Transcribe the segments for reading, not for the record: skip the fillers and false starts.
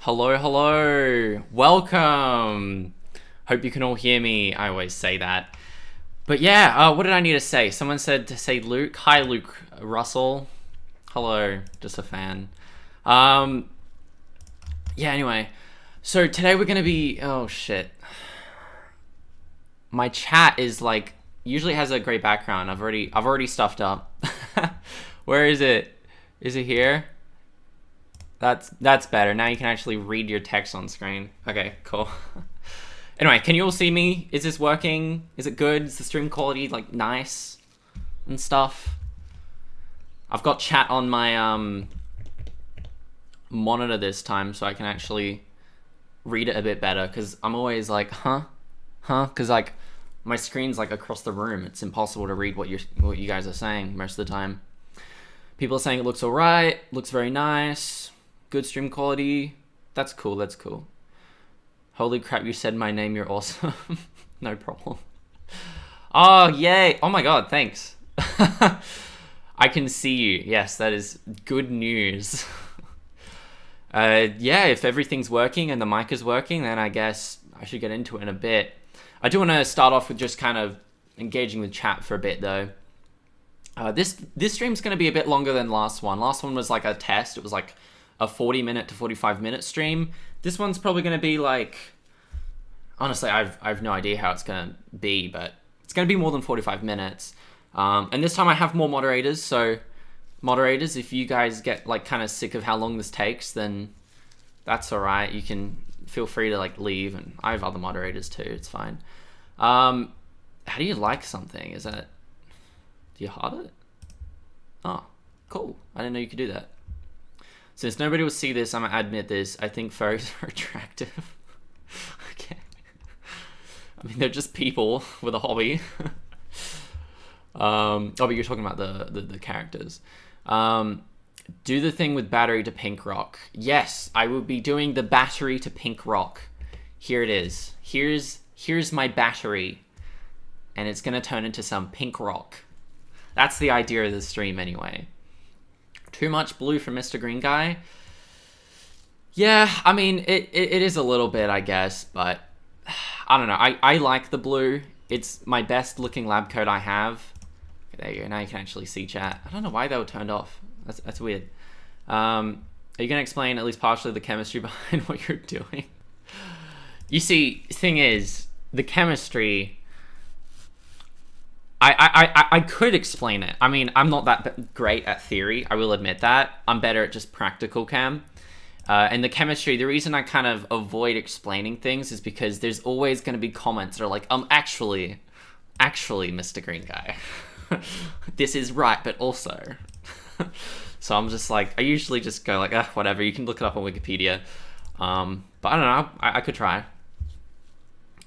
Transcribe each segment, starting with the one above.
Hello, hello. Welcome. Hope you can all hear me. I always say that. But yeah, what did I need to say? Someone said to say Luke. Hi, Luke Russell. Hello, just a fan. Yeah, anyway. So today we're going to be... Oh, shit. My chat is like... Usually has a great background. I've already stuffed up. Where is it? Is it here? That's better. Now you can actually read your text on screen. Okay, cool. Anyway, can you all see me? Is this working? Is it good? Is the stream quality like nice and stuff? I've got chat on my monitor this time so I can actually read it a bit better, because I'm always like, huh? Because like my screen's like across the room. It's impossible to read what you guys are saying most of the time. People are saying it looks alright, looks very nice. Good stream quality. That's cool, that's cool. Holy crap, you said my name, you're awesome. No problem. Oh, yay. Oh my god, thanks. I can see you. Yes, that is good news. Yeah, if everything's working and the mic is working, then I guess I should get into it in a bit. I do want to start off with just kind of engaging with chat for a bit, though. This stream's going to be a bit longer than last one. Last one was like a test. It was like a 40-minute to 45-minute stream. This one's probably going to be like... Honestly, I've no idea how it's going to be, but it's going to be more than 45 minutes. And this time I have more moderators, so... Moderators, if you guys get like kind of sick of how long this takes, then that's alright. You can feel free to like leave, and I have other moderators too. It's fine. How do you like something? Is that... Do you heart it? Oh, cool. I didn't know you could do that. Since nobody will see this, I'm going to admit this. I think furries are attractive. Okay. I mean, they're just people with a hobby. Oh, but you're talking about the characters. Do the thing with battery to pink rock. Yes, I will be doing the battery to pink rock. Here it is. Here's my battery. And it's going to turn into some pink rock. That's the idea of the stream anyway. Too much blue for Mr. Green Guy? Yeah, I mean, it is a little bit, I guess, but I don't know. I like the blue. It's my best looking lab coat I have. Okay, there you go. Now you can actually see chat. I don't know why they were turned off. That's weird. Are you going to explain at least partially the chemistry behind what you're doing? You see, thing is, the chemistry... I could explain it. I mean, I'm not that great at theory. I will admit that. I'm better at just practical chem. And the chemistry, the reason I kind of avoid explaining things is because there's always going to be comments that are like, actually, Mr. Green Guy, this is right, but also. So I'm just like, I usually just go like, whatever. You can look it up on Wikipedia. But I don't know. I could try.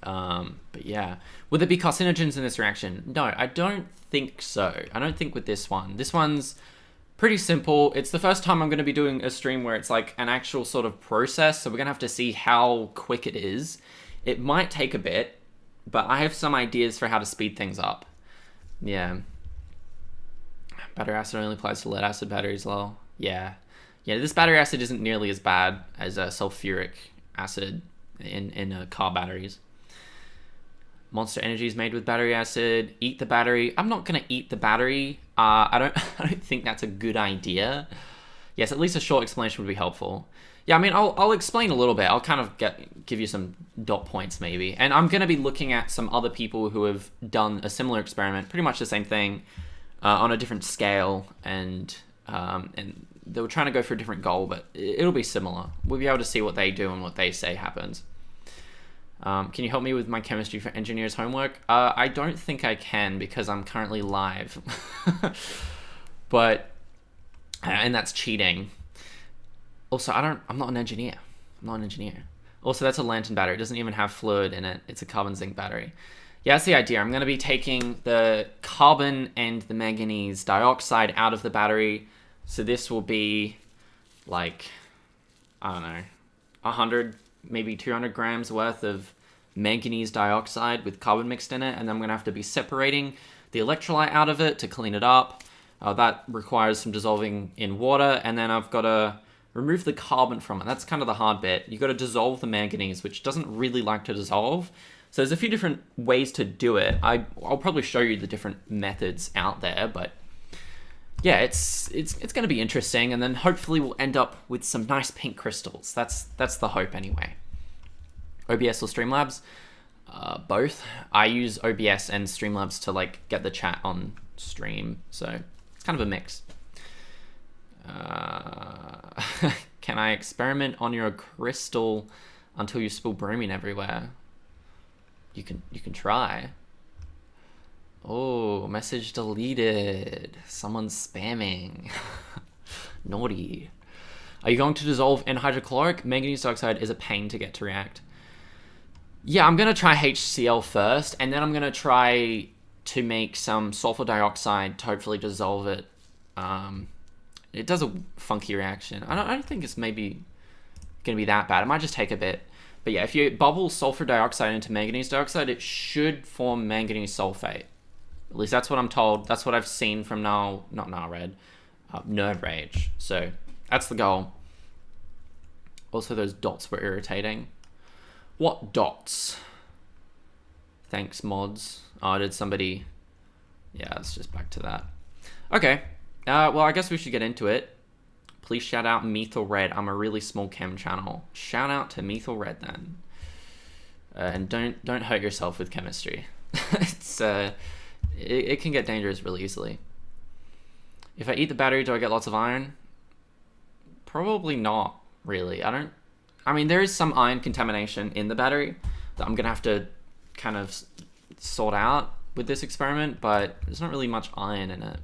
But yeah. Would there be carcinogens in this reaction? No, I don't think so. I don't think with this one. This one's pretty simple. It's the first time I'm going to be doing a stream where it's like an actual sort of process, so we're going to have to see how quick it is. It might take a bit, but I have some ideas for how to speed things up. Yeah. Battery acid only applies to lead acid batteries, lol. Yeah. Yeah, this battery acid isn't nearly as bad as sulfuric acid in car batteries. Monster Energy is made with battery acid. Eat the battery. I'm not gonna eat the battery. I don't think that's a good idea. Yes, at least a short explanation would be helpful. Yeah, I mean, I'll explain a little bit. I'll kind of give you some dot points maybe. And I'm gonna be looking at some other people who have done a similar experiment, pretty much the same thing, on a different scale, and they were trying to go for a different goal, but it'll be similar. We'll be able to see what they do and what they say happens. Can you help me with my chemistry for engineers homework? I don't think I can because I'm currently live. But, and that's cheating. Also, I'm not an engineer. Also, that's a lantern battery. It doesn't even have fluid in it. It's a carbon zinc battery. Yeah, that's the idea. I'm going to be taking the carbon and the manganese dioxide out of the battery. So this will be like, I don't know, 100, maybe 200 grams worth of manganese dioxide with carbon mixed in it, and then I'm going to have to be separating the electrolyte out of it to clean it up. That requires some dissolving in water, and then I've got to remove the carbon from it. That's kind of the hard bit. You got to dissolve the manganese, which doesn't really like to dissolve. So there's a few different ways to do it. I'll probably show you the different methods out there, but yeah, it's going to be interesting, and then hopefully we'll end up with some nice pink crystals. That's the hope anyway. OBS or Streamlabs? Both. I use OBS and Streamlabs to like get the chat on stream, so it's kind of a mix. Can I experiment on your crystal until you spill bromine everywhere? You can try. Oh, message deleted. Someone's spamming. Naughty. Are you going to dissolve in hydrochloric? Manganese dioxide is a pain to get to react. Yeah, I'm going to try HCl first, and then I'm going to try to make some sulfur dioxide to hopefully dissolve it. It does a funky reaction. I don't think it's maybe going to be that bad. It might just take a bit. But yeah, if you bubble sulfur dioxide into manganese dioxide, it should form manganese sulphate. At least that's what I'm told. That's what I've seen from Nerd Rage. So that's the goal. Also, those dots were irritating. What dots? Thanks, mods. Oh, did somebody... Yeah, let's just back to that. Okay. Well, I guess we should get into it. Please shout out Methyl Red. I'm a really small chem channel. Shout out to Methyl Red then. And don't hurt yourself with chemistry. It can get dangerous really easily. If I eat the battery, do I get lots of iron? Probably not, really. I mean, there is some iron contamination in the battery that I'm gonna have to kind of sort out with this experiment, but there's not really much iron in it.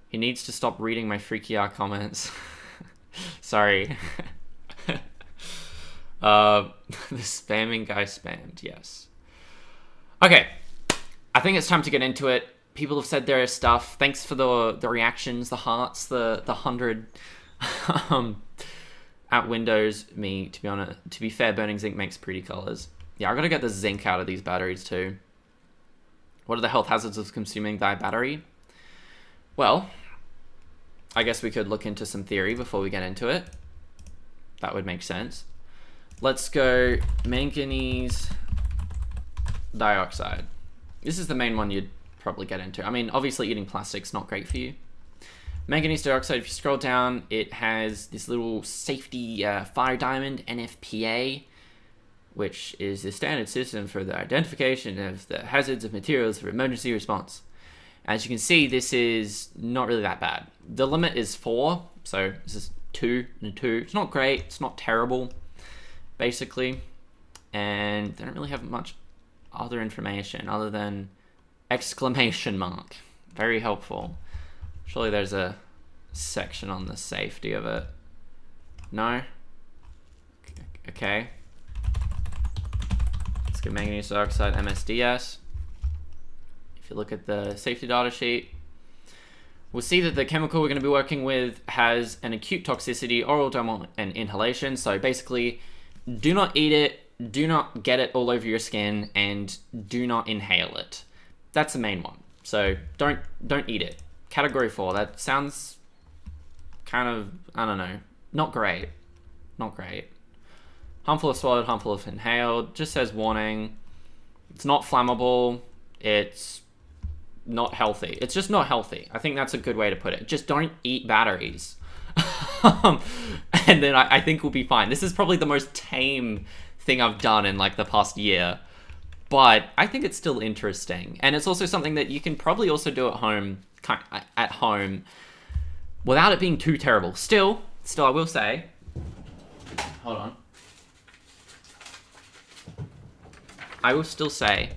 He needs to stop reading my freaky out comments. Sorry. The spamming guy spammed, yes. Okay, I think it's time to get into it. People have said their stuff. Thanks for the reactions, the hearts, the 100 at Windows. To be fair, burning zinc makes pretty colors. Yeah, I gotta get the zinc out of these batteries too. What are the health hazards of consuming thy battery? Well, I guess we could look into some theory before we get into it. That would make sense. Let's go manganese dioxide. This is the main one you'd probably get into. I mean, obviously eating plastic's not great for you. Manganese dioxide, if you scroll down, it has this little safety fire diamond, NFPA, which is the standard system for the identification of the hazards of materials for emergency response. As you can see, this is not really that bad. The limit is 4, so this is 2 and 2. It's not great, it's not terrible, basically. And they don't really have much other information other than exclamation mark. Very helpful. Surely there's a section on the safety of it. No? Okay. Let's get manganese dioxide, MSDS. If you look at the safety data sheet, we'll see that the chemical we're going to be working with has an acute toxicity, oral, dermal, and inhalation. So basically, do not eat it, do not get it all over your skin, and do not inhale it. That's the main one. So don't eat it. Category 4, that sounds kind of, I don't know, not great. Not great. Harmful if swallowed, harmful if inhaled. Just says warning. It's not flammable. It's not healthy. It's just not healthy. I think that's a good way to put it. Just don't eat batteries. And then I think we'll be fine. This is probably the most tame thing I've done in like the past year. But I think it's still interesting. And it's also something that you can probably also do at home without it being too terrible. Still I will say, hold on. I will still say,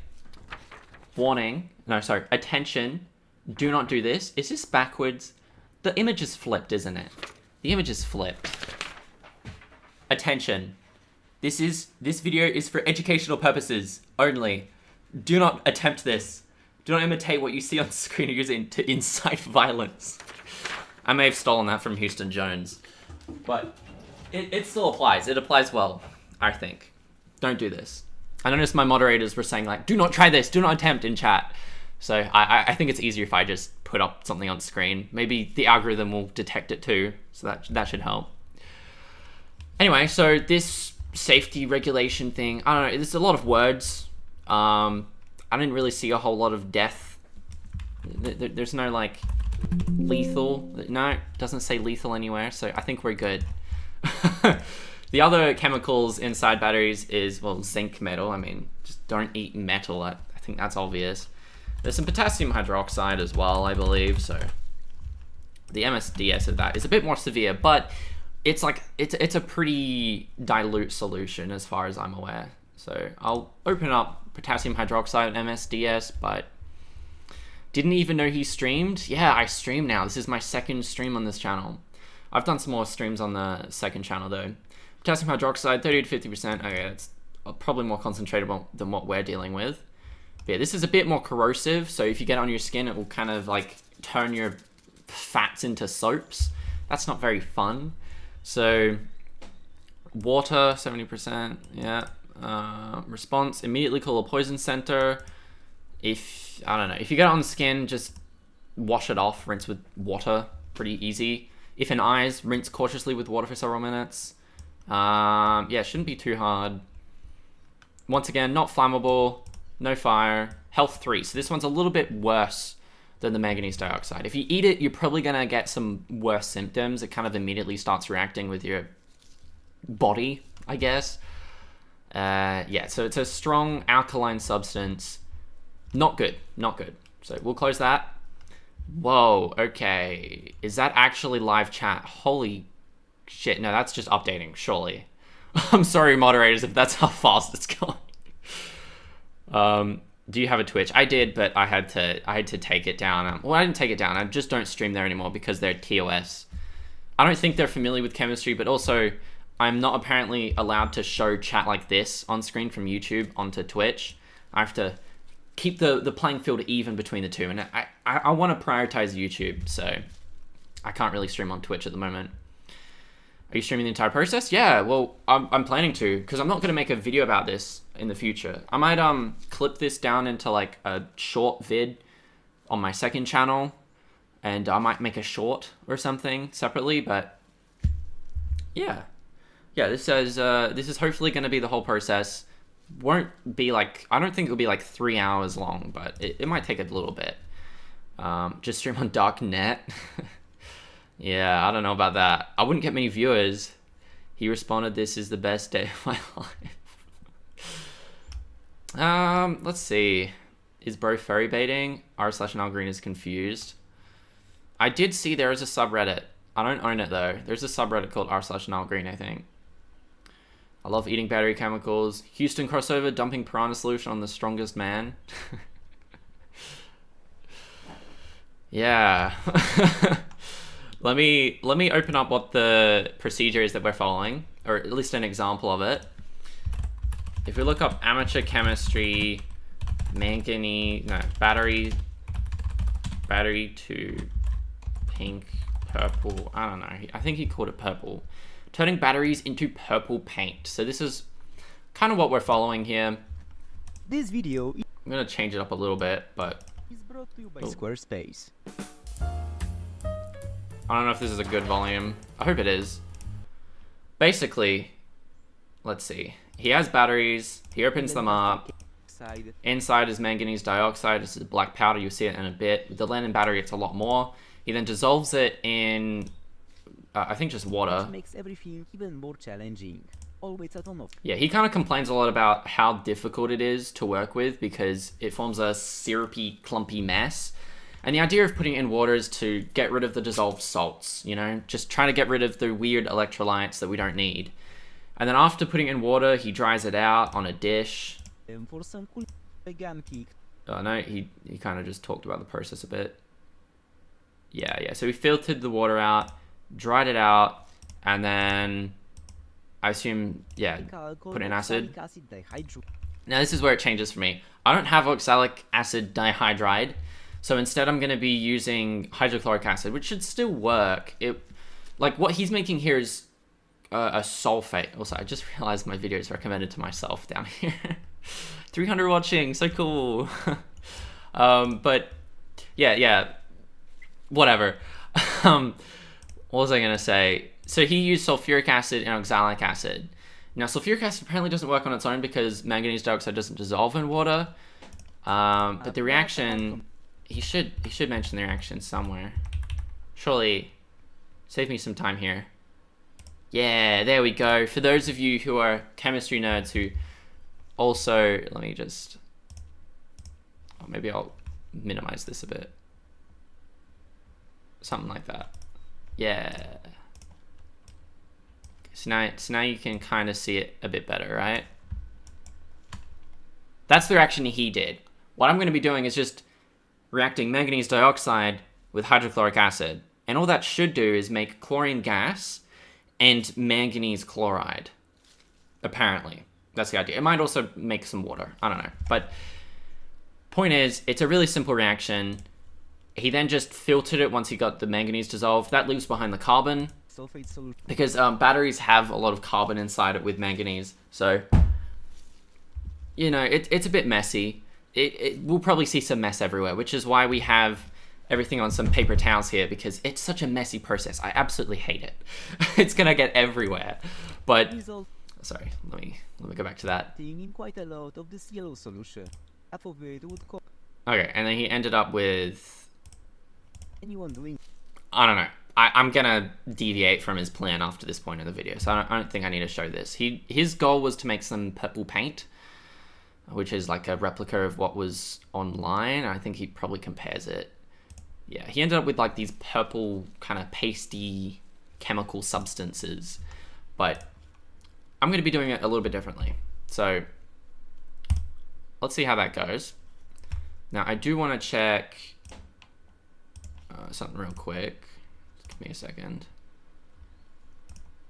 attention, do not do this. Is this backwards? The image is flipped, isn't it? The image is flipped. Attention. This video is for educational purposes only. Do not attempt this. Do not imitate what you see on screen using to incite violence. I may have stolen that from Houston Jones, but it still applies. It applies well, I think. Don't do this. I noticed my moderators were saying like, do not try this, do not attempt in chat. So I think it's easier if I just put up something on screen. Maybe the algorithm will detect it too, so that should help. Anyway, so this safety regulation thing, I don't know, there's a lot of words. I didn't really see a whole lot of death. There's no, like, lethal. No, it doesn't say lethal anywhere, so I think we're good. The other chemicals inside batteries is, well, zinc metal. I mean, just don't eat metal. I think that's obvious. There's some potassium hydroxide as well, I believe, so the MSDS of that is a bit more severe, but it's like, it's a pretty dilute solution as far as I'm aware. So I'll open up potassium hydroxide MSDS, but didn't even know he streamed. Yeah, I stream now. This is my second stream on this channel. I've done some more streams on the second channel though. Potassium hydroxide, 30 to 50%. Okay, it's probably more concentrated than what we're dealing with. But yeah, this is a bit more corrosive, so if you get it on your skin, it will kind of like turn your fats into soaps. That's not very fun. So water, 70%, yeah. Response, immediately call a poison center. If, I don't know, if you get it on the skin, just wash it off, rinse with water, pretty easy. If in eyes, rinse cautiously with water for several minutes. Yeah, it shouldn't be too hard. Once again, not flammable, no fire, health 3. So this one's a little bit worse than the manganese dioxide. If you eat it, you're probably gonna get some worse symptoms. It kind of immediately starts reacting with your body, I guess. Yeah, so it's a strong alkaline substance. Not good, not good. So we'll close that. Whoa, okay. Is that actually live chat? Holy shit, no, that's just updating, surely. I'm sorry, moderators, if that's how fast it's going. Do you have a Twitch? I did, but I had to take it down. Well, I didn't take it down. I just don't stream there anymore because they're TOS. I don't think they're familiar with chemistry, but also I'm not apparently allowed to show chat like this on screen from YouTube onto Twitch. I have to keep the playing field even between the two, and I want to prioritize YouTube, so I can't really stream on Twitch at the moment. Are you streaming the entire process? Yeah, well, I'm planning to, because I'm not going to make a video about this in the future. I might clip this down into like a short vid on my second channel, and I might make a short or something separately, but yeah. Yeah, this is hopefully going to be the whole process. Won't be like, I don't think it'll be like 3 hours long, but it might take a little bit. Just stream on Darknet. Yeah, I don't know about that. I wouldn't get many viewers. He responded, "This is the best day of my life." Let's see. Is bro ferry baiting? r/nalgreen is confused. I did see there is a subreddit. I don't own it though. There's a subreddit called r/nalgreen, I think. I love eating battery chemicals. Houston crossover, dumping piranha solution on the strongest man. Yeah. Let me open up what the procedure is that we're following, or at least an example of it. If we look up amateur chemistry, manganese, no, battery to pink, purple, I don't know. I think he called it purple. Turning batteries into purple paint. So this is kind of what we're following here. This video I'm gonna change it up a little bit, but is brought to you by Squarespace. I don't know if this is a good volume. I hope it is. Basically, let's see. He has batteries. He opens them up. Inside is manganese dioxide. This is black powder. You'll see it in a bit. With the Lennon battery, it's a lot more. He then dissolves it in, I think, just water. Which makes everything even more challenging. Always a ton of. Yeah, he kind of complains a lot about how difficult it is to work with because it forms a syrupy, clumpy mess. And the idea of putting it in water is to get rid of the dissolved salts, you know? Just trying to get rid of the weird electrolytes that we don't need. And then after putting it in water, he dries it out on a dish. For some cool vegan kick. Oh no, he kind of just talked about the process a bit. Yeah, so we filtered the water out, dried it out, and then I assume, yeah, put in acid. Now this is where it changes for me. I don't have oxalic acid dihydride. So instead I'm going to be using hydrochloric acid, which should still work. Like what he's making here is a sulphate. Also, I just realized my video is recommended to myself down here. 300 watching, so cool. But yeah, whatever. What was I going to say? So he used sulfuric acid and oxalic acid. Now, sulfuric acid apparently doesn't work on its own because manganese dioxide doesn't dissolve in water. But the reaction, he should mention the reaction somewhere. Surely, save me some time here. Yeah, there we go. For those of you who are chemistry nerds who also, let me just, oh, maybe I'll minimize this a bit. Something like that. Yeah. So now you can kind of see it a bit better, right? That's the reaction he did. What I'm going to be doing is just reacting manganese dioxide with hydrochloric acid. And all that should do is make chlorine gas and manganese chloride. Apparently. That's the idea. It might also make some water. I don't know. But point is, it's a really simple reaction. He then just filtered it once he got the manganese dissolved. That leaves behind the carbon. Sulphate solution. Because batteries have a lot of carbon inside it with manganese. So, you know, it's a bit messy. We'll probably see some mess everywhere, which is why we have everything on some paper towels here, because it's such a messy process. I absolutely hate it. It's gonna get everywhere. But sorry, let me go back to that. In quite a lot of this yellow solution. Would call Okay, and then he ended up with, anyone doing I don't know. I'm gonna deviate from his plan after this point in the video, so I don't think I need to show this. His goal was to make some purple paint, which is like a replica of what was online. I think he probably compares it. Yeah, he ended up with like these purple kind of pasty chemical substances, but I'm going to be doing it a little bit differently. So let's see how that goes. Now I do want to check something real quick. Just give me a second.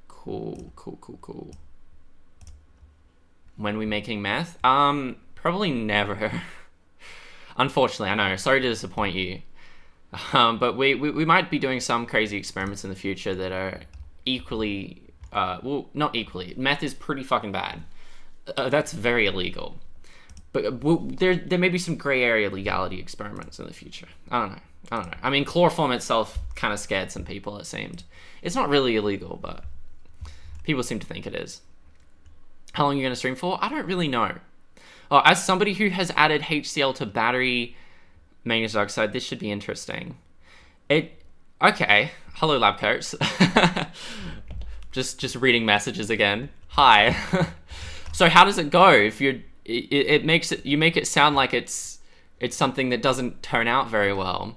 Cool. When we making meth? Probably never. Unfortunately, I know. Sorry to disappoint you. But we might be doing some crazy experiments in the future that are equally, well, not equally. Meth is pretty fucking bad. That's very illegal. But there may be some gray area legality experiments in the future. I don't know. I mean, chloroform itself kind of scared some people, it seemed. It's not really illegal, but people seem to think it is. How long are you going to stream for? I don't really know. Oh, as somebody who has added HCl to battery manganese dioxide, this should be interesting. Okay. Hello, lab coats. just reading messages again. Hi. So how does it go? If you make it sound like it's something that doesn't turn out very well.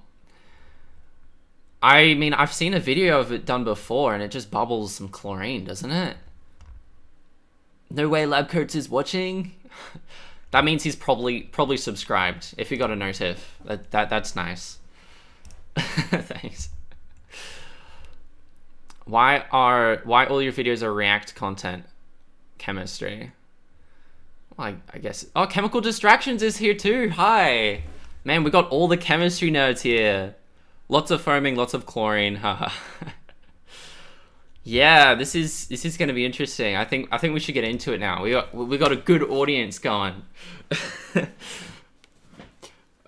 I mean, I've seen a video of it done before, and it just bubbles some chlorine, doesn't it? No way lab coats is watching. That means he's probably subscribed. If you got a notif, that's nice. Thanks. Why all your videos are React content? Chemistry. Well, I guess. Oh, chemical distractions is here too. Hi, man. We got all the chemistry nerds here. Lots of foaming, lots of chlorine. Haha. Yeah, this is going to be interesting. I think we should get into it now. We got a good audience going. All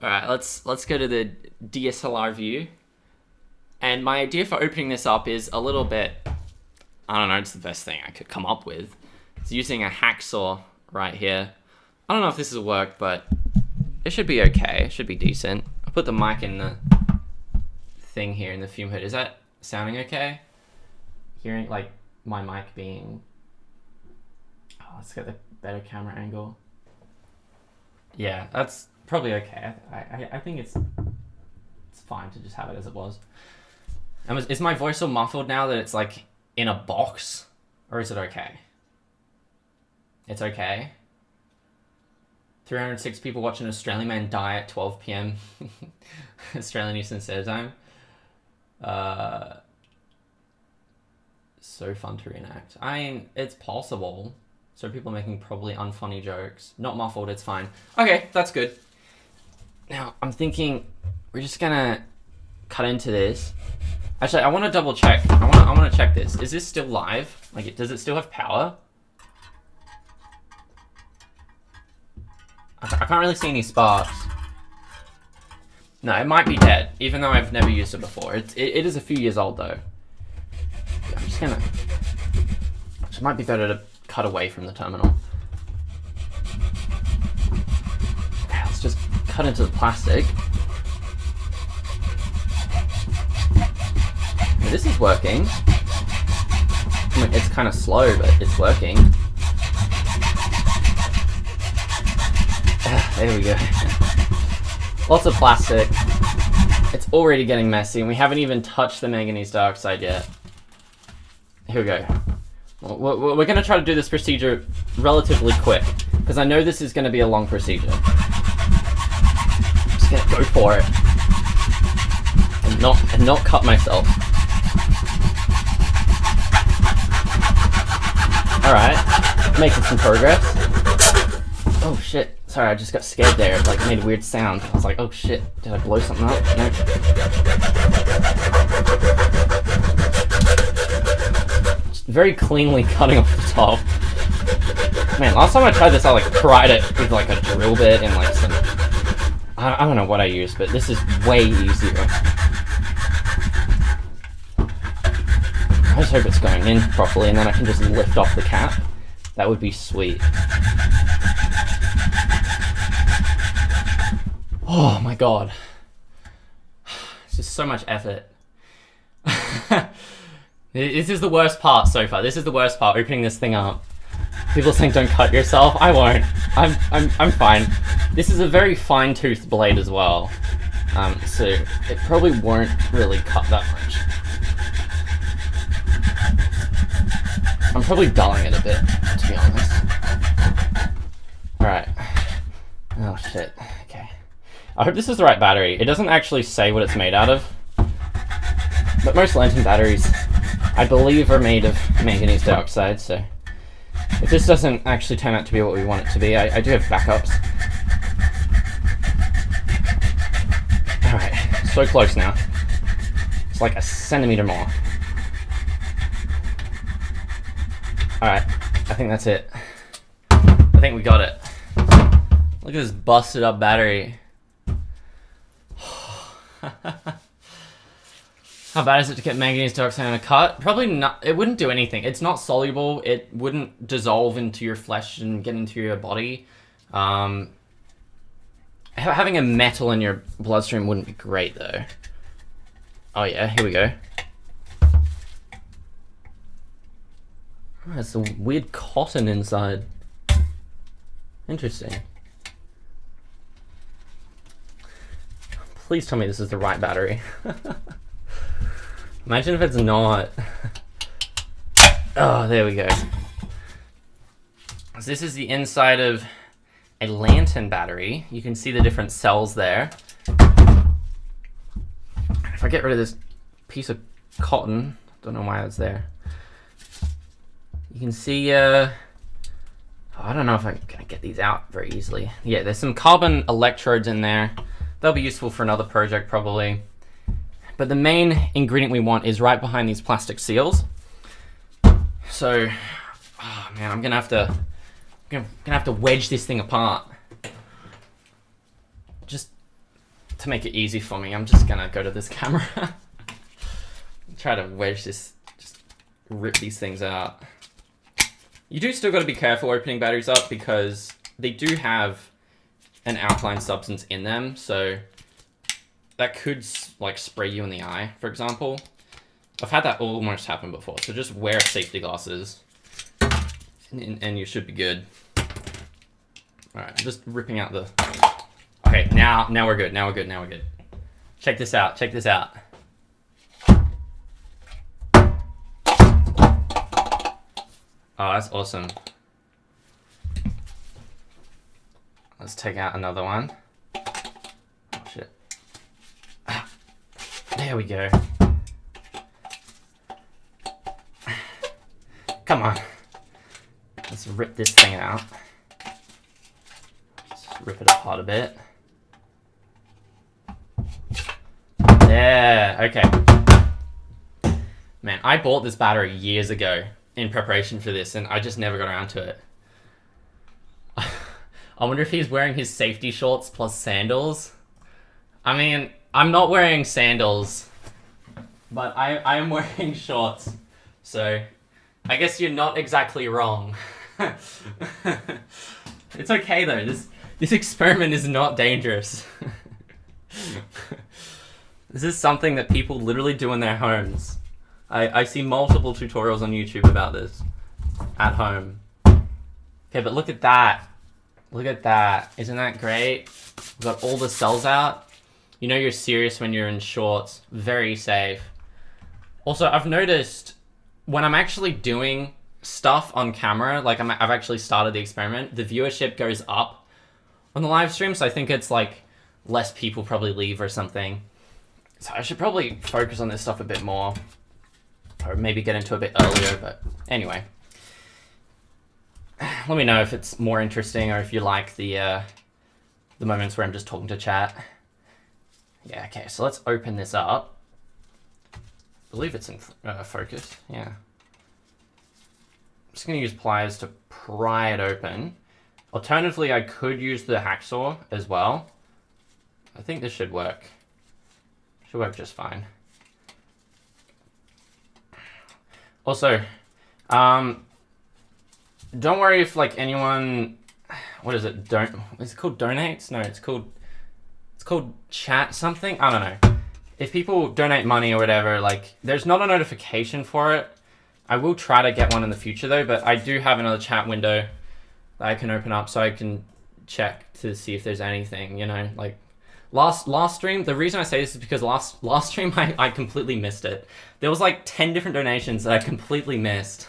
right, let's go to the DSLR view. And my idea for opening this up is a little bit, I don't know, it's the best thing I could come up with. It's using a hacksaw right here. I don't know if this will work, but it should be okay. It should be decent. I'll put the mic in the thing here in the fume hood. Is that sounding okay? Hearing like my mic being, oh, let's get the better camera angle. Yeah, that's probably okay. I think it's fine to just have it as it was. And is my voice so muffled now that it's like in a box, or is it okay? It's okay. 306 people watching an Australian man die at 12 p.m. Australian Eastern Standard Time. So fun to reenact. I mean, it's possible. So people making probably unfunny jokes. Not muffled, it's fine. Okay, that's good. Now, I'm thinking we're just gonna cut into this. Actually, I want to double check. I want to check this. Is this still live? Like, does it still have power? I can't really see any sparks. No, it might be dead, even though I've never used it before. It is a few years old though. I'm just gonna... It might be better to cut away from the terminal. Okay, let's just cut into the plastic. Okay, this is working. I mean, it's kind of slow, but it's working. There we go. Lots of plastic. It's already getting messy, and we haven't even touched the manganese dioxide yet. Here we go. We're going to try to do this procedure relatively quick, because I know this is going to be a long procedure. I'm just going to go for it. And not cut myself. Alright, making some progress. Oh shit, sorry, I just got scared there. It like made a weird sound. I was like, oh shit, did I blow something up? No. Just very cleanly cutting off the top. Man, last time I tried this, I like pried it with like a drill bit and like some... I don't know what I used, but this is way easier. I just hope it's going in properly and then I can just lift off the cap. That would be sweet. Oh my god. It's just so much effort. This is the worst part so far. This is the worst part, opening this thing up. People think don't cut yourself. I won't. I'm fine. This is a very fine-toothed blade as well. So it probably won't really cut that much. I'm probably dulling it a bit, to be honest. Alright. Oh shit. Okay. I hope this is the right battery. It doesn't actually say what it's made out of. But most lantern batteries, I believe, are made of manganese dioxide, so... If this doesn't actually turn out to be what we want it to be, I do have backups. Alright, so close now. It's like a centimeter more. Alright, I think that's it. I think we got it. Look at this busted up battery. How bad is it to get manganese dioxide in a cut? Probably not. It wouldn't do anything. It's not soluble. It wouldn't dissolve into your flesh and get into your body. Having a metal in your bloodstream wouldn't be great though. Oh yeah, here we go. Oh, there's some weird cotton inside. Interesting. Please tell me this is the right battery. Imagine if it's not. Oh, there we go. So this is the inside of a lantern battery. You can see the different cells there. If I get rid of this piece of cotton, don't know why it's there. You can see, I don't know if I'm gonna get these out very easily. Yeah, there's some carbon electrodes in there. They'll be useful for another project probably. But the main ingredient we want is right behind these plastic seals. So, oh man, I'm gonna have to wedge this thing apart. Just to make it easy for me, I'm just gonna go to this camera. Try to wedge this, just rip these things out. You do still got to be careful opening batteries up because they do have an alkaline substance in them, so that could like spray you in the eye, for example. I've had that almost happen before, so just wear safety glasses and you should be good. Alright, just ripping out the... Okay, now we're good, now we're good. Check this out, Oh, that's awesome. Let's take out another one. Oh shit. There we go. Come on. Let's rip this thing out. Just rip it apart a bit. Yeah, okay. Man, I bought this battery years ago in preparation for this, and I just never got around to it. I wonder if he's wearing his safety shorts plus sandals. I mean, I'm not wearing sandals, but I am wearing shorts. So, I guess you're not exactly wrong. It's okay though, this experiment is not dangerous. This is something that people literally do in their homes. I see multiple tutorials on YouTube about this. At home. Okay, but look at that. Look at that. Isn't that great? We've got all the cells out. You know you're serious when you're in shorts. Very safe. Also, I've noticed when I'm actually doing stuff on camera, like I've actually started the experiment, the viewership goes up on the live stream, so I think it's like less people probably leave or something. So I should probably focus on this stuff a bit more, or maybe get into it a bit earlier, but anyway. Let me know if it's more interesting or if you like the moments where I'm just talking to chat. Yeah, okay, so let's open this up. I believe it's in focus, yeah. I'm just going to use pliers to pry it open. Alternatively, I could use the hacksaw as well. I think this should work. Should work just fine. Also, don't worry if like anyone, what is it? Is it called donates? No, it's called chat something. I don't know. If people donate money or whatever, like there's not a notification for it. I will try to get one in the future though, but I do have another chat window that I can open up so I can check to see if there's anything, you know, like last stream. The reason I say this is because last stream I completely missed it. There was like 10 different donations that I completely missed.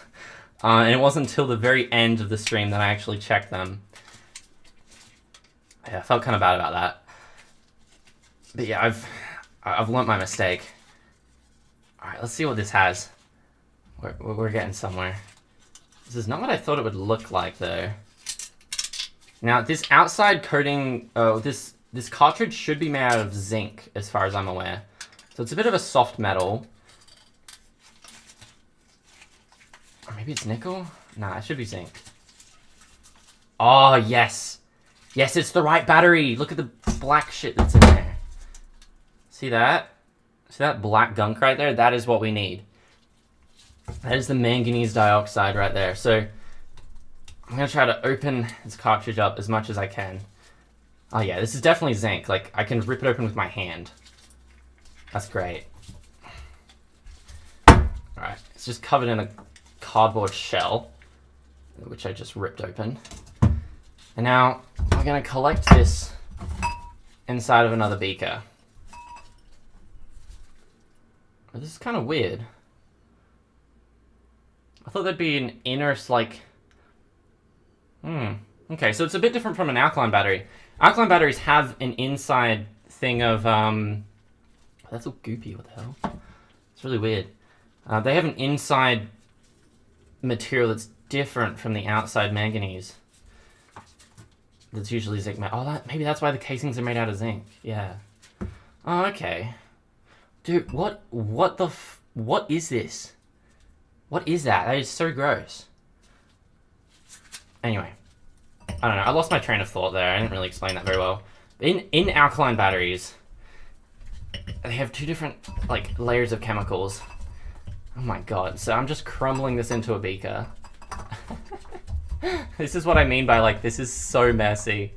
And it wasn't until the very end of the stream that I actually checked them. Yeah, I felt kind of bad about that. But yeah, I've learnt my mistake. All right, let's see what this has. We're getting somewhere. This is not what I thought it would look like, though. Now, this outside coating, this cartridge should be made out of zinc, as far as I'm aware. So it's a bit of a soft metal. Or maybe it's nickel? Nah, it should be zinc. Oh, yes. Yes, it's the right battery. Look at the black shit that's in there. See that? See that black gunk right there? That is what we need. That is the manganese dioxide right there. So I'm going to try to open this cartridge up as much as I can. Oh yeah, this is definitely zinc. Like, I can rip it open with my hand. That's great. Alright, it's just covered in a cardboard shell, which I just ripped open. And now we're going to collect this inside of another beaker. Oh, this is kind of weird. I thought there'd be an inner, like... Okay, so it's a bit different from an alkaline battery. Alkaline batteries have an inside thing of... That's all goopy, what the hell? It's really weird. They have an inside material that's different from the outside manganese. That's usually zinc. Oh, maybe that's why the casings are made out of zinc. Yeah. Oh, okay. Dude, what is this? What is that? That is so gross. Anyway, I don't know. I lost my train of thought there. I didn't really explain that very well. In alkaline batteries, they have two different like layers of chemicals. Oh my god. So I'm just crumbling this into a beaker. This is what I mean by like, this is so messy.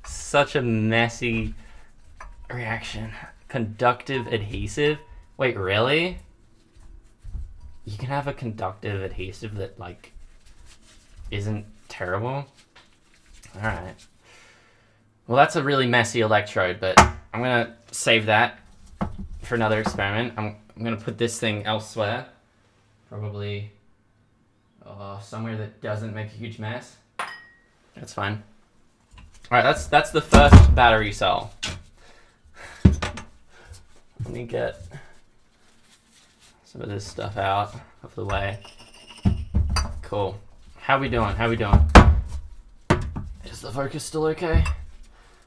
Such a messy reaction. Conductive adhesive? Wait, really? You can have a conductive adhesive that like isn't terrible? Alright. Well, that's a really messy electrode, but I'm gonna save that for another experiment. I'm gonna put this thing elsewhere. Probably somewhere that doesn't make a huge mess. That's fine. Alright, that's the first battery cell. Let me get some of this stuff out of the way. Cool. How we doing? How we doing? Is the focus still okay?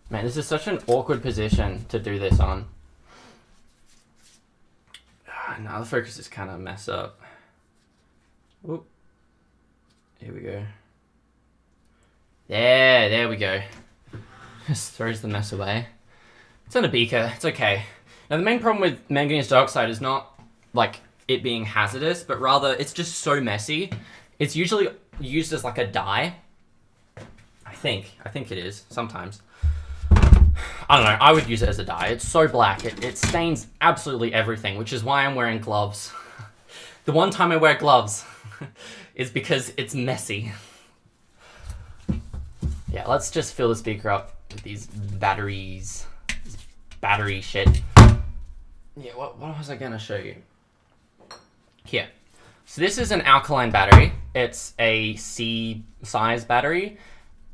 Man, this is such an awkward position to do this on. Now the focus is kind of messed up. Whoop. Here we go. There we go. Just throws the mess away. It's in a beaker. It's okay. Now the main problem with manganese dioxide is not like it being hazardous, but rather it's just so messy. It's usually used as like a dye. I think it is sometimes. I don't know, I would use it as a dye. It's so black, it stains absolutely everything, which is why I'm wearing gloves. The one time I wear gloves is because it's messy. Yeah, let's just fill the speaker up with these batteries. This battery shit. Yeah, what was I gonna show you? Here. So this is an alkaline battery. It's a C size battery.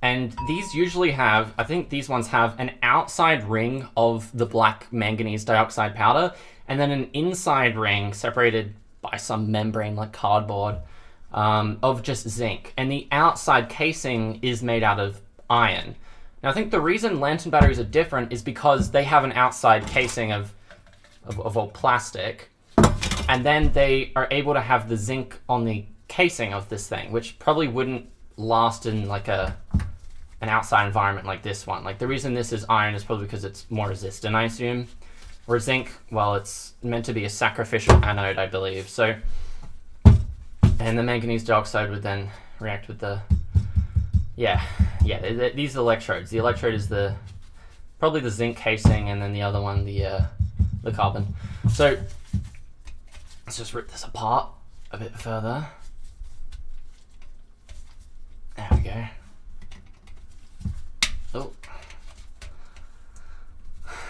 And these usually have, I think these ones have an outside ring of the black manganese dioxide powder, and then an inside ring separated by some membrane like cardboard of just zinc. And the outside casing is made out of iron. Now I think the reason lantern batteries are different is because they have an outside casing of all plastic, and then they are able to have the zinc on the casing of this thing, which probably wouldn't last in like an outside environment like this one. Like the reason this is iron is probably because it's more resistant, I assume. Or zinc, well, it's meant to be a sacrificial anode, I believe. So, and the manganese dioxide would then react with the, these electrodes. The electrode is probably the zinc casing, and then the other one, the carbon. So let's just rip this apart a bit further. There we go. Oh,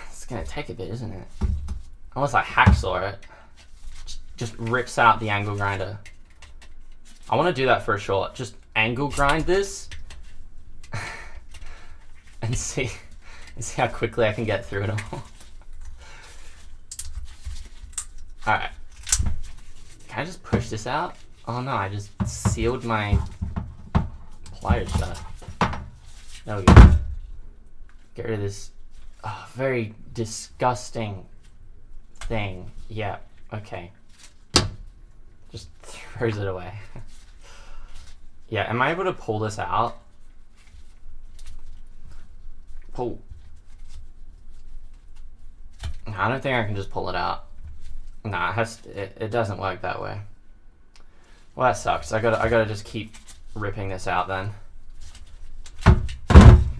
it's gonna take a bit, isn't it? Unless I hacksaw it, just rips out the angle grinder. I want to do that for a short. Just angle grind this and see how quickly I can get through it all. All right. Can I just push this out? Oh no, I just sealed my pliers shut. There we go. Get rid of this very disgusting thing. Yeah, okay. Just throws it away. Yeah, am I able to pull this out? Pull. No, I don't think I can just pull it out. Nah, it doesn't work that way. Well, that sucks. I gotta just keep ripping this out then.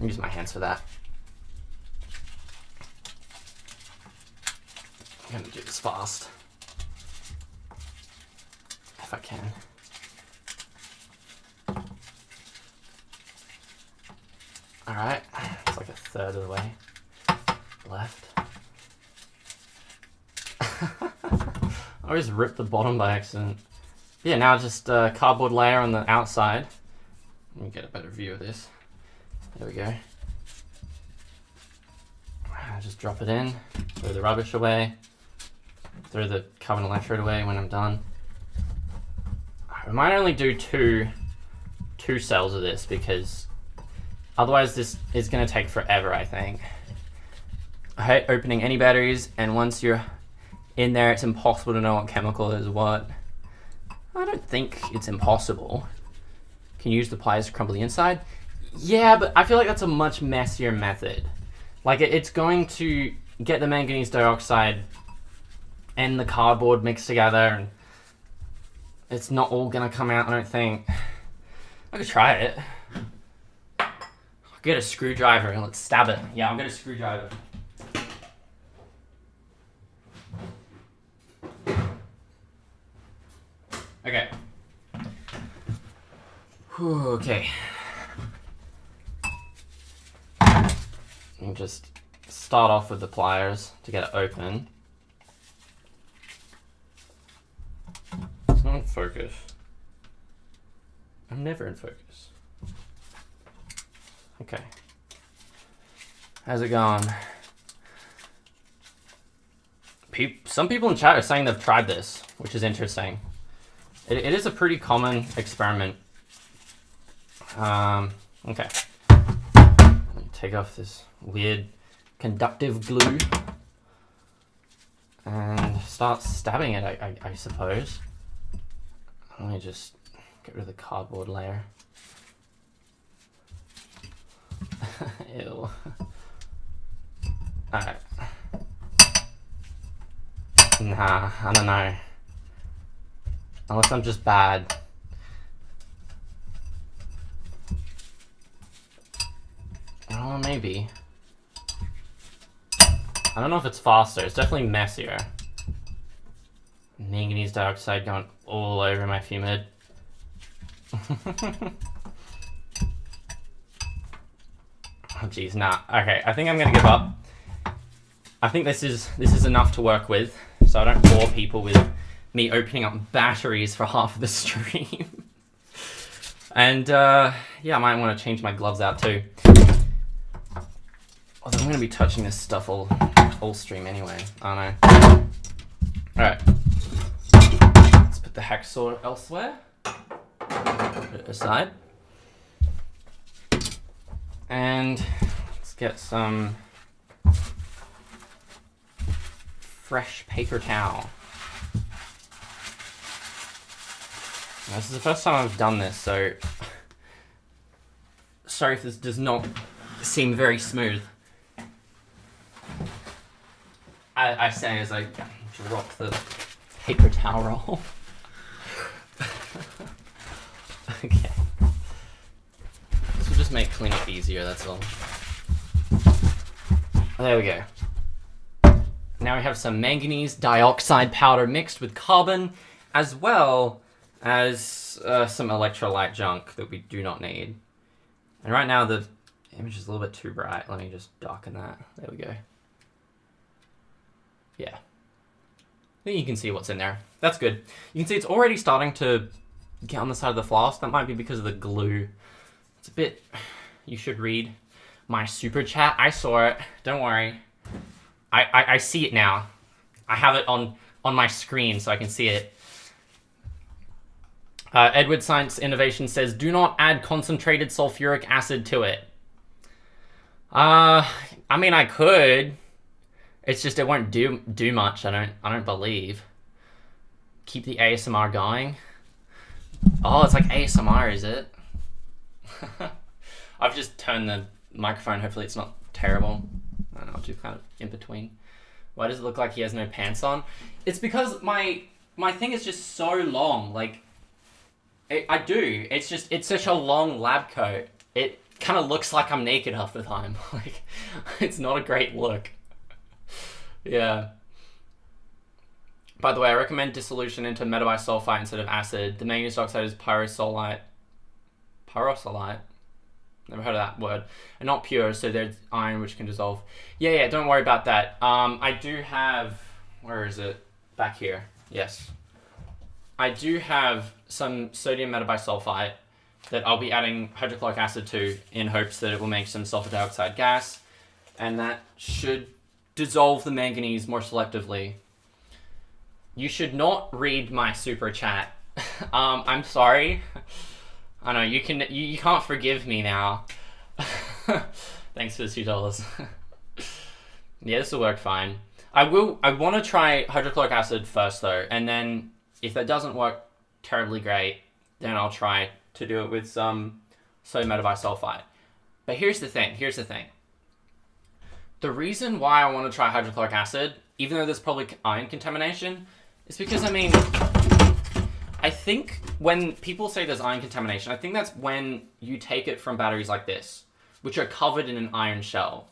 Use my hands for that. I'm gonna do this fast. If I can. Alright, it's like a third of the way left. I always rip the bottom by accident. Yeah, now just a cardboard layer on the outside. Let me get a better view of this. There we go. Just drop it in, throw the rubbish away, throw the carbon electrode away when I'm done. I might only do two cells of this because otherwise this is going to take forever, I think. I hate opening any batteries, and once you're in there, it's impossible to know what chemical is what. I don't think it's impossible. Can you use the pliers to crumble the inside? Yeah, but I feel like that's a much messier method. Like it's going to get the manganese dioxide and the cardboard mixed together, and it's not all gonna come out, I don't think. I could try it. I'll get a screwdriver and let's stab it. Yeah, I'll get a screwdriver. Okay. Whew, okay. And just start off with the pliers to get it open. It's not in focus. I'm never in focus. Okay. How's it going? Some people in chat are saying they've tried this, which is interesting. It is a pretty common experiment. Okay. Let me take off this weird conductive glue and start stabbing it, I suppose. Let me just get rid of the cardboard layer. Ew. Alright. Nah, I don't know. Unless I'm just bad. Oh, maybe. I don't know if it's faster. It's definitely messier. Manganese dioxide going all over my fumid. Oh geez, nah. Okay, I think I'm gonna give up. I think this is enough to work with, so I don't bore people with me opening up batteries for half of the stream. And yeah, I might want to change my gloves out too. Although I'm gonna be touching this stuff all stream anyway. I don't know. Alright. Let's put the hacksaw elsewhere. Put it aside. And let's get some fresh paper towel. Now, this is the first time I've done this, so sorry if this does not seem very smooth. I say as I drop the paper towel roll. Okay. This will just make cleanup easier, that's all. There we go. Now we have some manganese dioxide powder mixed with carbon, as well as some electrolyte junk that we do not need. And right now the image is a little bit too bright. Let me just darken that. There we go. Yeah. I think you can see what's in there. That's good. You can see it's already starting to get on the side of the flask. That might be because of the glue. It's a bit... You should read my super chat. I saw it. Don't worry. I see it now. I have it on my screen so I can see it. Edward Science Innovation says, do not add concentrated sulfuric acid to it. I mean, I could. It's just it won't do much. I don't believe. Keep the ASMR going. Oh, it's like ASMR, is it? I've just turned the microphone. Hopefully it's not terrible. I don't know, I'll do kind of in between. Why does it look like he has no pants on? It's because my thing is just so long. Like, I do. It's such a long lab coat. It kind of looks like I'm naked half the time. Like, it's not a great look. Yeah. By the way, I recommend dissolution into metabisulfite instead of acid. The manganese dioxide is pyrosolite. Pyrosolite? Never heard of that word. And not pure, so there's iron which can dissolve. Yeah, don't worry about that. I do have... Where is it? Back here. Yes. I do have some sodium metabisulfite that I'll be adding hydrochloric acid to in hopes that it will make some sulfur dioxide gas. And that should dissolve the manganese more selectively. You should not read my super chat. I'm sorry. I know you can't forgive me now. Thanks for the $2. Yeah, this will work fine. I want to try hydrochloric acid first though, and then if that doesn't work terribly great, then I'll try to do it with some sodium metabisulfite. But here's the thing. The reason why I want to try hydrochloric acid, even though there's probably ion contamination, is because, I mean, I think when people say there's ion contamination, I think that's when you take it from batteries like this, which are covered in an iron shell.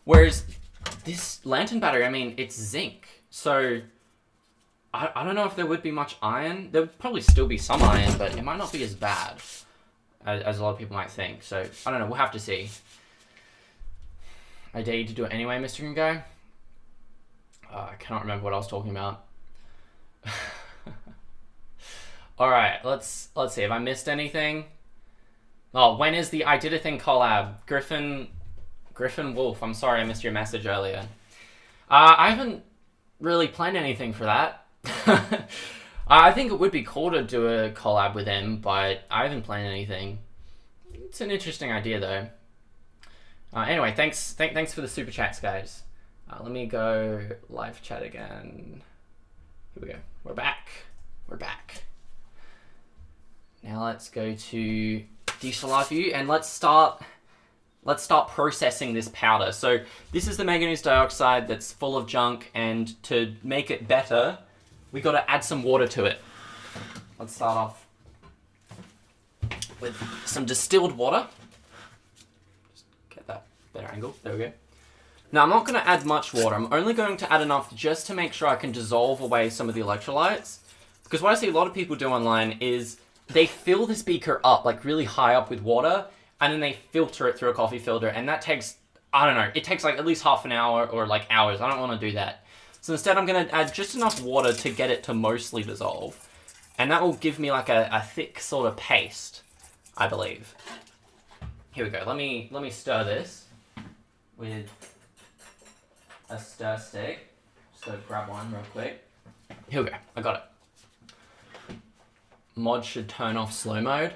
Whereas this lantern battery, I mean, it's zinc. So I don't know if there would be much iron. There would probably still be some iron, but it might not be as bad as a lot of people might think. So I don't know. We'll have to see. I dare you to do it anyway, Mr. Gungo. I cannot remember what I was talking about. All right, let's see. Have I missed anything? Oh, when is the I Did a Thing collab? Griffin Wolf. I'm sorry I missed your message earlier. I haven't really planned anything for that. I think it would be cool to do a collab with him, but I haven't planned anything. It's an interesting idea though. Anyway, thanks for the super chats, guys. Let me go live chat again. Here we go. We're back. Now let's go to DSLR view and let's start processing this powder. So this is the manganese dioxide that's full of junk, and to make it better, we got to add some water to it. let's start off with some distilled water. Just get that better angle. There we go. Now, I'm not going to add much water. I'm only going to add enough just to make sure I can dissolve away some of the electrolytes. Because what I see a lot of people do online is they fill this beaker up, like really high up with water, and then they filter it through a coffee filter, and that takes, I don't know, it takes like at least half an hour or like hours. I don't want to do that. So instead, I'm going to add just enough water to get it to mostly dissolve. And that will give me like a thick sort of paste, I believe. Here we go. Let me stir this with a stir stick. Just go grab one real quick. Here we go. I got it. Mod should turn off slow mode.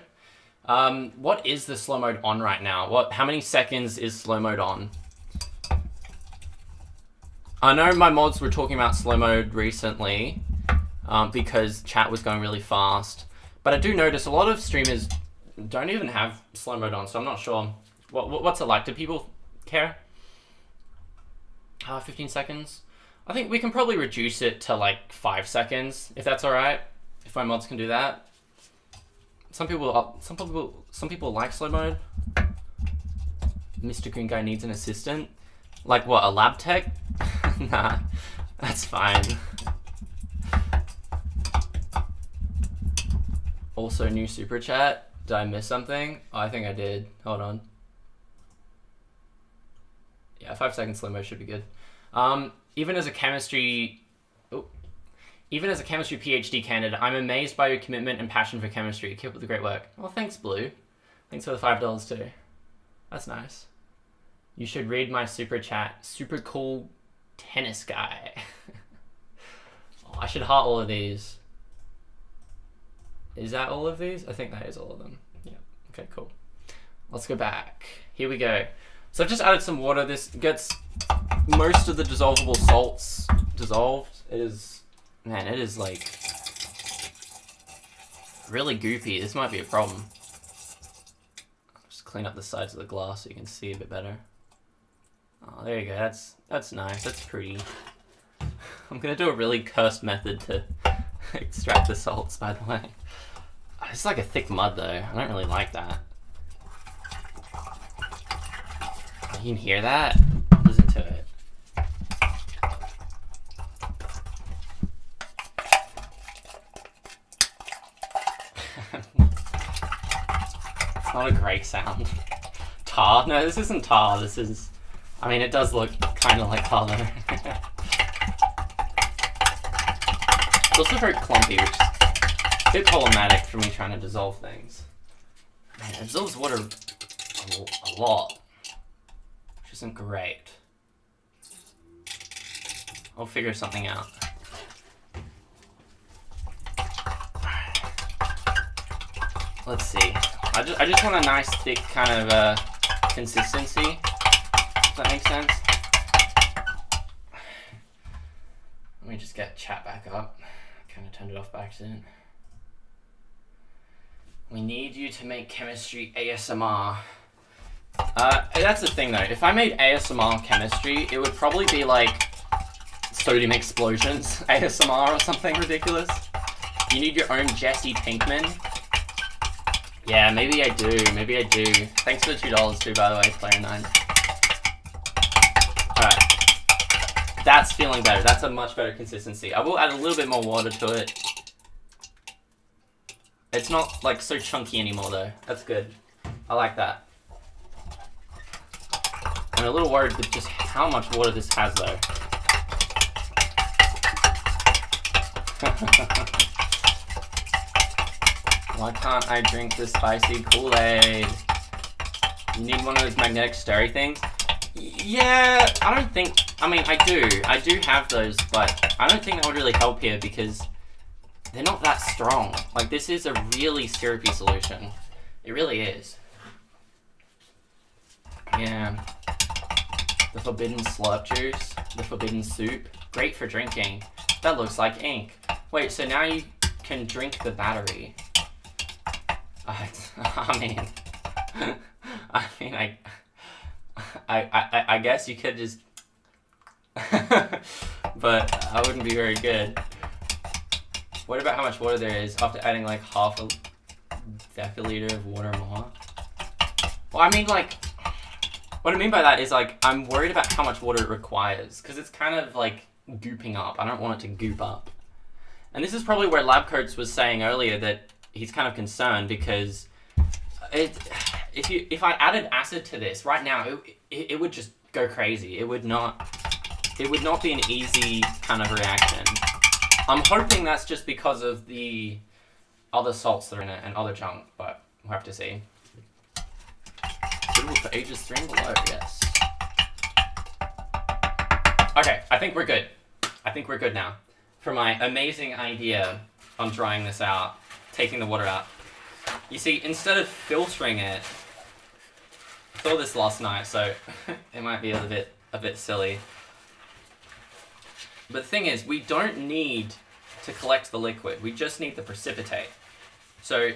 What is the slow mode on right now? How many seconds is slow mode on? I know my mods were talking about slow mode recently because chat was going really fast. But I do notice a lot of streamers don't even have slow mode on, so I'm not sure. What's it like? Do people care? 15 seconds? I think we can probably reduce it to like 5 seconds, if that's alright. If my mods can do that. Some people like slow mode. Mr. Green Guy needs an assistant. Like what, a lab tech? Nah, that's fine. Also, new super chat. Did I miss something? Oh, I think I did. Hold on. Yeah, 5 second slow mo should be good. Even as a chemistry PhD candidate, I'm amazed by your commitment and passion for chemistry. Keep up the great work. Well, thanks, Blue. Thanks for the $5 too. That's nice. You should read my super chat. Super cool tennis guy. Oh, I should heart all of these. Is that all of these? I think that is all of them. Yeah. Okay, cool. Let's go back. Here we go. So I've just added some water. This gets most of the dissolvable salts dissolved. It is like really goopy. This might be a problem. Just clean up the sides of the glass so you can see a bit better. Oh, there you go. That's nice. That's pretty. I'm gonna do a really cursed method to extract the salts, by the way. It's like a thick mud though. I don't really like that. You can hear that? Listen to it. It's not a great sound. Tar? No, this isn't tar. This is... I mean, it does look kind of like tar though. It's also very clumpy, which is a bit problematic for me trying to dissolve things. Man, it dissolves water a lot, which isn't great. I'll figure something out. Let's see. I just want a nice thick kind of consistency. Does that make sense? Let me just get chat back up. I kind of turned it off by accident. We need you to make chemistry ASMR. That's the thing though. If I made ASMR chemistry, it would probably be like sodium explosions ASMR or something ridiculous. You need your own Jesse Pinkman. Yeah, maybe I do. Maybe I do. Thanks for the $2 too, by the way, Player9. Alright. That's feeling better. That's a much better consistency. I will add a little bit more water to it. It's not like so chunky anymore though. That's good. I like that. I'm a little worried with just how much water this has though. Why can't I drink the spicy Kool-Aid? You need one of those magnetic stirry things? Yeah, I don't think... I mean, I do have those, but I don't think that would really help here because they're not that strong. Like, this is a really syrupy solution. It really is. Yeah. The forbidden slurp juice, the forbidden soup. Great for drinking. That looks like ink. Wait, so now you can drink the battery. I guess you could just, but I wouldn't be very good. Worried about how much water there is after adding like half a deciliter of water more. Well, I mean, like, what I mean by that is, like, I'm worried about how much water it requires, because it's kind of, like, gooping up. I don't want it to goop up. And this is probably where Labcoats was saying earlier that he's kind of concerned, because if I added acid to this right now, it would just go crazy. It would not be an easy kind of reaction. I'm hoping that's just because of the other salts that are in it and other junk, but we'll have to see. Suitable for ages 3 and below, yes. Okay, I think we're good. I think we're good now. For my amazing idea on drying this out, taking the water out. You see, instead of filtering it, I saw this last night, so it might be a bit silly. But the thing is, we don't need to collect the liquid. We just need the precipitate. So,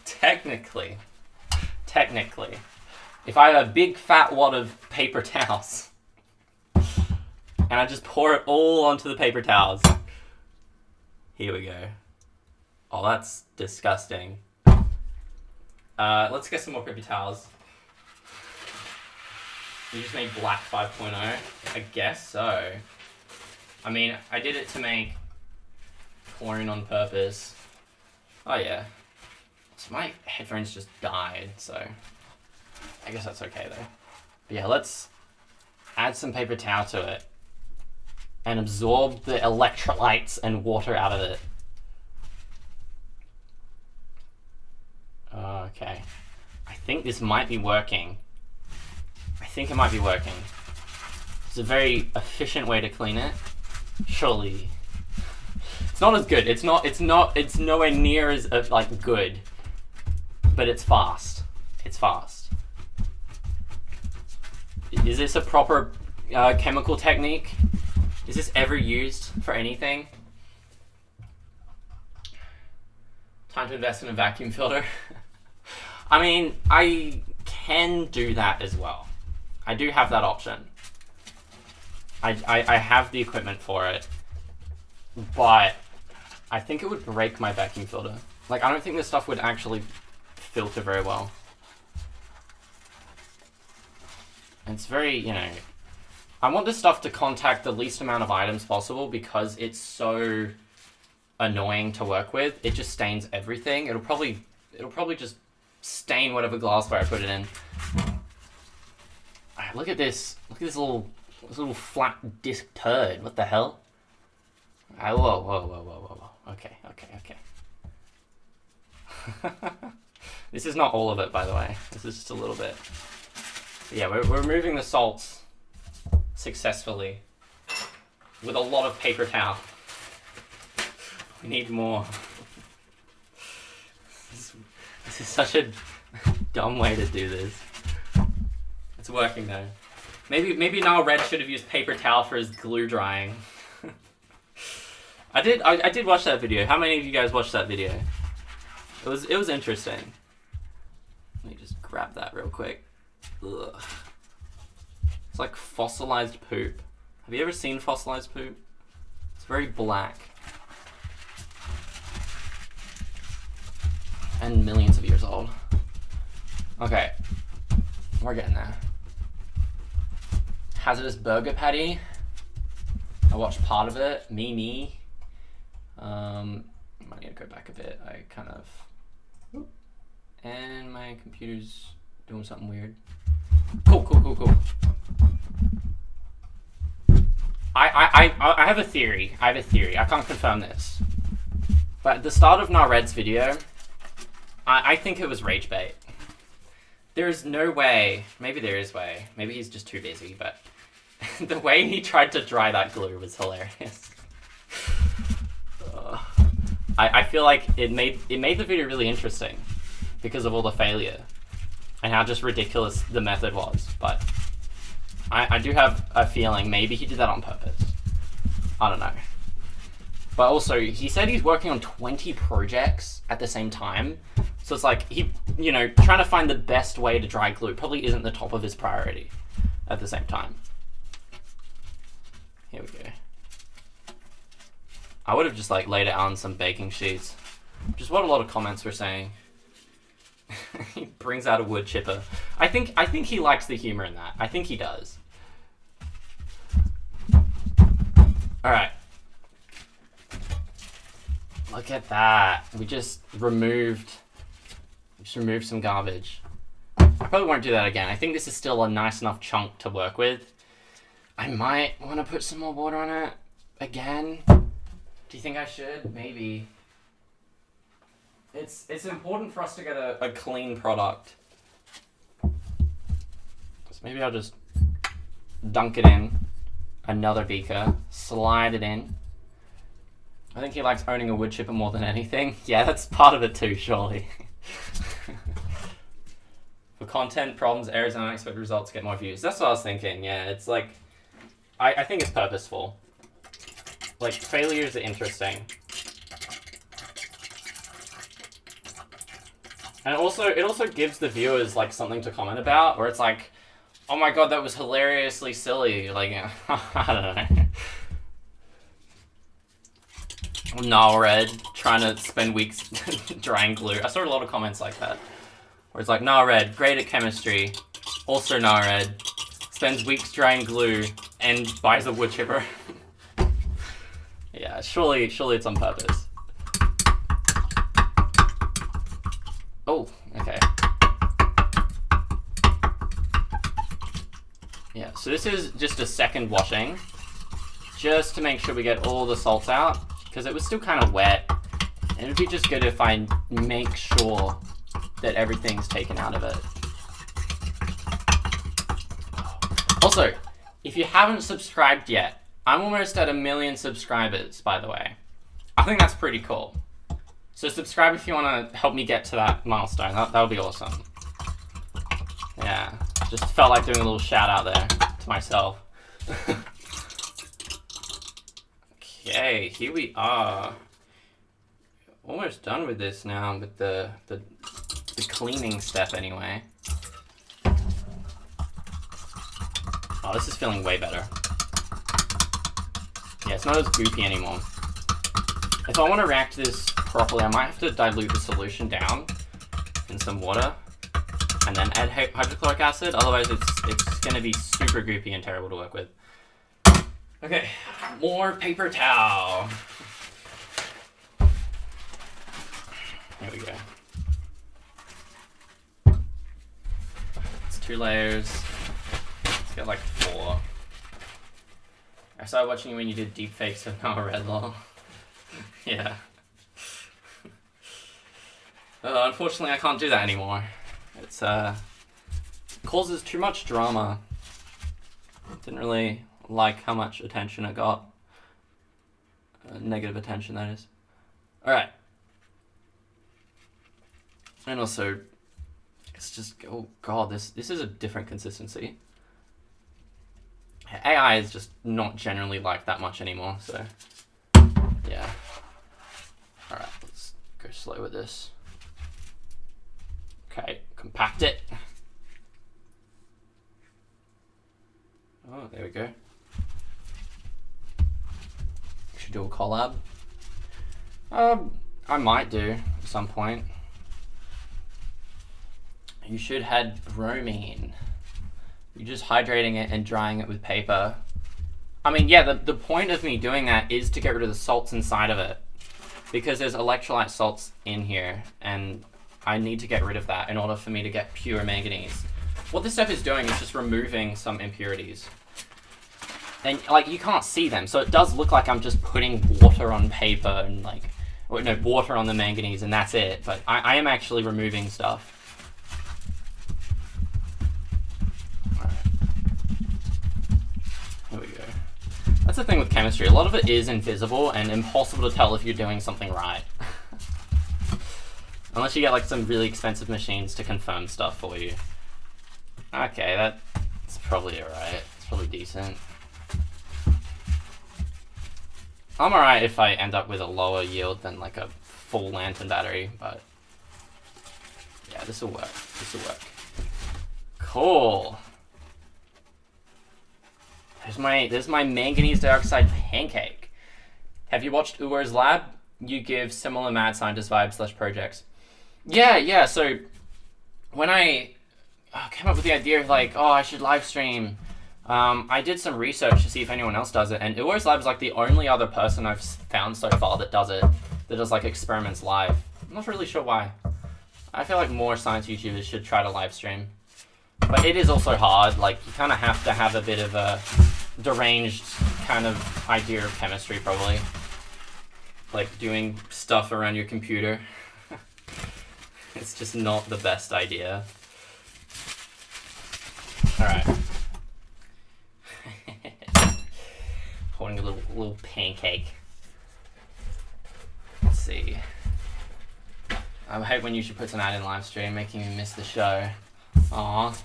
technically, if I have a big fat wad of paper towels, and I just pour it all onto the paper towels, here we go. Oh, that's disgusting. Let's get some more paper towels. You just made black 5.0? I guess so. I mean, I did it to make chlorine on purpose. Oh yeah. So my headphones just died, so I guess that's okay though. But yeah, let's add some paper towel to it and absorb the electrolytes and water out of it. Okay. I think this might be working. I think it might be working. It's a very efficient way to clean it. Surely. It's not as good. It's nowhere near as like good. But it's fast. It's fast. Is this a proper chemical technique? Is this ever used for anything? Time to invest in a vacuum filter. I mean, I can do that as well. I do have that option. I have the equipment for it, but I think it would break my vacuum filter. Like, I don't think this stuff would actually filter very well. And it's very, you know, I want this stuff to contact the least amount of items possible because it's so annoying to work with. It just stains everything. It'll probably just stain whatever glassware I put it in. Alright, look at this. Look at this little flat disc turd. What the hell? Whoa. Okay. This is not all of it, by the way. This is just a little bit. But yeah, we're removing the salts successfully with a lot of paper towel. We need more. This is such a dumb way to do this. It's working though. Maybe Nile Red should have used paper towel for his glue drying. I did watch that video. How many of you guys watched that video? It was interesting. Let me just grab that real quick. Ugh. It's like fossilized poop. Have you ever seen fossilized poop? It's very black. And millions of years old. Okay. We're getting there. Hazardous burger patty. I watched part of it. Me. I might need to go back a bit. I kind of... And my computer's doing something weird. Cool. I have a theory. I can't confirm this. But at the start of Nared's video, I think it was rage bait. There's no way, maybe there is way, maybe he's just too busy, but the way he tried to dry that glue was hilarious. I feel like it made the video really interesting because of all the failure and how just ridiculous the method was, but I do have a feeling maybe he did that on purpose. I don't know. But also, he said he's working on 20 projects at the same time. So it's like, trying to find the best way to dry glue probably isn't the top of his priority at the same time. Here we go. I would have just like laid it on some baking sheets. Which is what a lot of comments were saying. He brings out a wood chipper. I think he likes the humor in that. I think he does. Alright. Look at that. We just removed some garbage. I probably won't do that again. I think this is still a nice enough chunk to work with. I might want to put some more water on it again. Do you think I should? Maybe. It's important for us to get a clean product. So maybe I'll just dunk it in another beaker, slide it in. I think he likes owning a wood chipper more than anything. Yeah, that's part of it too, surely. For content, problems, errors, and unexpected results, get more views. That's what I was thinking, yeah. It's like, I think it's purposeful. Like, failures are interesting. And it also gives the viewers, like, something to comment about, where it's like, oh my god, that was hilariously silly. Like, I don't know. Null Red trying to spend weeks drying glue. I saw a lot of comments like that. Where it's like, Null Red, great at chemistry. Also Null Red, spends weeks drying glue and buys a wood chipper. Yeah, surely it's on purpose. Oh, okay. Yeah, so this is just a second washing, just to make sure we get all the salts out, because it was still kind of wet, and it'd be just good if I make sure that everything's taken out of it. Also, if you haven't subscribed yet, I'm almost at 1 million subscribers, by the way. I think that's pretty cool. So subscribe if you want to help me get to that milestone. That would be awesome. Yeah, just felt like doing a little shout out there to myself. Okay, here we are. Almost done with this now, with the cleaning step anyway. Oh, this is feeling way better. Yeah, it's not as goopy anymore. If I want to react to this properly, I might have to dilute the solution down in some water and then add hydrochloric acid. Otherwise, it's going to be super goopy and terrible to work with. Okay, more paper towel. Here we go. It's 2 layers. Let's get like 4. I started watching you when you did deepfakes of Noah Redlaw. Yeah. Unfortunately, I can't do that anymore. It's causes too much drama. Didn't really like how much attention it got. Negative attention, that is. Alright. And also, it's just, oh god, this is a different consistency. AI is just not generally like that much anymore, so yeah. Alright, let's go slow with this. Okay, compact it. Oh, there we go. Should do a collab. I might do at some point. You should add bromine. You're just hydrating it and drying it with paper. I mean, yeah, the point of me doing that is to get rid of the salts inside of it. Because there's electrolyte salts in here, and I need to get rid of that in order for me to get pure manganese. What this step is doing is just removing some impurities. And, like, you can't see them, so it does look like I'm just putting water on paper and, like, or, no, water on the manganese and that's it. But I am actually removing stuff. Here we go. That's the thing with chemistry. A lot of it is invisible and impossible to tell if you're doing something right. Unless you get like some really expensive machines to confirm stuff for you. Okay, that's probably alright. It's probably decent. I'm alright if I end up with a lower yield than like a full lantern battery, but yeah, this will work. This will work. Cool. There's my manganese dioxide pancake. Have you watched Uwer's Lab? You give similar mad scientist vibes / projects. Yeah. So when I came up with the idea of like, I should live stream, I did some research to see if anyone else does it, and Uwer's Lab is like the only other person I've found so far that does it, that does like experiments live. I'm not really sure why. I feel like more science YouTubers should try to live stream. But it is also hard, like you kind of have to have a bit of a deranged kind of idea of chemistry probably. Like doing stuff around your computer. It's just not the best idea. Alright. Holding a little pancake. Let's see. I hate when you should put an ad in live stream, making me miss the show. Aww.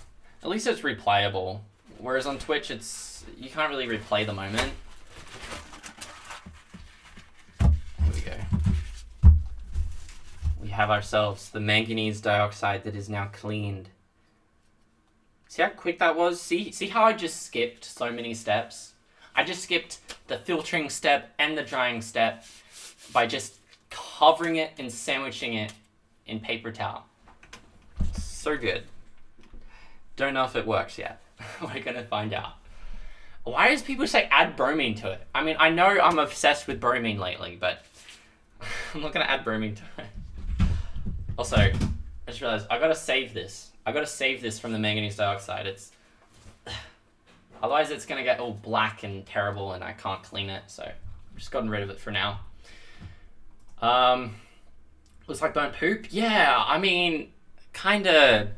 At least it's replayable. Whereas on Twitch, you can't really replay the moment. Here we go. We have ourselves the manganese dioxide that is now cleaned. See how quick that was? See how I just skipped so many steps? I just skipped the filtering step and the drying step by just covering it and sandwiching it in paper towel. So good. Don't know if it works yet. We're gonna find out. Why does people say add bromine to it? I mean, I know I'm obsessed with bromine lately, but I'm not gonna add bromine to it. Also, I just realized I gotta save this. I gotta save this from the manganese dioxide. Otherwise it's gonna get all black and terrible and I can't clean it, so I've just gotten rid of it for now. Looks like burnt poop? Yeah, I mean, kinda,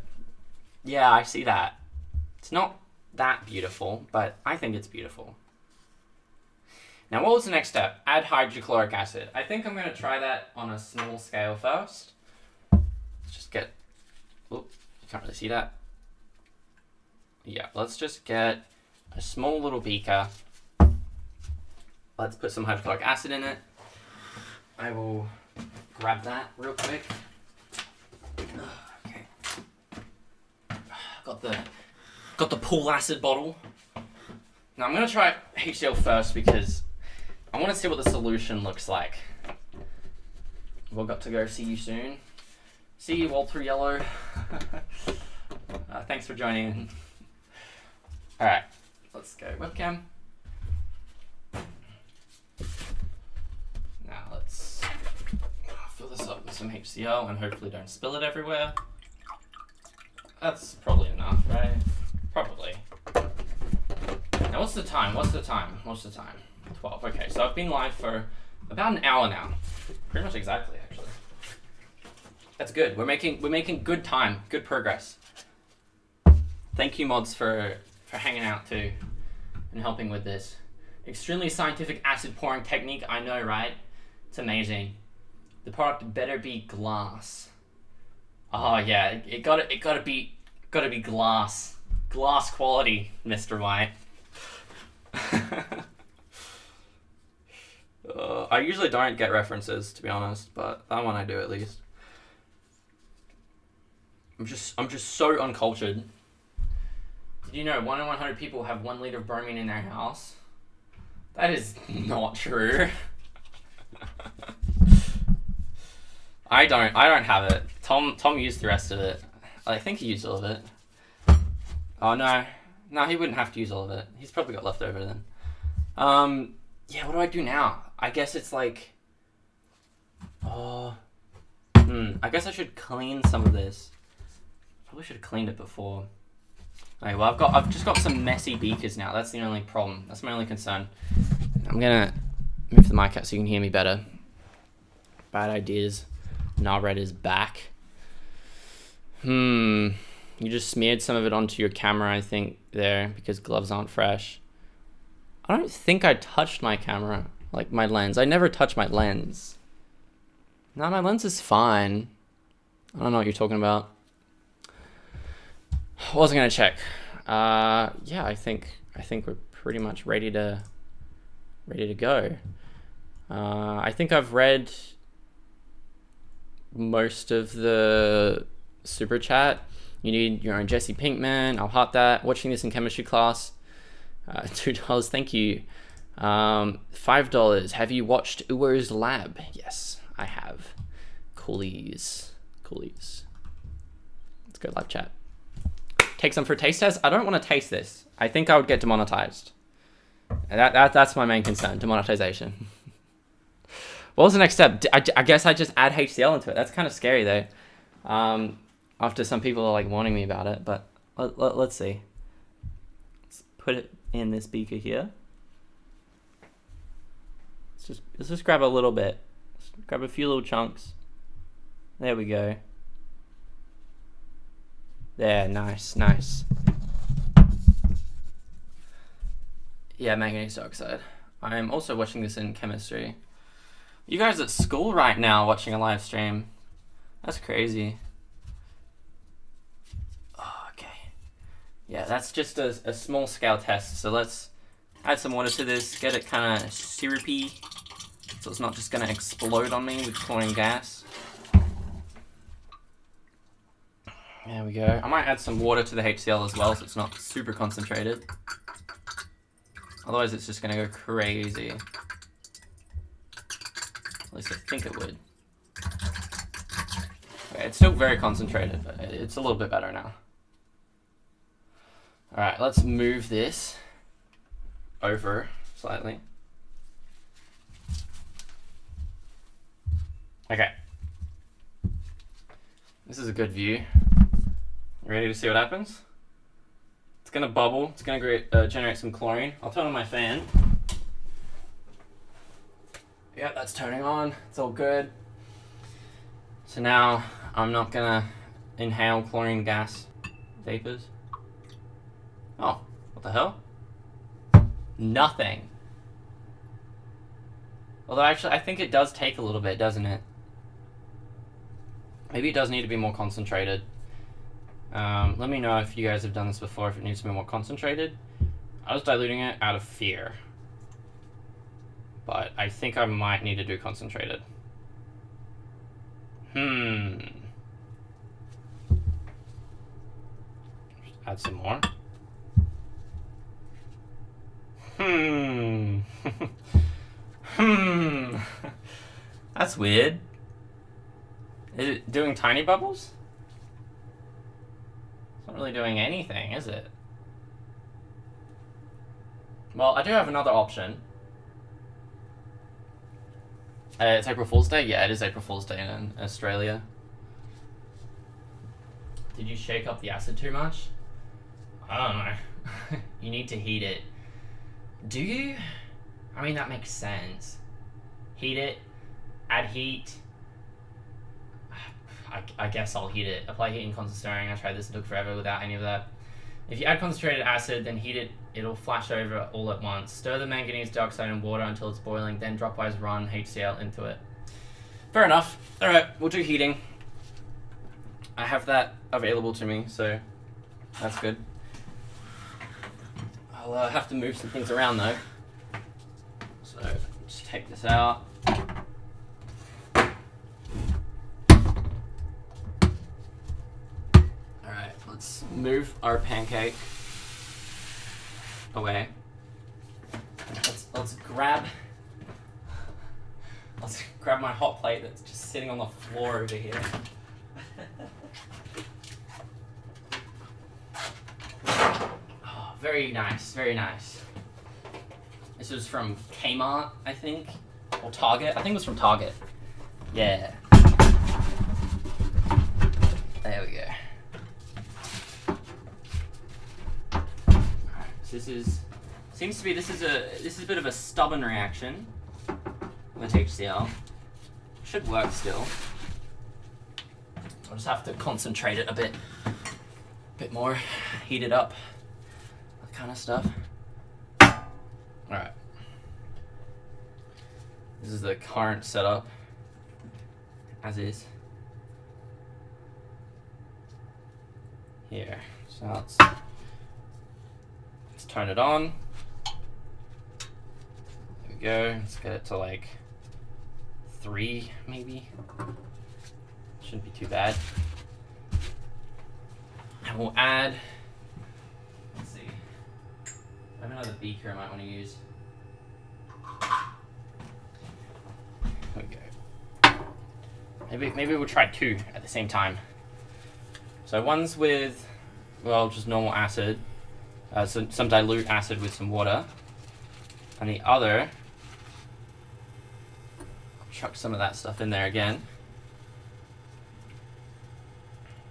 yeah, I see that. It's not that beautiful, but I think it's beautiful. Now, what was the next step? Add hydrochloric acid. I think I'm gonna try that on a small scale first. Let's just get, you can't really see that. Yeah, let's just get a small little beaker. Let's put some hydrochloric acid in it. I will grab that real quick. Okay. Got the pool acid bottle. Now I'm gonna try HCl first because I want to see what the solution looks like. We've got to go. See you soon. See you, Walter Yellow. Thanks for joining. All right, let's go webcam. Now let's fill this up with some HCl and hopefully don't spill it everywhere. That's probably enough, right? Probably. Now what's the time? 12. Okay, so I've been live for about an hour now. Pretty much exactly, actually. That's good. We're making good time, good progress. Thank you, mods, for hanging out too and helping with this. Extremely scientific acid pouring technique, I know, right? It's amazing. The product better be glass. Oh yeah, it gotta be glass. Glass quality, Mr. White. I usually don't get references, to be honest, but that one I do at least. I'm just so uncultured. Did you know 1 in 100 people have 1 liter of bromine in their house? That is not true. I don't have it. Tom used the rest of it. I think he used all of it. Oh no, he wouldn't have to use all of it. He's probably got leftover then. Yeah, what do I do now? I guess it's like, I guess I should clean some of this. Probably should have cleaned it before. Okay, well I've just got some messy beakers now. That's the only problem. That's my only concern. I'm gonna move the mic out so you can hear me better. Bad ideas. Narred is back. You just smeared some of it onto your camera, I think, there, because gloves aren't fresh. I don't think I touched my camera, like my lens. I never touch my lens. No, my lens is fine. I don't know what you're talking about. I wasn't gonna check. Yeah, I think we're pretty much ready to go. I think I've read most of the super chat. You need your own Jesse Pinkman. I'll heart that. Watching this in chemistry class. $2. Thank you. $5. Have you watched Uwo's Lab? Yes, I have. Coolies. Let's go live chat. Take some for a taste test. I don't want to taste this. I think I would get demonetized. That's my main concern, demonetization. What was the next step? I guess I just add HCl into it. That's kind of scary though. After some people are like warning me about it, but let's see. Let's put it in this beaker here. Let's just grab a little bit. Let's grab a few little chunks. There we go. There, nice. Yeah, manganese dioxide. I'm also watching this in chemistry. You guys at school right now watching a live stream. That's crazy. Oh, okay. Yeah, that's just a small scale test. So let's add some water to this, get it kind of syrupy, so it's not just going to explode on me with chlorine gas. There we go. I might add some water to the HCl as well, so it's not super concentrated. Otherwise, it's just going to go crazy. At least I think it would. Okay, it's still very concentrated, but it's a little bit better now. Alright, let's move this over slightly. Okay. This is a good view. Ready to see what happens? It's gonna bubble. It's gonna generate some chlorine. I'll turn on my fan. Yep, that's turning on. It's all good. So now I'm not gonna inhale chlorine gas vapors. Oh, what the hell? Nothing. Although actually, I think it does take a little bit, doesn't it? Maybe it does need to be more concentrated. Let me know if you guys have done this before, if it needs to be more concentrated. I was diluting it out of fear. But I think I might need to do concentrated. Just add some more. That's weird. Is it doing tiny bubbles? It's not really doing anything, is it? Well, I do have another option. It's April Fool's Day? Yeah, it is April Fool's Day in Australia. Did you shake up the acid too much? I don't know. You need to heat it. Do you? I mean, that makes sense. Heat it, add heat. I guess I'll heat it. Apply heat in constant stirring. I tried this, it took forever without any of that. If you add concentrated acid, then heat it, it'll flash over all at once. Stir the manganese dioxide in water until it's boiling, then dropwise run HCl into it. Fair enough. Alright, we'll do heating. I have that available to me, so that's good. I'll have to move some things around though. So, just take this out. Alright, let's move our pancake away. Let's grab my hot plate that's just sitting on the floor over here. Oh, very nice, very nice. This was from Kmart, I think, or Target. I think it was from Target. Yeah. There we go. So this is a bit of a stubborn reaction with HCl. Should work still. I'll just have to concentrate it a bit more, heat it up, that kind of stuff. Alright. This is the current setup, as is. Here. So let's turn it on. There we go. Let's get it to like 3, maybe. Shouldn't be too bad. And we'll add, let's see, I have another beaker I might want to use. Maybe we'll try 2 at the same time. So one's with, well, just normal acid, some dilute acid with some water, and the other, chuck some of that stuff in there again.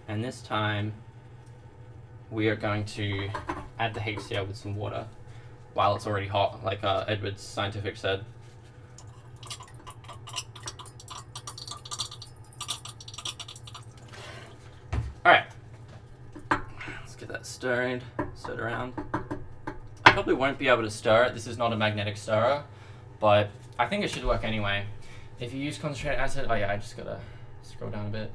And this time, we are going to add the HCl with some water while it's already hot, like Edward's scientific said. Alright, let's get that stirred around. I probably won't be able to stir it. This is not a magnetic stirrer, but I think it should work anyway. If you use concentrated acid, oh yeah, I just gotta scroll down a bit.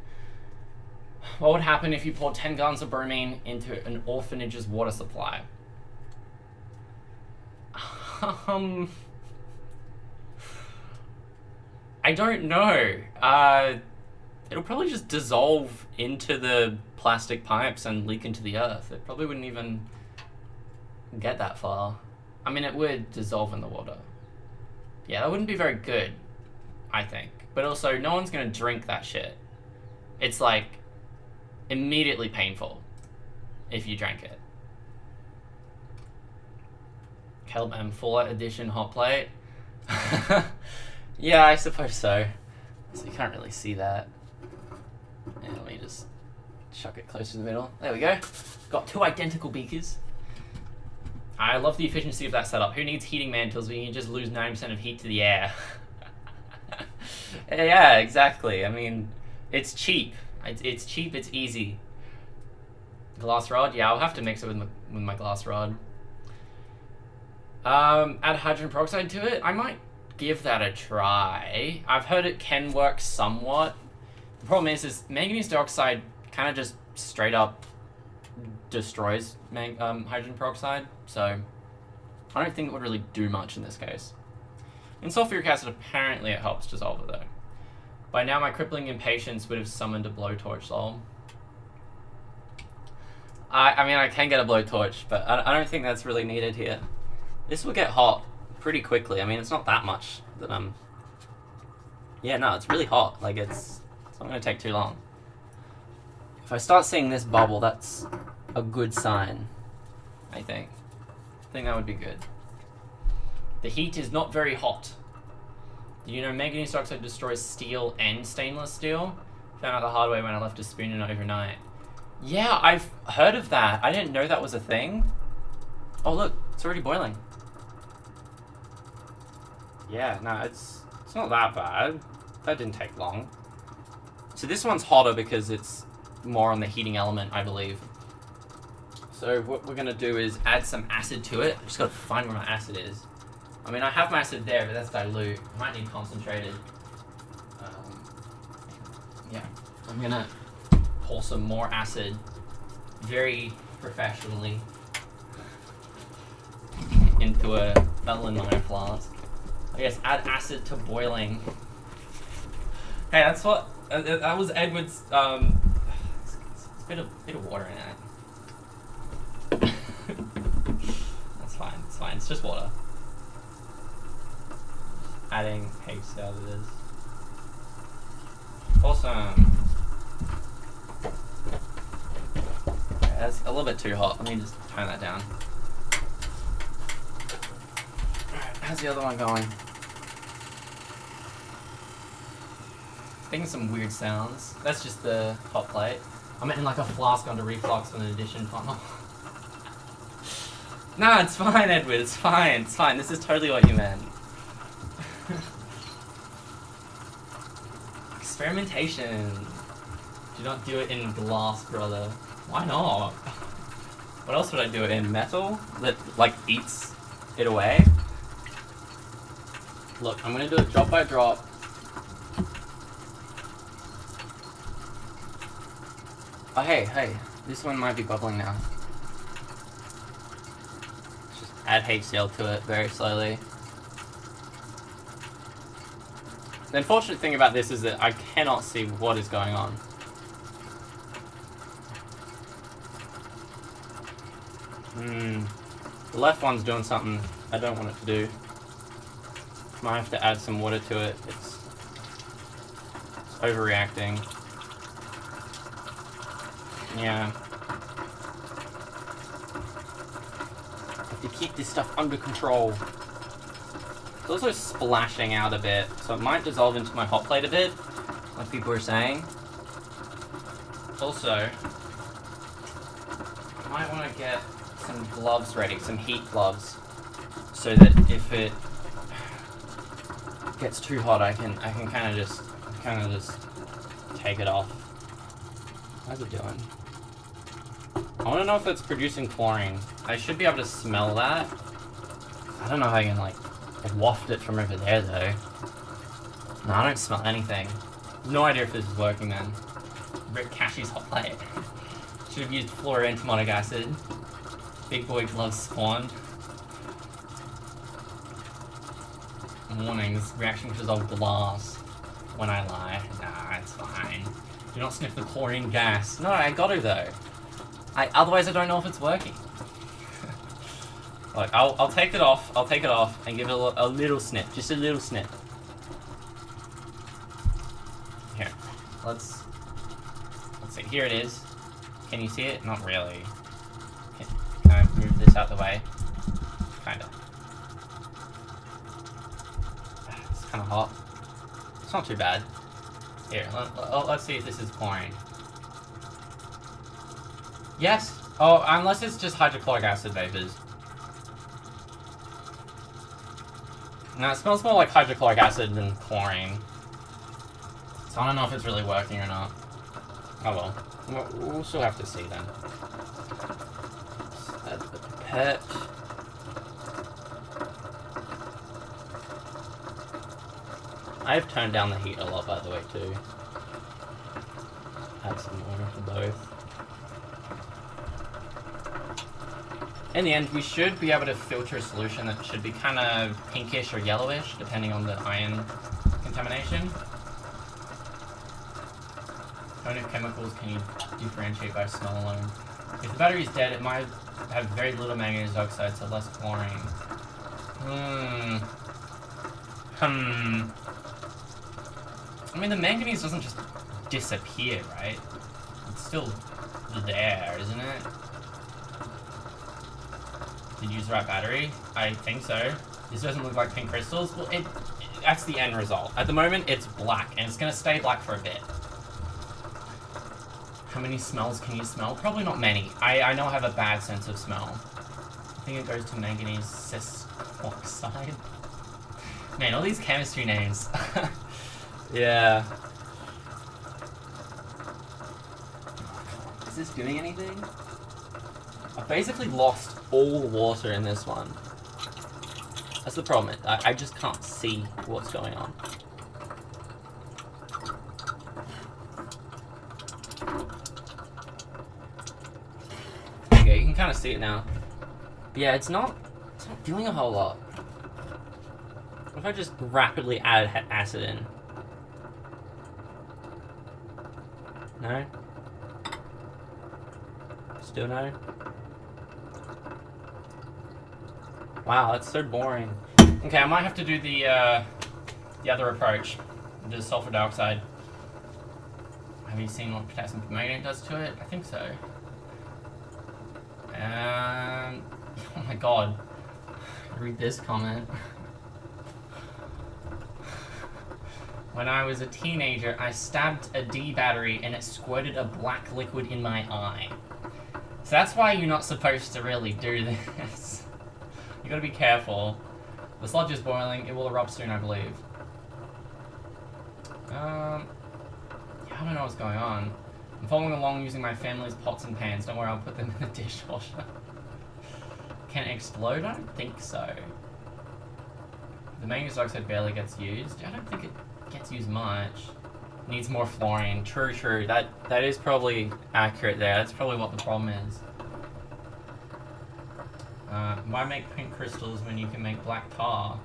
What would happen if you poured 10 gallons of bromine into an orphanage's water supply? I don't know. It'll probably just dissolve into the plastic pipes and leak into the earth. It probably wouldn't even get that far. I mean, it would dissolve in the water. Yeah, that wouldn't be very good, I think. But also, no one's gonna drink that shit. It's like immediately painful if you drank it. Caleb M. Fallout Edition hot plate. Yeah, I suppose so. So you can't really see that. Yeah, let me just chuck it close to the middle. There we go. Got 2 identical beakers. I love the efficiency of that setup. Who needs heating mantles when you can just lose 90% of heat to the air? Yeah, exactly. I mean, it's cheap. It's cheap, it's easy. Glass rod? Yeah, I'll have to mix it with my glass rod. Add hydrogen peroxide to it? I might give that a try. I've heard it can work somewhat. The problem is manganese dioxide kind of just straight up destroys hydrogen peroxide, so I don't think it would really do much in this case. In sulfuric acid, apparently it helps dissolve it though. By now my crippling impatience would have summoned a blowtorch, lol. I mean, I can get a blowtorch, but I don't think that's really needed here. This will get hot pretty quickly. I mean, it's not that much that yeah, no, it's really hot. Like, it's not going to take too long. If I start seeing this bubble, that's a good sign, I think. I think that would be good. The heat is not very hot. Do you know manganese dioxide destroys steel and stainless steel? Found out the hard way when I left a spoon in it overnight. Yeah, I've heard of that. I didn't know that was a thing. Oh look, it's already boiling. Yeah, no, it's not that bad. That didn't take long. So this one's hotter because it's more on the heating element, I believe. So what we're gonna do is add some acid to it. I just gotta find where my acid is. I mean, I have my acid there, but that's dilute. I might need concentrated. Yeah, I'm gonna pour some more acid very professionally into a Berliner flask. I guess add acid to boiling. Hey, that's what that was Edward's. It's a bit of water in it. That's fine. It's fine. It's just water. Adding HCl to this. Awesome. Okay, that's a little bit too hot. Let me just turn that down. Alright, how's the other one going? Making some weird sounds. That's just the hot plate. I'm in like a flask under reflux with an addition funnel. Nah, it's fine, Edward. It's fine. It's fine. This is totally what you meant. Experimentation. Do not do it in glass, brother. Why not? What else would I do it in? Metal? That, like, eats it away? Look, I'm gonna do it drop by drop. Oh, hey. This one might be bubbling now. Just add HCl to it very slowly. The unfortunate thing about this is that I cannot see what is going on. The left one's doing something I don't want it to do. Might have to add some water to it. It's overreacting. Yeah. Have to keep this stuff under control. It's also splashing out a bit, so it might dissolve into my hot plate a bit, like people are saying. Also, I might want to get some gloves ready, some heat gloves, so that if it gets too hot, I can kind of just take it off. How's it doing? I want to know if it's producing chlorine. I should be able to smell that. I don't know how I can like waft it from over there though. No, I don't smell anything. No idea if this is working then. Rip Cashy's hot plate. Should have used fluoroentomonic acid. Big boy gloves spawned. Warnings, reaction to dissolve glass. When I lie. Nah, it's fine. Do not sniff the chlorine gas. No, I got to though. Otherwise I don't know if it's working. Look, I'll take it off. I'll take it off and give it a little sniff. Just a little sniff. Here. Let's see. Here it is. Can you see it? Not really. Can I move this out the way? Kinda. It's kinda hot. It's not too bad. Here, let's see if this is chlorine. Yes. Oh, unless it's just hydrochloric acid vapors. No, it smells more like hydrochloric acid than chlorine. So I don't know if it's really working or not. Oh well. We'll still have to see then. Add the pipette. I've turned down the heat a lot, by the way, too. Add some more for both. In the end, we should be able to filter a solution that should be kind of pinkish or yellowish, depending on the ion contamination. Only chemicals can you differentiate by smell alone. If the battery is dead, it might have very little manganese oxide, so less chlorine. I mean, the manganese doesn't just disappear, right? It's still there, isn't it? Did you use the right battery? I think so. This doesn't look like pink crystals. Well, that's the end result. At the moment, it's black, and it's going to stay black for a bit. How many smells can you smell? Probably not many. I know I have a bad sense of smell. I think it goes to manganese cis oxide. Man, all these chemistry names. Yeah. Is this doing anything? I've basically lost all water in this one. That's the problem. I just can't see what's going on. Okay, you can kind of see it now. But yeah, it's not doing a whole lot. What if I just rapidly add acid in? No? Still no? Wow, that's so boring. Okay, I might have to do the other approach. The sulfur dioxide. Have you seen what potassium permanganate does to it? I think so. Oh my god. Read this comment. When I was a teenager, I stabbed a D battery and it squirted a black liquid in my eye. So that's why you're not supposed to really do this. You gotta be careful. The sludge is boiling. It will erupt soon, I believe. Yeah, I don't know what's going on. I'm following along using my family's pots and pans. Don't worry, I'll put them in the dishwasher. Can it explode? I don't think so. The manganese oxide barely gets used. I don't think it gets used much. Needs more fluorine. True, true. That is probably accurate there. That's probably what the problem is. Why make pink crystals when you can make black tar?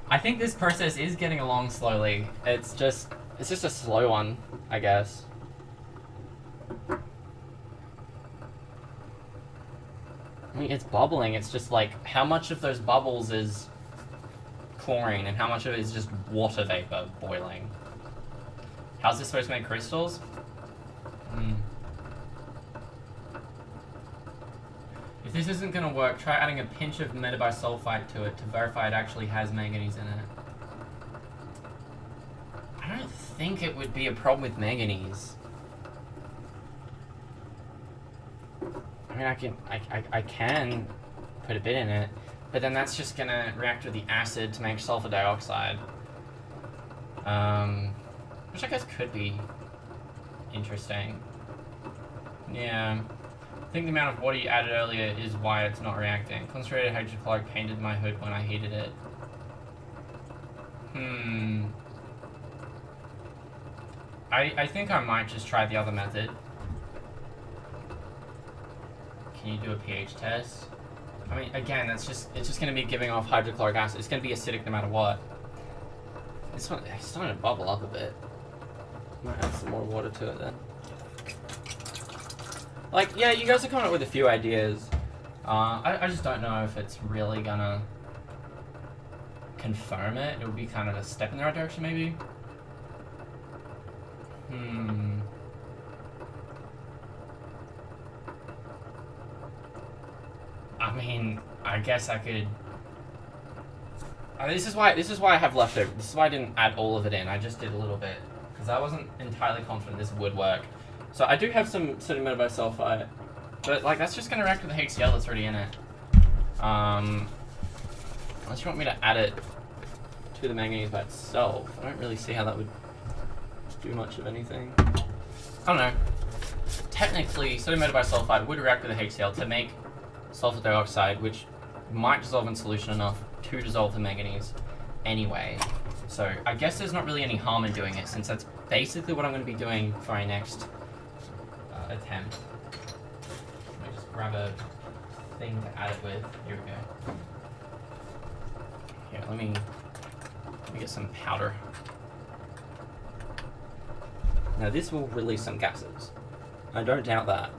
I think this process is getting along slowly. It's just a slow one, I guess. I mean, it's bubbling. It's just like, how much of those bubbles is chlorine and how much of it is just water vapor boiling? How's this supposed to make crystals? If this isn't going to work, try adding a pinch of metabisulfite to it to verify it actually has manganese in it. I don't think it would be a problem with manganese. I mean, I can put a bit in it, but then that's just going to react with the acid to make sulfur dioxide. Which I guess could be interesting. Yeah. I think the amount of water you added earlier is why it's not reacting. Concentrated hydrochloric painted my hood when I heated it. I think I might just try the other method. Can you do a pH test? I mean, again, it's just going to be giving off hydrochloric acid. It's going to be acidic no matter what. This one, it's starting to bubble up a bit. Might add some more water to it then. Like, yeah, you guys are coming up with a few ideas. I just don't know if it's really gonna confirm it. It would be kind of a step in the right direction, maybe. I mean, I guess I could. This is why I have leftover. This is why I didn't add all of it in. I just did a little bit because I wasn't entirely confident this would work. So I do have some sodium metabisulfite, but like that's just gonna react with the HCl that's already in it. Unless you want me to add it to the manganese by itself, I don't really see how that would do much of anything. I don't know. Technically, sodium metabisulfite would react with the HCl to make sulfur dioxide, which might dissolve in solution enough to dissolve the manganese anyway. So I guess there's not really any harm in doing it, since that's basically what I'm going to be doing for my next attempt. Let me just grab a thing to add it with. Here we go. Here, let me get some powder. Now this will release some gases. I don't doubt that.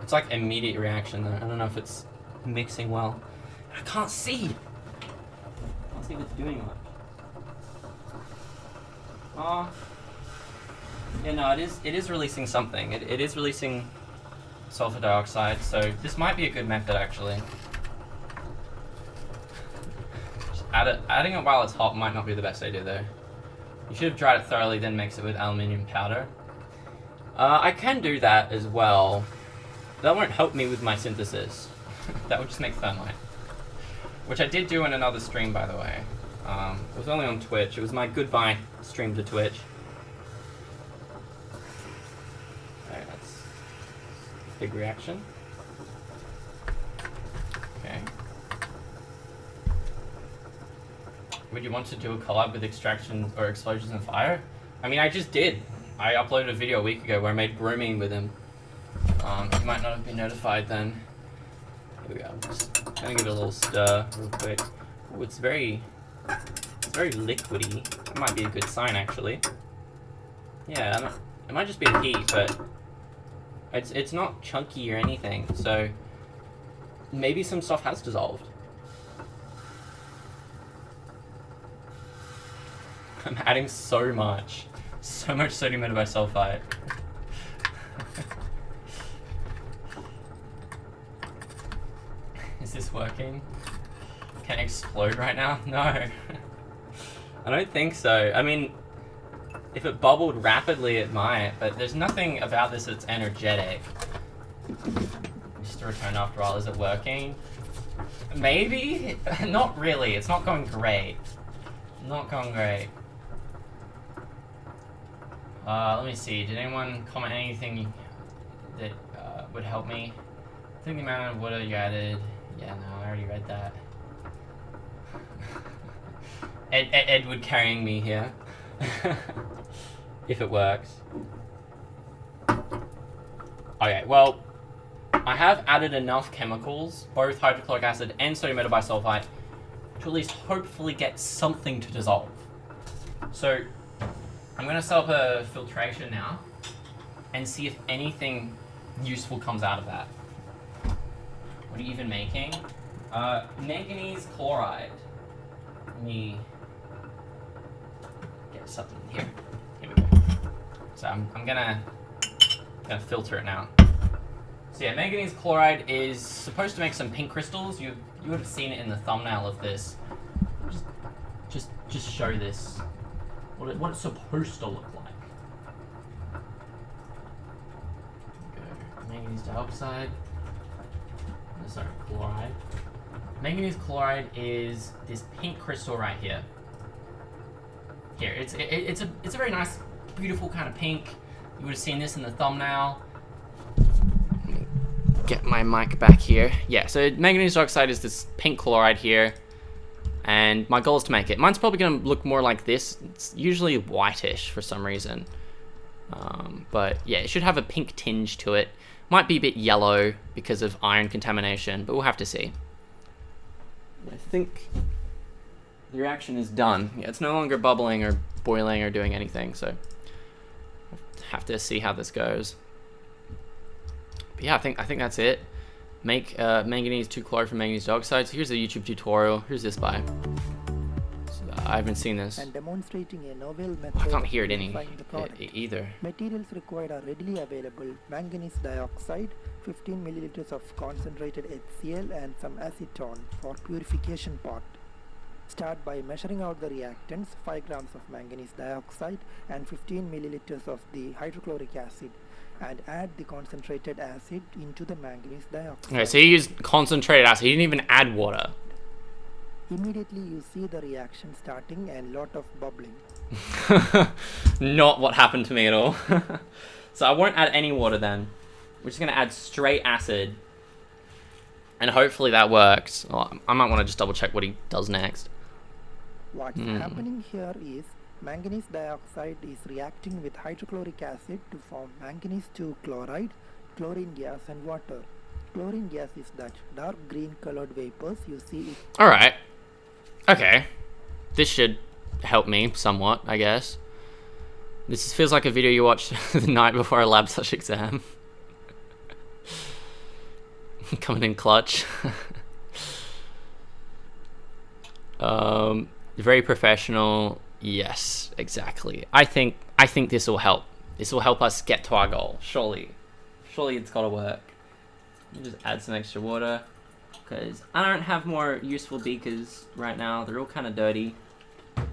It's like immediate reaction though. I don't know if it's mixing well. I can't see! I can't see if it's doing much. Yeah, no, it is releasing something. It is releasing sulfur dioxide, so this might be a good method actually. Just adding it while it's hot might not be the best idea though. You should have dried it thoroughly, then mix it with aluminium powder. I can do that as well. That won't help me with my synthesis. That would just make thermite. Which I did do in another stream, by the way. It was only on Twitch. It was my goodbye stream to Twitch. Alright, that's a big reaction. Okay. Would you want to do a collab with extractions or explosions and fire? I mean, I just did. I uploaded a video a week ago where I made bromine with him. You might not have been notified then. Here we go. Just gonna give it a little stir real quick. Oh, it's very liquidy. That might be a good sign actually. Yeah, it might just be the heat, but it's not chunky or anything. So maybe some stuff has dissolved. I'm adding so much sodium metabisulfite. Is this working? Can it explode right now? No. I don't think so. I mean, if it bubbled rapidly, it might, but there's nothing about this that's energetic. Just to return after all, is it working? Maybe? Not really. It's not going great. Not going great. Let me see. Did anyone comment anything that would help me? I think the amount of water you added. Yeah, no, I already read that. Edward carrying me here. If it works. Okay, well, I have added enough chemicals, both hydrochloric acid and sodium metabisulfite, to at least hopefully get something to dissolve. So, I'm going to set up a filtration now and see if anything useful comes out of that. What are you even making? Manganese chloride. Let me get something here. Here we go. So I'm gonna filter it now. So yeah, manganese chloride is supposed to make some pink crystals. You would have seen it in the thumbnail of this. Just show this. What it's supposed to look like. Go. Manganese dioxide. Oh, sorry, chloride. Manganese chloride is this pink crystal right here. Here, it's a very nice, beautiful kind of pink. You would have seen this in the thumbnail. Get my mic back here. Yeah, so manganese dioxide is this pink chloride here, and my goal is to make it. Mine's probably going to look more like this. It's usually whitish for some reason, but yeah, it should have a pink tinge to it. Might be a bit yellow because of iron contamination, but we'll have to see. I think the reaction is done. Yeah, it's no longer bubbling or boiling or doing anything, so I'll have to see how this goes. But yeah, I think that's it. Make manganese 2-chloride from manganese dioxide. So here's a YouTube tutorial. Who's this by? I haven't seen this. And demonstrating a novel method I can't hear it either. Materials required are readily available: manganese dioxide, 15 milliliters of concentrated HCl, and some acetone for purification part. Start by measuring out the reactants: 5 grams of manganese dioxide and 15 milliliters of the hydrochloric acid, and add the concentrated acid into the manganese dioxide. Okay, so he used concentrated acid. He didn't even add water. Immediately you see the reaction starting and lot of bubbling. Not what happened to me at all. So I won't add any water then. We're just going to add straight acid. And hopefully that works. Oh, I might want to just double check what he does next. What's happening here is manganese dioxide is reacting with hydrochloric acid to form manganese 2-chloride, chlorine gas and water. Chlorine gas is that dark green colored vapors you see. Alright. Okay. This should help me somewhat, I guess. This feels like a video you watched the night before a lab slash exam. Coming in clutch. Very professional. Yes, exactly. I think this will help. This will help us get to our goal. Surely it's got to work. Let me just add some extra water, because I don't have more useful beakers right now. They're all kind of dirty. I'm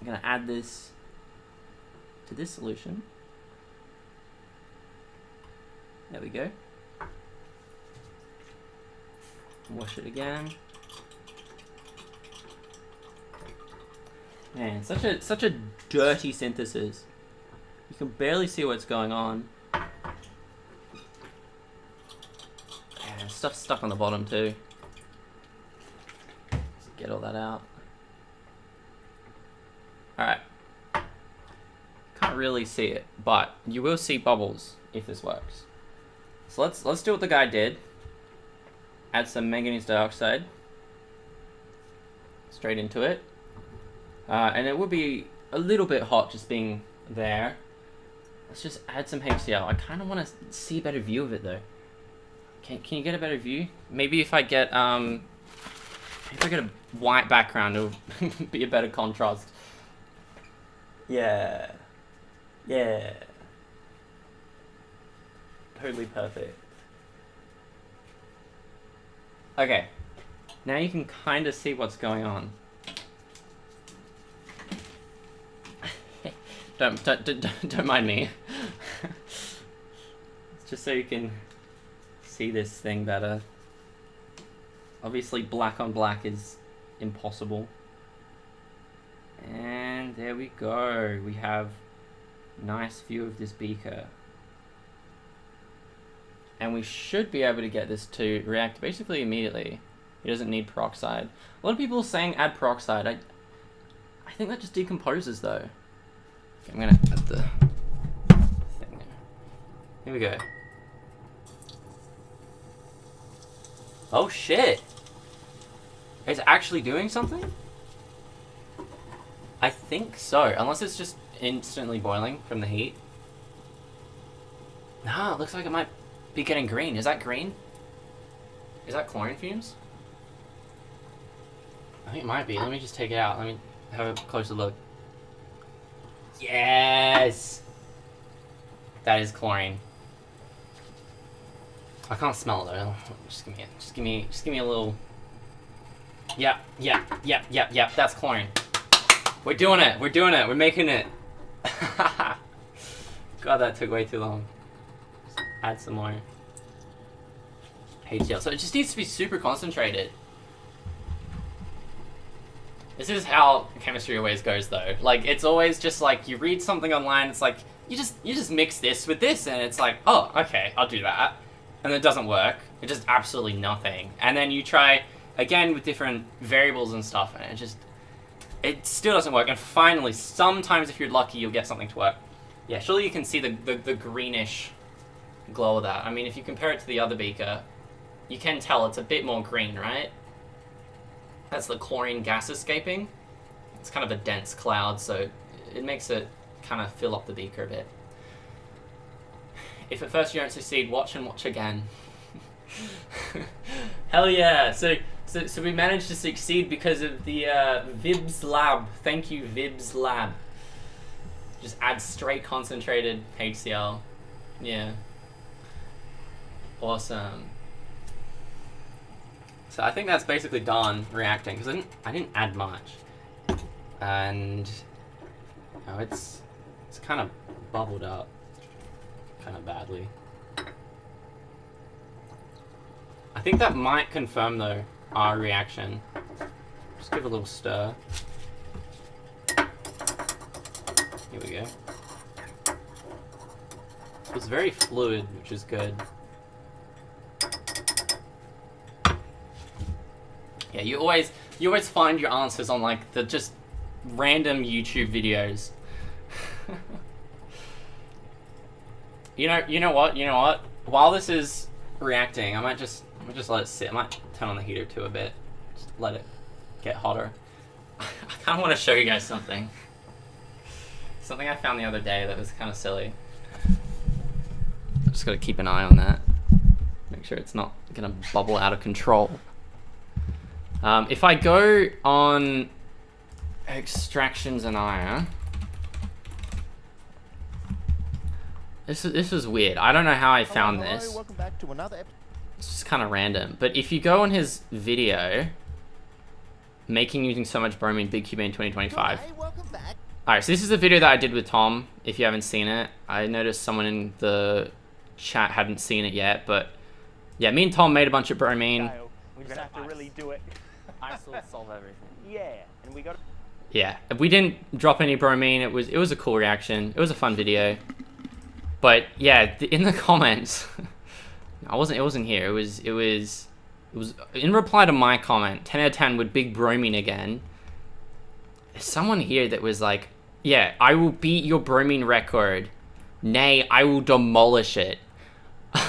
gonna add this to this solution. There we go. Wash it again. Man, such a dirty synthesis. You can barely see what's going on. Yeah, stuff's stuck on the bottom too. Let's get all that out. Alright. Can't really see it, but you will see bubbles if this works. So let's do what the guy did. Add some manganese dioxide straight into it. And it would be a little bit hot just being there. Let's just add some HCl. I kind of want to see a better view of it though. Can you get a better view? Maybe if I get a white background, it'll be a better contrast. Yeah. Yeah. Totally perfect. Okay. Now you can kind of see what's going on. Don't mind me. It's just so you can see this thing better. Obviously black on black is impossible. And there we go. We have a nice view of this beaker. And we should be able to get this to react basically immediately. It doesn't need peroxide. A lot of people are saying add peroxide. I think that just decomposes though. Okay, I'm gonna add the thing there. Here we go. Oh shit! It's actually doing something? I think so, unless it's just instantly boiling from the heat. Nah, it looks like it might be getting green. Is that green? Is that chlorine fumes? I think it might be. Let me just take it out. Let me have a closer look. Yes! That is chlorine. I can't smell it though. Just give me a little. Yeah. That's chlorine. We're doing it. We're making it. God, that took way too long. Just add some more HCl. So it just needs to be super concentrated. This is how chemistry always goes though. Like, it's always just like, you read something online, it's like, you just mix this with this, and it's like, oh, okay, I'll do that. And it doesn't work. It does absolutely nothing. And then you try again with different variables and stuff, and it still doesn't work. And finally, sometimes if you're lucky, you'll get something to work. Yeah, surely you can see the greenish glow of that. I mean, if you compare it to the other beaker, you can tell it's a bit more green, right? That's the chlorine gas escaping. It's kind of a dense cloud, so it makes it kind of fill up the beaker a bit. If at first you don't succeed, watch and watch again. Hell yeah! So we managed to succeed because of the Vibs Lab. Thank you, Vibs Lab. Just add straight concentrated HCl. Yeah. Awesome. So I think that's basically done reacting, because I didn't add much. And oh, it's kind of bubbled up kind of badly. I think that might confirm though our reaction. Just give it a little stir. Here we go. It's very fluid, which is good. Yeah, you always find your answers on like the just random YouTube videos. You know what? While this is reacting, I'm gonna just let it sit. I might turn on the heater too a bit. Just let it get hotter. I kind of want to show you guys something. Something I found the other day that was kind of silly. Just gotta keep an eye on that. Make sure it's not gonna bubble out of control. If I go on extractions and iron, this is weird. I don't know how I found this. Welcome back to another It's just kind of random. But if you go on his video, making using so much bromine, Big Cubane 2025. Hey, welcome back. Alright, so this is a video that I did with Tom. If you haven't seen it, I noticed someone in the chat hadn't seen it yet. But yeah, me and Tom made a bunch of bromine. We just have to really do it. Ice will solve everything. Yeah, and we got. Yeah, we didn't drop any bromine. It was a cool reaction. It was a fun video. But yeah, in the comments, it wasn't here. It was in reply to my comment. 10 out of 10 with big bromine again. There's someone here that was like, yeah, I will beat your bromine record. Nay, I will demolish it.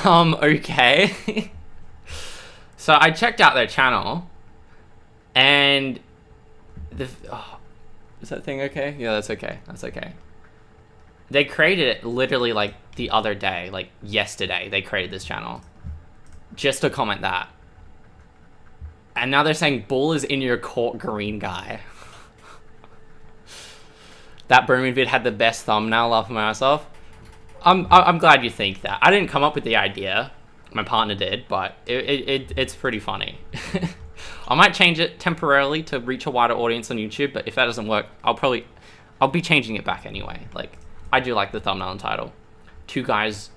Okay. So I checked out their channel, and is that thing okay? Yeah, that's okay. That's okay. They created it literally like the other day, like yesterday. They created this channel just to comment that, and now they're saying "Ball is in your court, green guy." That bromine vid had the best thumbnail. Laughing myself. I'm glad you think that. I didn't come up with the idea. My partner did, but it's pretty funny. I might change it temporarily to reach a wider audience on YouTube, but if that doesn't work, I'll be changing it back anyway. Like, I do like the thumbnail and title. 2 guys,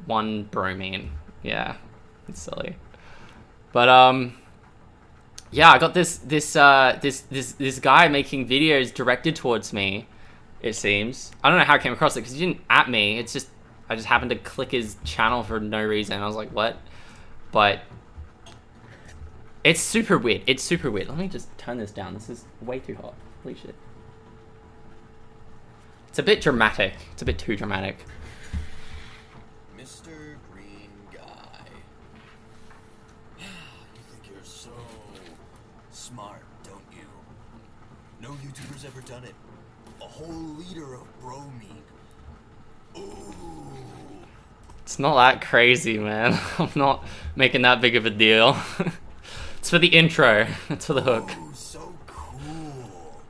1 bromine. Yeah, it's silly. But yeah, I got this guy making videos directed towards me. It seems. I don't know how I came across it because he didn't at me. It's just I just happened to click his channel for no reason. I was like, what? But it's super weird. It's super weird. Let me just turn this down. This is way too hot. Holy shit. It's a bit dramatic. It's a bit too dramatic. Mr. Green Guy. You think you're so smart, don't you? No YouTuber's ever done it. A whole liter of bromine. Ooh. It's not that crazy, man. I'm not making that big of a deal. It's for the intro. It's for the hook. Oh, so cool.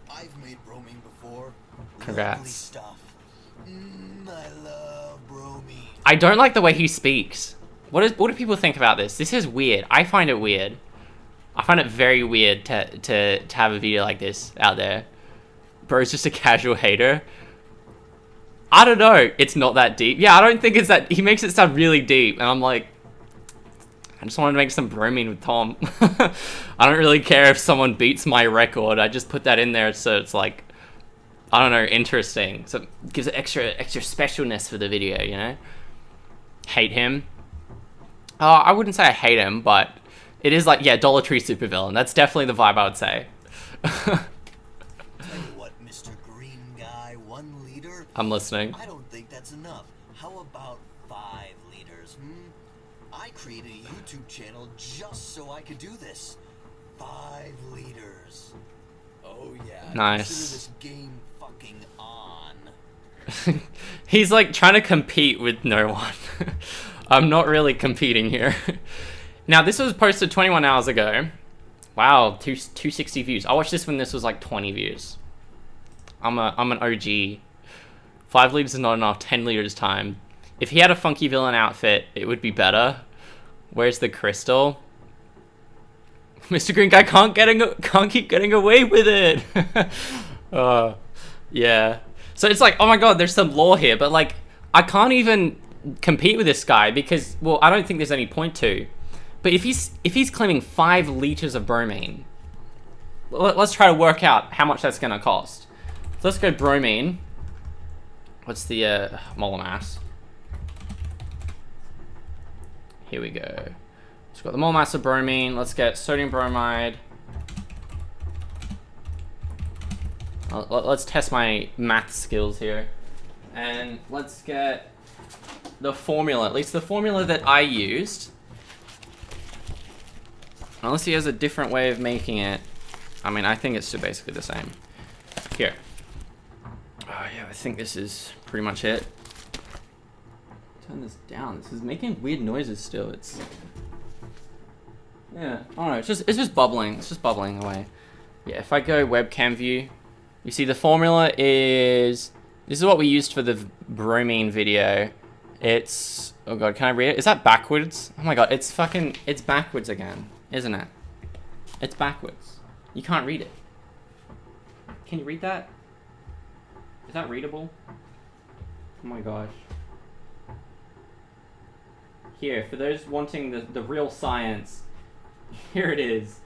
I've made bromine before. Congrats. Lovely stuff. I love bromine. I don't like the way he speaks. What do people think about this? This is weird. I find it weird. I find it very weird to have a video like this out there. Bro's just a casual hater. I don't know. It's not that deep. Yeah, I don't think it's that. He makes it sound really deep, and I'm like, I just wanted to make some bromine with Tom. I don't really care if someone beats my record. I just put that in there so it's like, I don't know, interesting. So it gives it extra specialness for the video, you know? Hate him. I wouldn't say I hate him, but it is like, yeah, Dollar Tree supervillain. That's definitely the vibe I would say. Tell you what, Mr. Green Guy, 1 liter? I'm listening. I don't think that's enough. How about 5 liters, I created a YouTube channel just so I could do this. 5 liters. Oh yeah. Nice. Consider this game fucking on. He's like trying to compete with no one. I'm not really competing here. Now, this was posted 21 hours ago. Wow, 260 views. I watched this when this was like 20 views. I'm an OG. 5 liters is not enough. 10 liters time. If he had a funky villain outfit, it would be better. Where's the crystal? Mr. Green Guy can't keep getting away with it. Yeah. So it's like, oh my god, there's some lore here, but like, I can't even compete with this guy because, well, I don't think there's any point to. But if he's claiming 5 liters of bromine, let's try to work out how much that's gonna cost. So let's go bromine. What's the molar mass? Here we go. So we've got the molar mass of bromine. Let's get sodium bromide. Let's test my math skills here. And let's get the formula, at least the formula that I used. Unless he has a different way of making it. I mean, I think it's still basically the same. Here. Oh yeah, I think this is pretty much it. Turn this down. This is making weird noises still. It's, yeah, I don't know. It's just bubbling. It's just bubbling away. Yeah, if I go webcam view, you see the formula is, this is what we used for the bromine video. It's, oh god, can I read it? Is that backwards? Oh my god, it's backwards again, isn't it? It's backwards. You can't read it. Can you read that? Is that readable? Oh my gosh. Here, for those wanting the real science, here it is.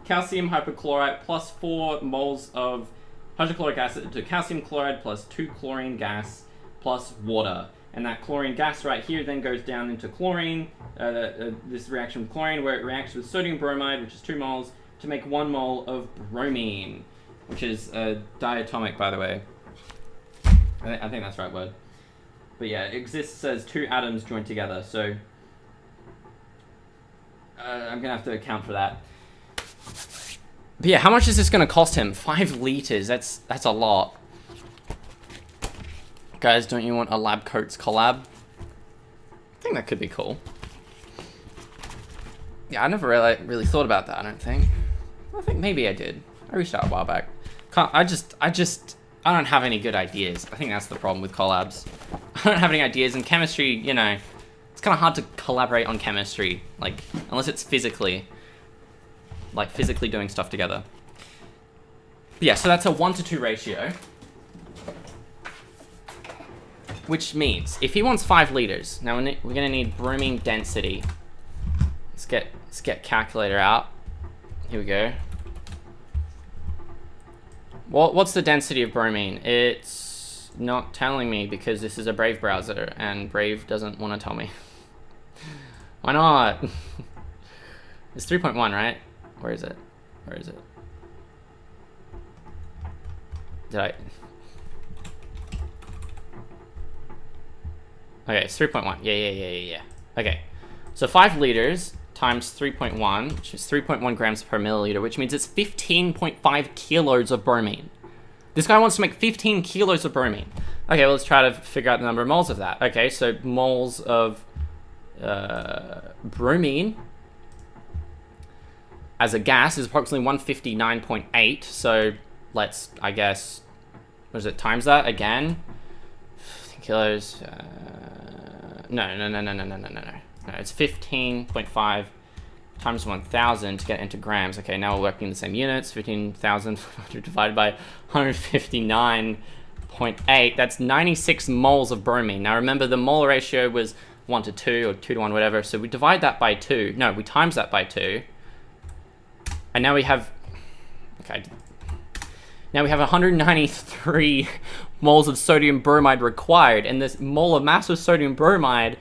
Calcium hypochlorite plus 4 moles of hydrochloric acid to calcium chloride plus 2 chlorine gas plus water. And that chlorine gas right here then goes down into chlorine, this reaction with chlorine, where it reacts with sodium bromide, which is 2 moles, to make 1 mole of bromine, which is diatomic, by the way. I think that's the right word. But yeah, it exists as 2 atoms joined together, so I'm gonna have to account for that. But yeah, how much is this gonna cost him? 5 liters, that's a lot. Guys, don't you want a Lab Coats collab? I think that could be cool. Yeah, I never really thought about that, I don't think. I think maybe I did. I reached out a while back. I don't have any good ideas. I think that's the problem with collabs. I don't have any ideas, and chemistry, you know, it's kind of hard to collaborate on chemistry, like, unless it's physically doing stuff together. But yeah, so that's a 1-to-2 ratio. Which means, if he wants 5 liters, now we're gonna need bromine density. Let's get calculator out. Here we go. What's the density of bromine? It's not telling me because this is a Brave browser and Brave doesn't want to tell me. Why not? It's 3.1, right? Where is it? Where is it? Did I? Okay, it's 3.1. Yeah. Okay, so 5 liters times 3.1, which is 3.1 grams per milliliter, which means it's 15.5 kilos of bromine. This guy wants to make 15 kilos of bromine. Okay, well, let's try to figure out the number of moles of that. Okay, so moles of bromine as a gas is approximately 159.8. So let's, I guess, what is it, times that again? 15 kilos. No, it's 15.5 times 1,000 to get into grams. Okay, now we're working the same units. 15,000 divided by 159.8. That's 96 moles of bromine. Now remember, the mole ratio was 1 to 2 or 2 to 1, whatever. So we divide that by 2. No, we times that by 2. And now we have, okay, now we have 193 moles of sodium bromide required. And this molar mass of sodium bromide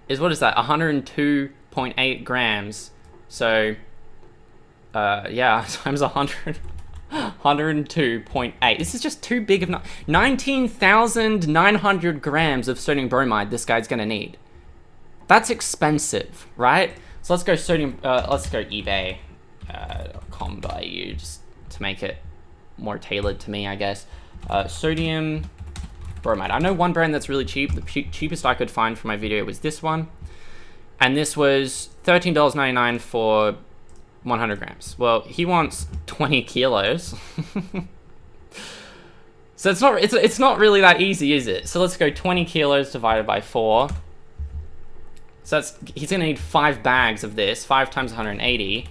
is, what is that, 102.8 grams. So, yeah, times 100, 102.8. This is just too big of 19,900 grams of sodium bromide this guy's gonna need. That's expensive, right? So let's go let's go eBay.com.au just to make it more tailored to me, I guess. Sodium bromide. I know one brand that's really cheap. The cheapest I could find for my video was this one. And this was $13.99 for 100 grams. Well, he wants 20 kilos. So it's not really that easy, is it? So let's go 20 kilos divided by 4. So he's gonna need 5 bags of this. 5 times 180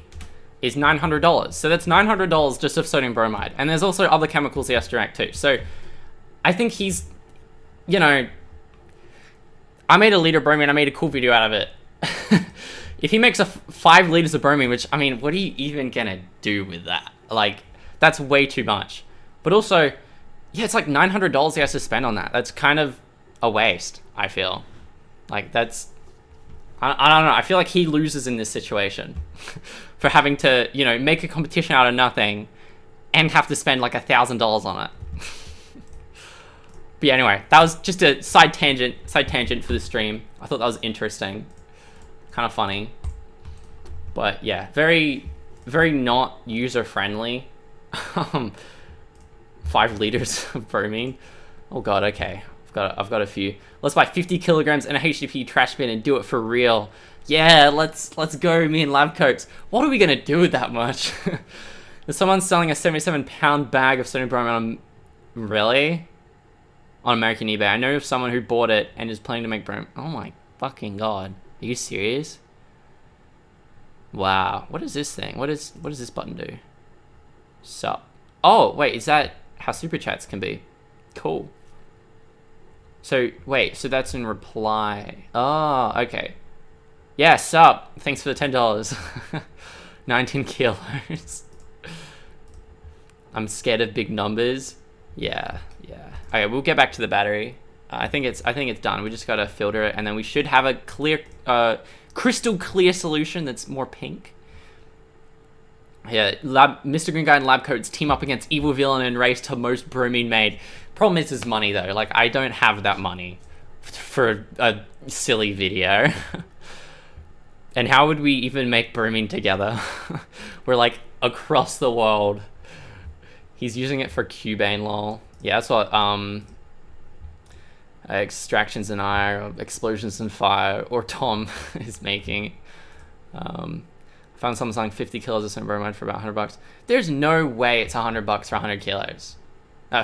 is $900. So that's $900 just of sodium bromide. And there's also other chemicals he has to react to. So I think he's, you know, I made a liter of bromine. I made a cool video out of it. If he makes 5 liters of bromine, which, I mean, what are you even gonna do with that? Like, that's way too much. But also, yeah, it's like $900 he has to spend on that. That's kind of a waste, I feel. Like, that's, I don't know. I feel like he loses in this situation for having to, you know, make a competition out of nothing and have to spend like $1,000 on it. But yeah, anyway, that was just a side tangent for the stream. I thought that was interesting, kind of funny. But yeah, very, very not user friendly. 5 liters of bromine. Oh god, okay. I've got a few. Let's buy 50 kilograms in a HDP trash bin and do it for real. Yeah, let's go, me and lab coats. What are we gonna do with that much? There's someone selling a 77-pound bag of sodium bromide really? On American eBay. I know of someone who bought it and is planning to make bromine. Oh my fucking god. Are you serious? Wow. What is this thing? What does this button do? Sup. Oh, wait, is that how super chats can be? Cool. So, wait, so that's in reply. Oh, okay. Yeah, sup. Thanks for the $10. 19 kilos. I'm scared of big numbers. Yeah. Okay, we'll get back to the battery. I think it's done. We just gotta filter it, and then we should have a clear, crystal clear solution that's more pink. Yeah, Mr. Green Guy and Lab Coats team up against Evil Villain and race to most bromine made. Problem is money though. Like, I don't have that money for a silly video. And how would we even make bromine together? We're like across the world. He's using it for Cubane, lol. Yeah, that's what Extractions in Ire, or Explosions in Fire, or Tom is making. I found someone selling 50 kilos of sodium bromide for about $100. There's no way it's $100 for 100 kilos.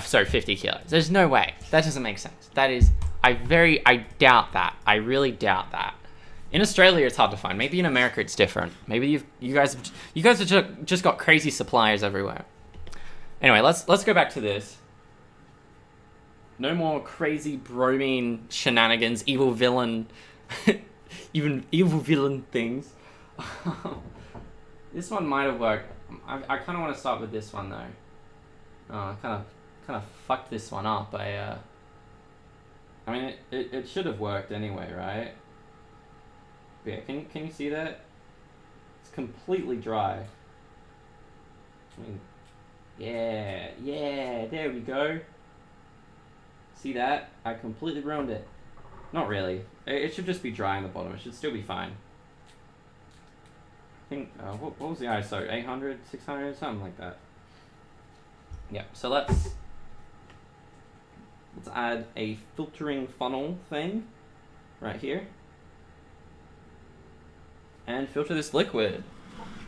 Sorry, 50 kilos. There's no way. That doesn't make sense. That is, I doubt that. I really doubt that. In Australia, it's hard to find. Maybe in America, it's different. Maybe you guys have just got crazy suppliers everywhere. Anyway, let's go back to this. No more crazy bromine shenanigans, evil villain, even evil villain things. This one might have worked. I kind of want to start with this one though. Oh, I kind of fucked this one up. I mean, it should have worked anyway, right? But yeah, can you see that? It's completely dry. I mean, yeah, there we go. See that? I completely ruined it. Not really. It should just be dry on the bottom. It should still be fine. I think, what was the ISO? 800, 600, something like that. Yeah, so let's Let's add a filtering funnel thing right here. And filter this liquid.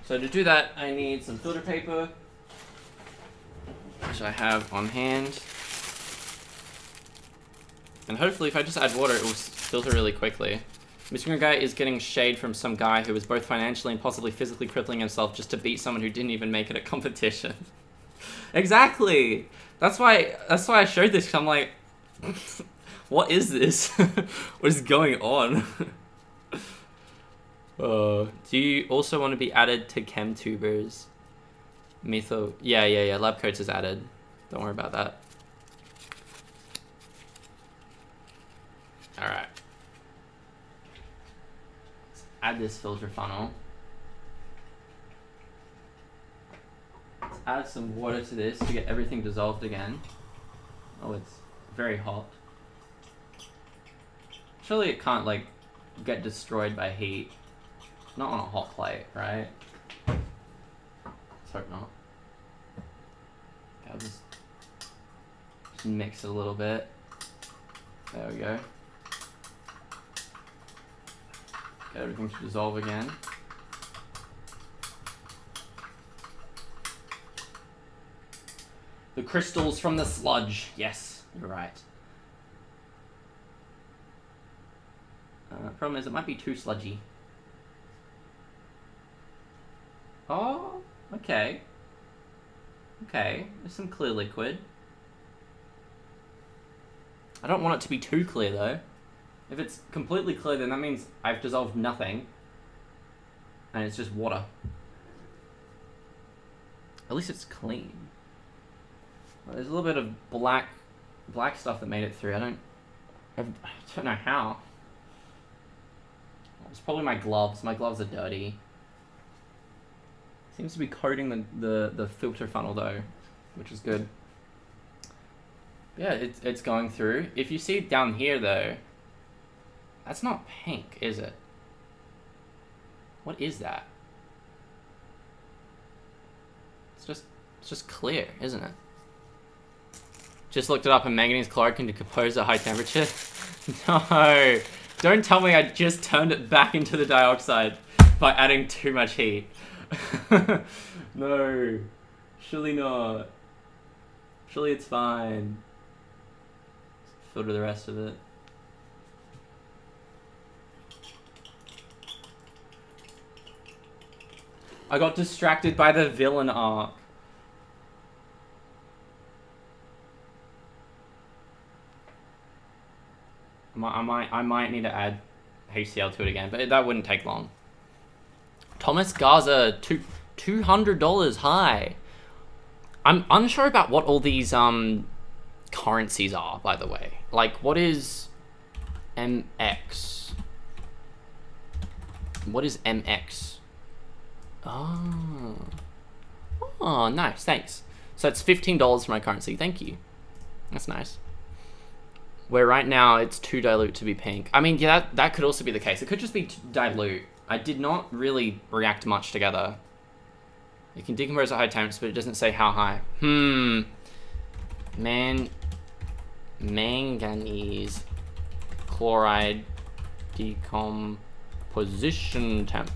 So to do that, I need some filter paper, which I have on hand. And hopefully if I just add water, it will filter really quickly. Mr. Guy is getting shade from some guy who is both financially and possibly physically crippling himself just to beat someone who didn't even make it at competition. Exactly! That's why I showed this, 'cause I'm like, what is this? What is going on? Do you also want to be added to chem tubers? Yeah, lab coats is added. Don't worry about that. Alright. Let's add this filter funnel. Let's add some water to this to get everything dissolved again. Oh, it's very hot. Surely it can't, like, get destroyed by heat. Not on a hot plate, right? Let's hope not. Okay, I'll just mix it a little bit. There we go. Get everything to dissolve again. The crystals from the sludge. Yes, you're right. Problem is, it might be too sludgy. Oh, okay. Okay, there's some clear liquid. I don't want it to be too clear though. If it's completely clear, then that means I've dissolved nothing. And it's just water. At least it's clean. Well, there's a little bit of black stuff that made it through. I don't know how. It's probably my gloves. My gloves are dirty. Seems to be coating the filter funnel though, which is good. Yeah, it's going through. If you see down here though, that's not pink, is it? What is that? It's just clear, isn't it? Just looked it up and manganese chloride can decompose at high temperature. No, don't tell me I just turned it back into the dioxide by adding too much heat. No, surely not. Surely it's fine. Filter the rest of it. I got distracted by the villain arc. I might need to add HCl to it again, but that wouldn't take long. Thomas Garza, $200 high. I'm unsure about what all these currencies are, by the way. Like, what is MX? What is MX? Oh, nice, thanks. So it's $15 for my currency. Thank you. That's nice. Where right now it's too dilute to be pink. I mean, yeah, that could also be the case. It could just be dilute. I did not really react much together. It can decompose at high temps, but it doesn't say how high. Manganese chloride decomposition temp.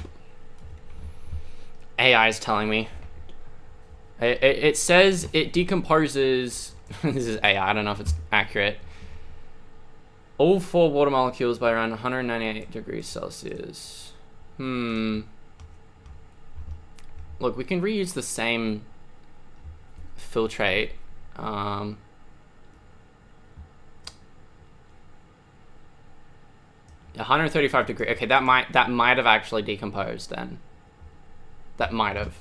AI is telling me. It says it decomposes. This is AI. I don't know if it's accurate. All 4 water molecules by around 198 degrees Celsius. Look, we can reuse the same filtrate. 135 degrees. Okay, that might have actually decomposed then. That might have.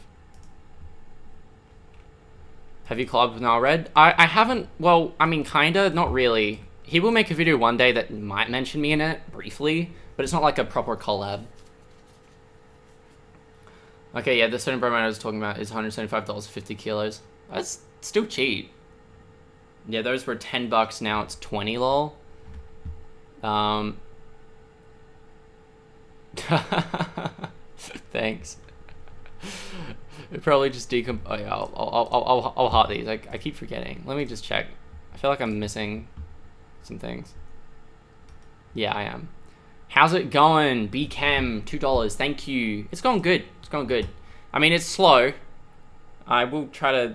Have you collabed with Now Red? I haven't. Well, I mean, kinda. Not really. He will make a video one day that might mention me in it briefly, but it's not like a proper collab. Okay, yeah, the sodium bromide I was talking about is $175 for 50 kilos. That's still cheap. Yeah, those were $10. Now it's 20, lol. Thanks. It probably just decomp. Oh yeah, I'll heart these. I keep forgetting. Let me just check. I feel like I'm missing some things. Yeah, I am. How's it going? BCam, $2. Thank you. It's going good. It's going good. I mean, it's slow. I will try to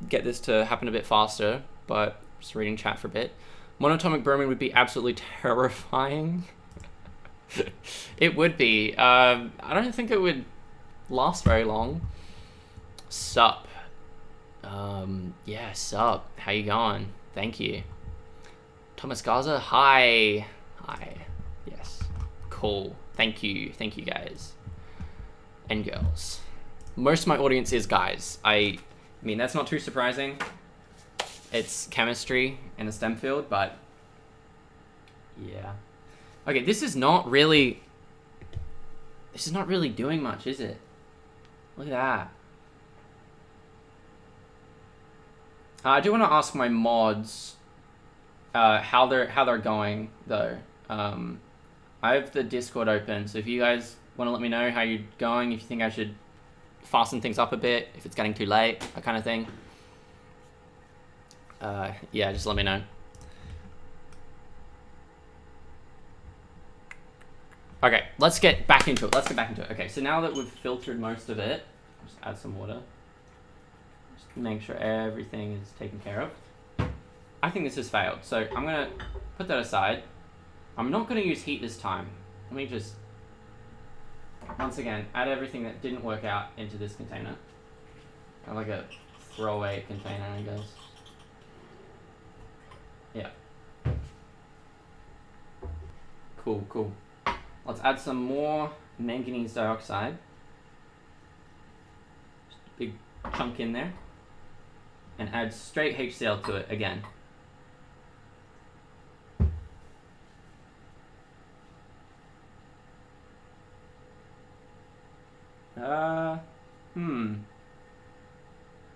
get this to happen a bit faster, but just reading chat for a bit. Monatomic bromine would be absolutely terrifying. It would be. I don't think it would last very long. Sup. Yeah, sup. How you going? Thank you. Thomas Gaza, hi. Hi. Yes. Cool. Thank you. Thank you, guys. And girls. Most of my audience is guys. I mean, that's not too surprising. It's chemistry in a STEM field, but yeah. Okay, this is not really doing much, is it? Look at that. I do want to ask my mods how they're going though. I have the Discord open, so if you guys want to let me know how you're going, if you think I should fasten things up a bit, if it's getting too late, that kind of thing. Yeah, just let me know. Okay, let's get back into it. Okay, so now that we've filtered most of it, just add some water. Just make sure everything is taken care of. I think this has failed, so I'm gonna put that aside. I'm not gonna use heat this time. Let me just, once again, add everything that didn't work out into this container. Kind of like a throwaway container, I guess. Yeah. Cool, cool. Let's add some more manganese dioxide. Just a big chunk in there. And add straight HCl to it again.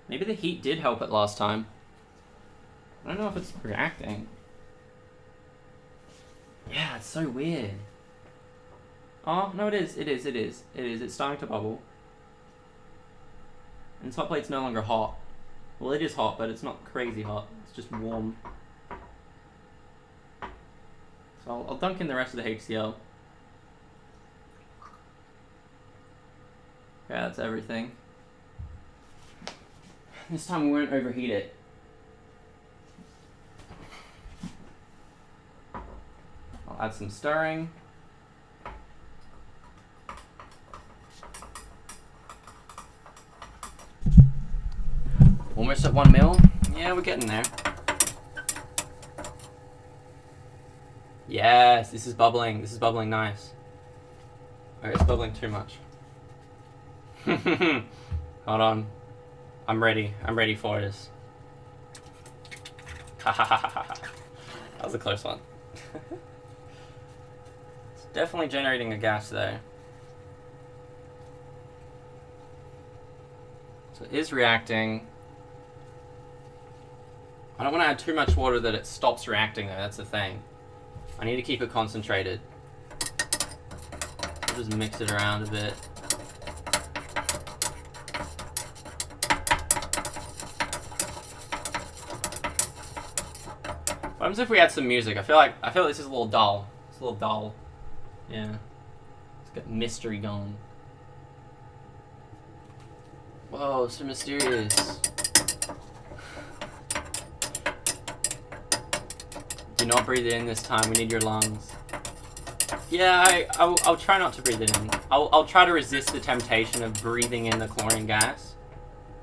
Maybe the heat did help it last time. I don't know if it's reacting. Yeah, it's so weird. Oh, no, it is. It's starting to bubble. And hot plate's no longer hot. Well, it is hot, but it's not crazy hot. It's just warm. So I'll dunk in the rest of the HCl. Yeah, that's everything. This time we won't overheat it. I'll add some stirring. Almost at 1 mil. Yeah, we're getting there. Yes, this is bubbling. This is bubbling nice. Okay, it's bubbling too much. Hold on. I'm ready. I'm ready for this. That was a close one. It's definitely generating a gas there. So it is reacting. I don't want to add too much water that it stops reacting though, that's the thing. I need to keep it concentrated. I'll just mix it around a bit. What happens if we add some music? I feel like this is a little dull. It's a little dull. Yeah. It's got mystery going. Whoa, so mysterious. Do not breathe it in this time. We need your lungs. Yeah, I'll try not to breathe it in. I'll try to resist the temptation of breathing in the chlorine gas.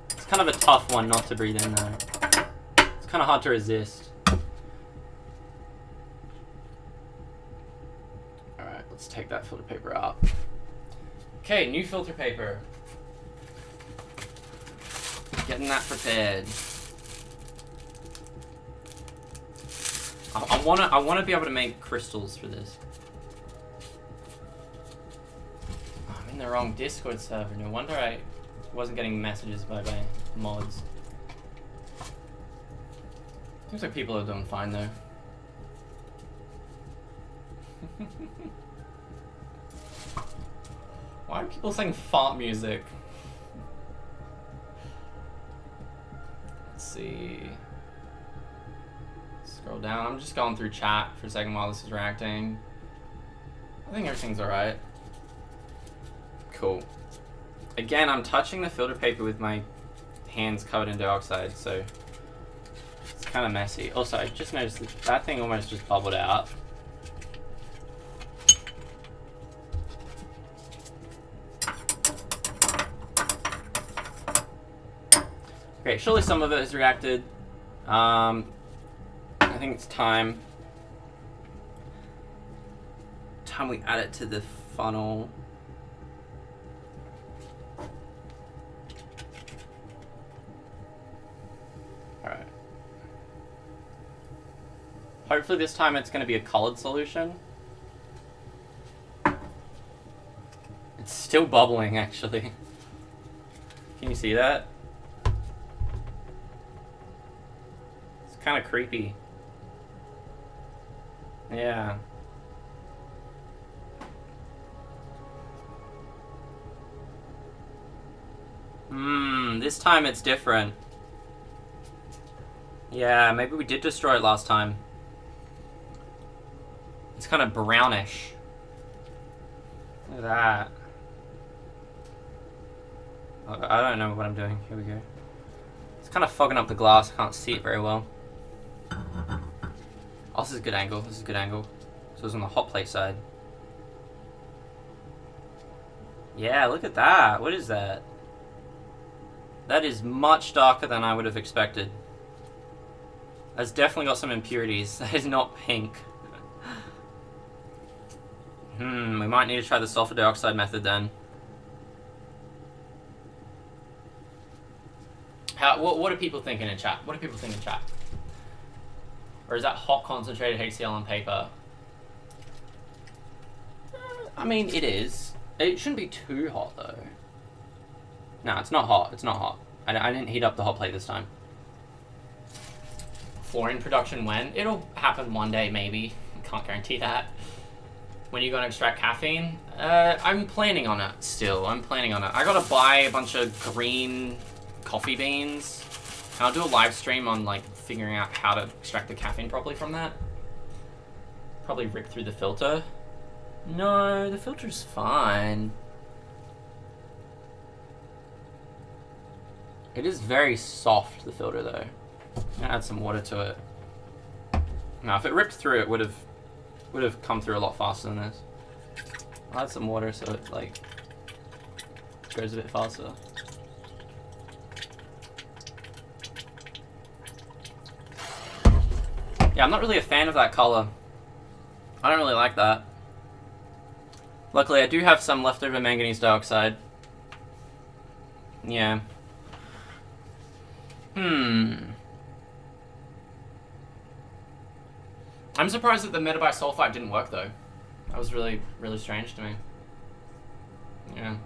It's kind of a tough one not to breathe in though. It's kind of hard to resist. Alright, let's take that filter paper out. Okay, new filter paper. Getting that prepared. I wanna be able to make crystals for this. I'm in the wrong Discord server. No wonder I wasn't getting messages by my mods. Seems like people are doing fine though. Why are people saying fart music? Let's see. Scroll scroll down. I'm just going through chat for a second while this is reacting. I think everything's alright. Cool. Again, I'm touching the filter paper with my hands covered in dioxide, so it's kind of messy. Also, I just noticed that thing almost just bubbled out. Okay, surely some of it has reacted. I think it's time we add it to the funnel. Alright. Hopefully this time it's going to be a colored solution. It's still bubbling, actually. Can you see that? It's kind of creepy. Yeah. This time it's different. Yeah, maybe we did destroy it last time. It's kind of brownish. Look at that. I don't know what I'm doing. Here we go. It's kind of fogging up the glass. I can't see it very well. Oh, this is a good angle. This is a good angle. So it's on the hot plate side. Yeah, look at that. What is that? That is much darker than I would have expected. That's definitely got some impurities. That is not pink. We might need to try the sulfur dioxide method then. What are people thinking in chat? What do people think in chat? Or is that hot concentrated HCl on paper? I mean, it is. It shouldn't be too hot though. No, it's not hot. It's not hot. I didn't heat up the hot plate this time. Fluorine production when? It'll happen one day, maybe. Can't guarantee that. When are you gonna extract caffeine? I'm planning on it still. I'm planning on it. I gotta buy a bunch of green coffee beans. And I'll do a live stream on like figuring out how to extract the caffeine properly from that. Probably rip through the filter. No, the filter's fine. It is very soft, the filter, though. I'm gonna add some water to it. Now, if it ripped through, it would have come through a lot faster than this. I'll add some water so it like goes a bit faster. Yeah, I'm not really a fan of that color. I don't really like that. Luckily, I do have some leftover manganese dioxide. Yeah. I'm surprised that the metabisulfite didn't work though. That was really, really strange to me. Yeah.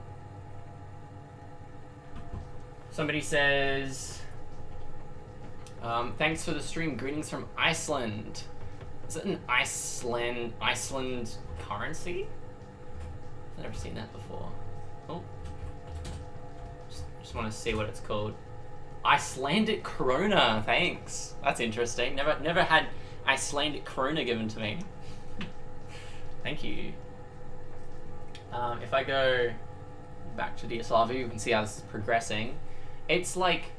Somebody says, thanks for the stream. Greetings from Iceland. Is it an Iceland currency? I've never seen that before. Oh. Just want to see what it's called. Icelandic krona, thanks. That's interesting. Never had Icelandic krona given to me. Thank you. If I go back to DSLR, you can see how this is progressing. It's like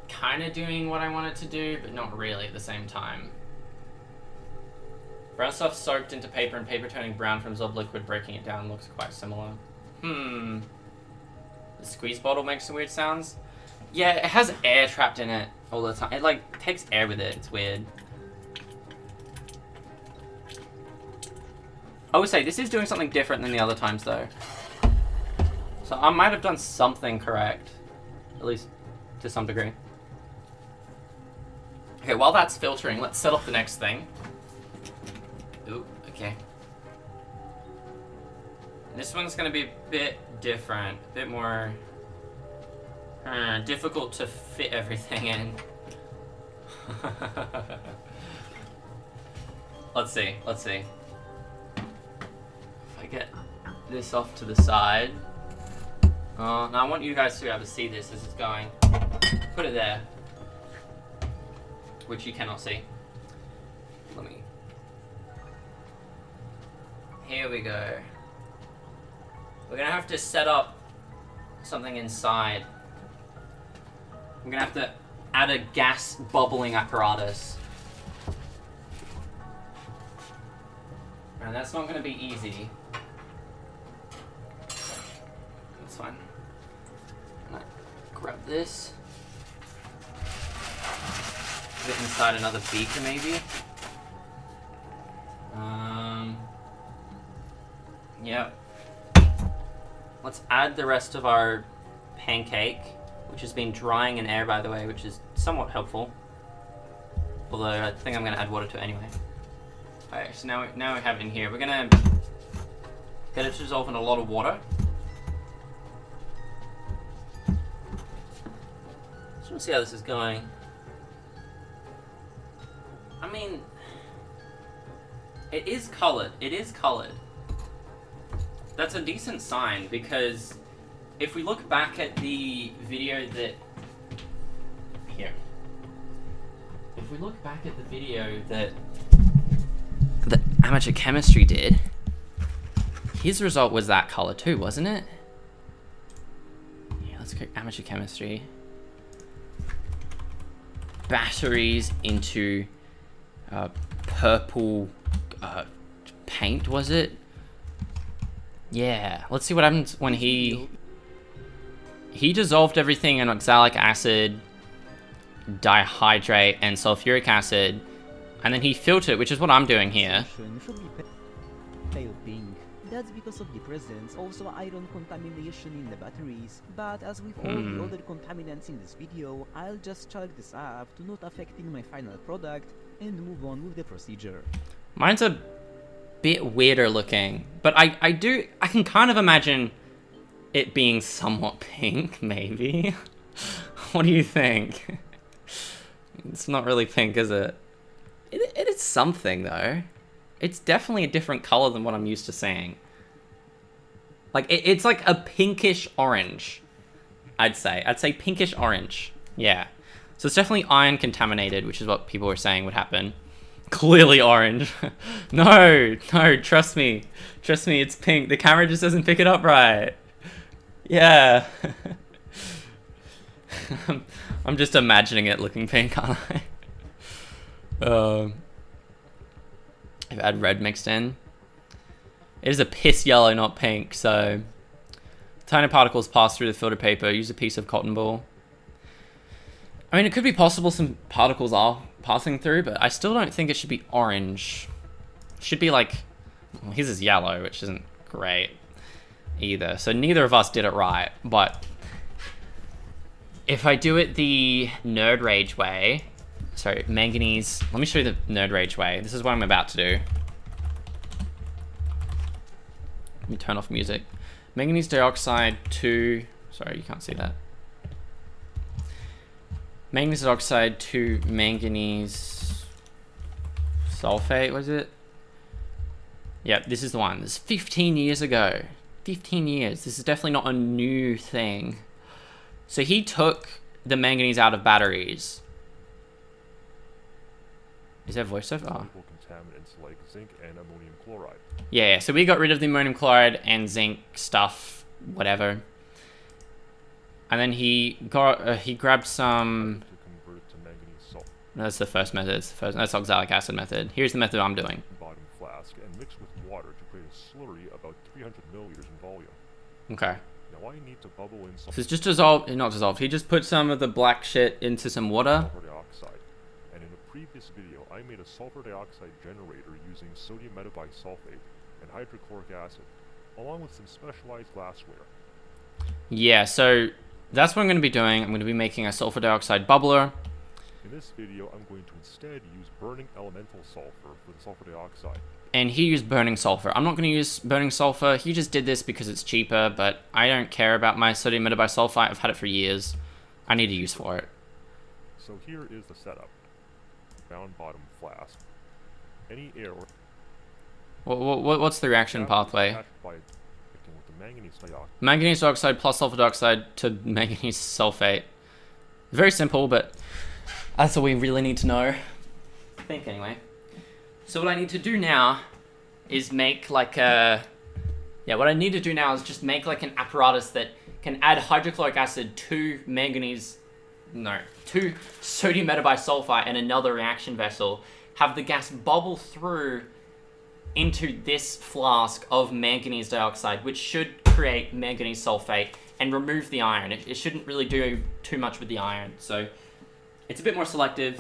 kind of doing what I want it to do, but not really at the same time. Brown stuff soaked into paper and paper turning brown from dissolved liquid, breaking it down looks quite similar. The squeeze bottle makes some weird sounds. Yeah, it has air trapped in it all the time. It like takes air with it. It's weird. I would say this is doing something different than the other times though. So I might have done something correct. At least to some degree. Okay, while that's filtering, let's set up the next thing. Ooh, okay. This one's gonna be a bit different, a bit more difficult to fit everything in. Let's see. If I get this off to the side. Now I want you guys to be able to see this as it's going. Put it there. Which you cannot see. Here we go. We're gonna have to set up something inside. I'm gonna have to add a gas bubbling apparatus. And that's not gonna be easy. That's fine. I'm gonna grab this. Put it inside another beaker maybe. Yep. Let's add the rest of our pancake, which has been drying in air, by the way, which is somewhat helpful. Although I think I'm going to add water to it anyway. Alright, so now we have it in here. We're going to get it to dissolve in a lot of water. Just want to see how this is going. I mean, it is colored. It is colored. That's a decent sign, because if we look back at the video that... Here. If we look back at the video that Amateur Chemistry did, his result was that color too, wasn't it? Yeah, let's go Amateur Chemistry. Batteries into purple paint, was it? Yeah, let's see what happens when he dissolved everything in oxalic acid, dihydrate, and sulfuric acid, and then he filtered, which is what I'm doing here. Should be pale pink. That's because of the presence also iron contamination in the batteries, but as with all the other contaminants in this video, I'll just chalk this up to not affecting my final product and move on with the procedure. Mine's a bit weirder looking, but I can kind of imagine it being somewhat pink, maybe. What do you think? It's not really pink, is it? It is something, though. It's definitely a different color than what I'm used to seeing. Like, it's like a pinkish orange, I'd say. I'd say pinkish orange. Yeah. So it's definitely iron contaminated, which is what people were saying would happen. Clearly orange. No, trust me. Trust me, it's pink. The camera just doesn't pick it up right. Yeah. I'm just imagining it looking pink, aren't I? I've add red mixed in. It is a piss yellow, not pink, so... Tiny particles pass through the filter paper. Use a piece of cotton ball. I mean, it could be possible some particles are passing through, but I still don't think it should be orange. It should be like... Well, his is yellow, which isn't great either. So neither of us did it right, but... If I do it the Nerd Rage way... Sorry, manganese... Let me show you the Nerd Rage way. This is what I'm about to do. Let me turn off music. Manganese dioxide to... Sorry, you can't see that. Manganese dioxide to manganese sulphate, was it? Yep, this is the one. This is 15 years ago. 15 years. This is definitely not a new thing. So he took the manganese out of batteries. Is there voiceover? Oh. Contaminants like zinc and ammonium chloride. Yeah, so we got rid of the ammonium chloride and zinc stuff, whatever. And then he grabbed some... To convert it to manganese salt. That's the first method. That's oxalic acid method. Here's the method I'm doing. Bottom flask and mix with water to create a slurry about 300 milliliters in volume. Okay. Now I need to bubble in So it's just dissolved, not dissolved. He just put some of the black shit into some water. sulfur dioxide. And in a previous video, I made a sulfur dioxide generator using sodium metabisulfate and hydrochloric acid, along with some specialized glassware. Yeah, so that's what I'm going to be doing. I'm going to be making a sulfur dioxide bubbler. In this video, I'm going to instead use burning elemental sulfur for the sulfur dioxide. And he used burning sulfur. I'm not going to use burning sulfur. He just did this because it's cheaper, but I don't care about my sodium metabisulfite. I've had it for years. I need a use for it. So here is the setup. Round bottom flask. Any air or What's the reaction pathway? by reacting with the manganese dioxide. Manganese dioxide plus sulfur dioxide to manganese sulfate. Very simple, but that's all we really need to know. I think, anyway. So what I need to do now is make like a... Yeah, what I need to do now is just make like an apparatus that can add hydrochloric acid to to sodium metabisulfite and another reaction vessel, have the gas bubble through into this flask of manganese dioxide, which should create manganese sulphate and remove the iron. It shouldn't really do too much with the iron, so it's a bit more selective.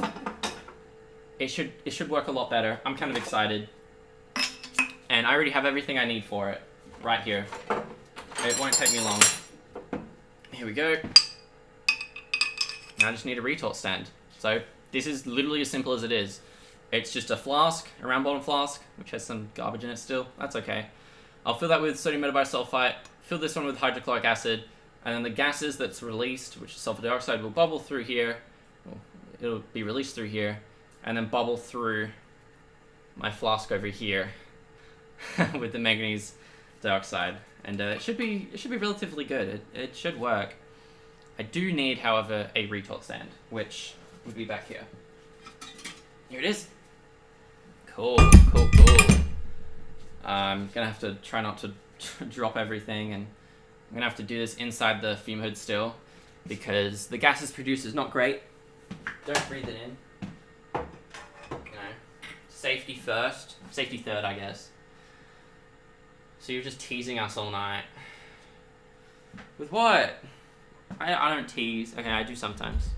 It should work a lot better. I'm kind of excited. And I already have everything I need for it right here. It won't take me long. Here we go. Now I just need a retort stand. So this is literally as simple as it is. It's just a flask, a round bottom flask, which has some garbage in it still. That's okay. I'll fill that with sodium metabisulfite, fill this one with hydrochloric acid, and then the gases that's released, which is sulfur dioxide, will bubble through here. Well, it'll be released through here, and then bubble through my flask over here with the manganese dioxide. And it should be relatively good. It should work. I do need, however, a retort stand, which would be back here. Here it is. Cool. I'm gonna have to try not to drop everything, and I'm gonna have to do this inside the fume hood still, because the gases produced is not great. Don't breathe it in. Safety first. Safety third, I guess. So you're just teasing us all night. With what? I don't tease. Okay, I do sometimes.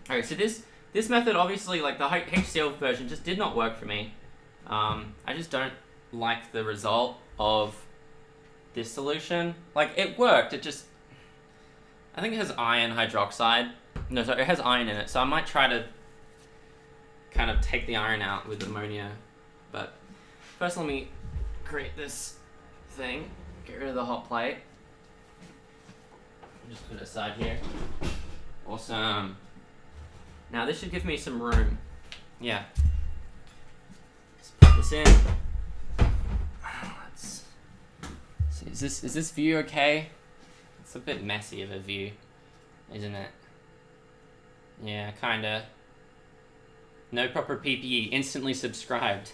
Okay, so this method, obviously, like the HCl version, just did not work for me. I just don't like the result of this solution. Like, it worked, it just... I think it has iron hydroxide. No, sorry, it has iron in it, so I might try to kind of take the iron out with ammonia. But first let me create this thing. Get rid of the hot plate. Just put it aside here. Awesome. Now this should give me some room. Yeah. Let's put this in. Let's see. Is this view okay? It's a bit messy of a view, isn't it? Yeah, kinda. No proper PPE. Instantly subscribed.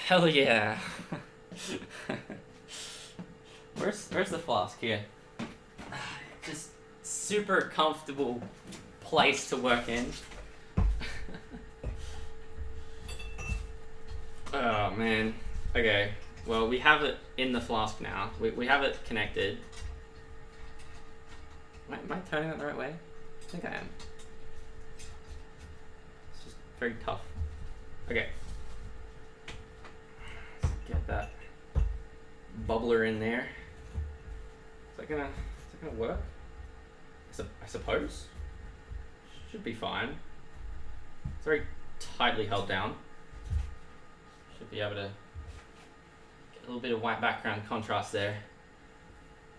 Hell yeah. Where's the flask here? Just super comfortable place to work in. Oh man. Okay. Well, we have it in the flask now. We have it connected. Am I turning it the right way? I think I am. It's just very tough. Okay. Let's get that bubbler in there. Is that gonna work? I suppose. Should be fine. It's very tightly held down. Should be able to get a little bit of white background contrast there.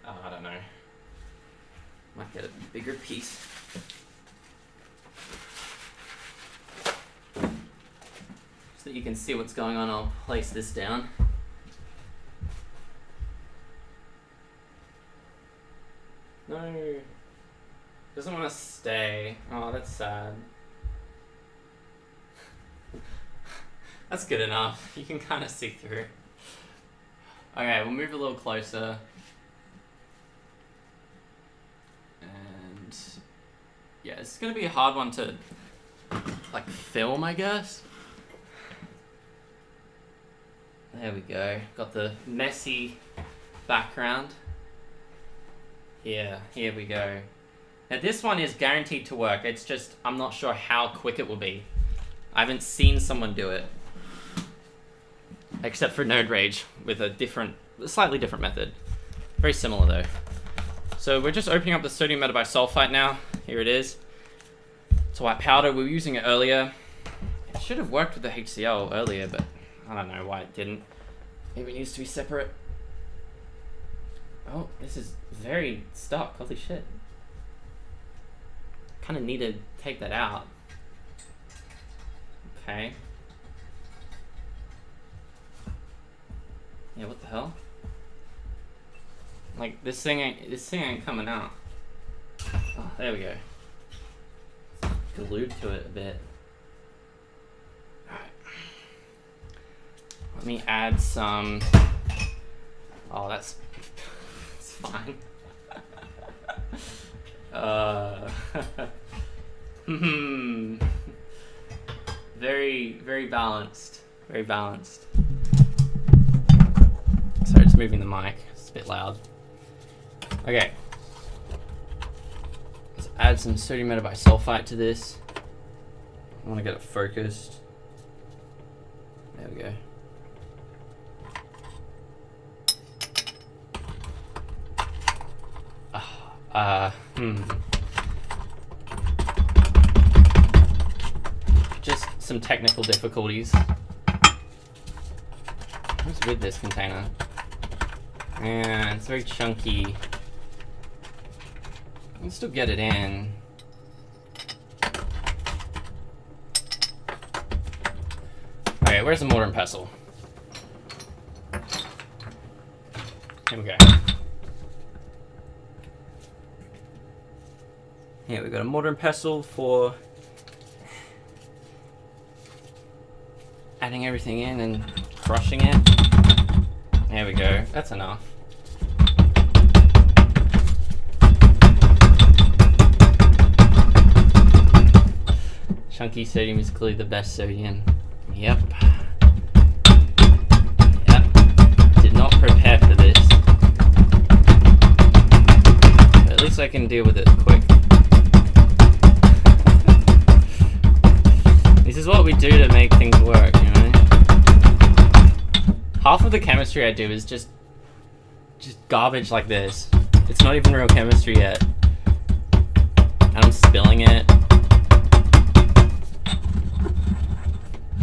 Oh, I don't know. Might get a bigger piece. So that you can see what's going on, I'll place this down. No. Doesn't want to stay. Oh, that's sad. That's good enough. You can kind of see through. Okay, we'll move a little closer. And yeah, it's gonna be a hard one to like film, I guess. There we go. Got the messy background. Yeah, here we go. Now this one is guaranteed to work. It's just, I'm not sure how quick it will be. I haven't seen someone do it. Except for Node Rage with a slightly different method. Very similar though. So we're just opening up the sodium metabisulfite now. Here it is. It's a white powder. We were using it earlier. It should have worked with the HCl earlier, but I don't know why it didn't. Maybe it needs to be separate. Oh, this is very stuck. Holy shit. Kind of need to take that out. Okay. Yeah, what the hell? Like this thing ain't coming out. Oh, there we go. It's glued to it a bit. Alright. Let me add some. Oh, that's fine. Very balanced. Very balanced. Sorry, just moving the mic. It's a bit loud. Okay. Let's add some sodium metabisulfite to this. I want to get it focused. There we go. Just some technical difficulties. What's with this container? Yeah, it's very chunky. I can still get it in. Okay, where's the mortar and pestle? Here we go. Here we got a mortar and pestle for adding everything in and crushing it. There we go. That's enough. Chunky sodium is clearly the best sodium. Yep. Yep. Did not prepare for this. But at least I can deal with it quick. This is what we do to make things work, you know? Half of the chemistry I do is just garbage like this. It's not even real chemistry yet. And I'm spilling it.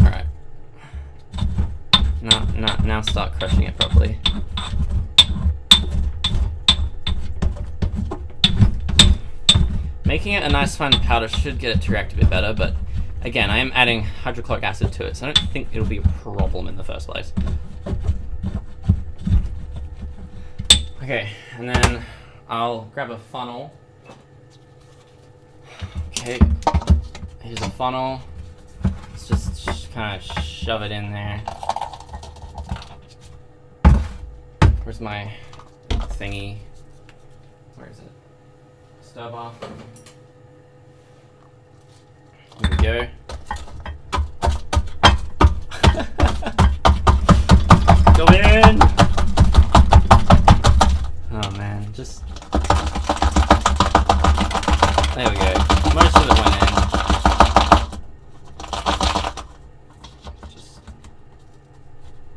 Alright. Now start crushing it properly. Making it a nice fine powder should get it to react a bit better, but again, I am adding hydrochloric acid to it, so I don't think it'll be a problem in the first place. Okay, and then I'll grab a funnel. Okay, here's a funnel. Let's just kind of shove it in there. Where's my thingy? Where is it? Stir bar. Here we go. Go in! Oh man, just... There we go. Most of it went in.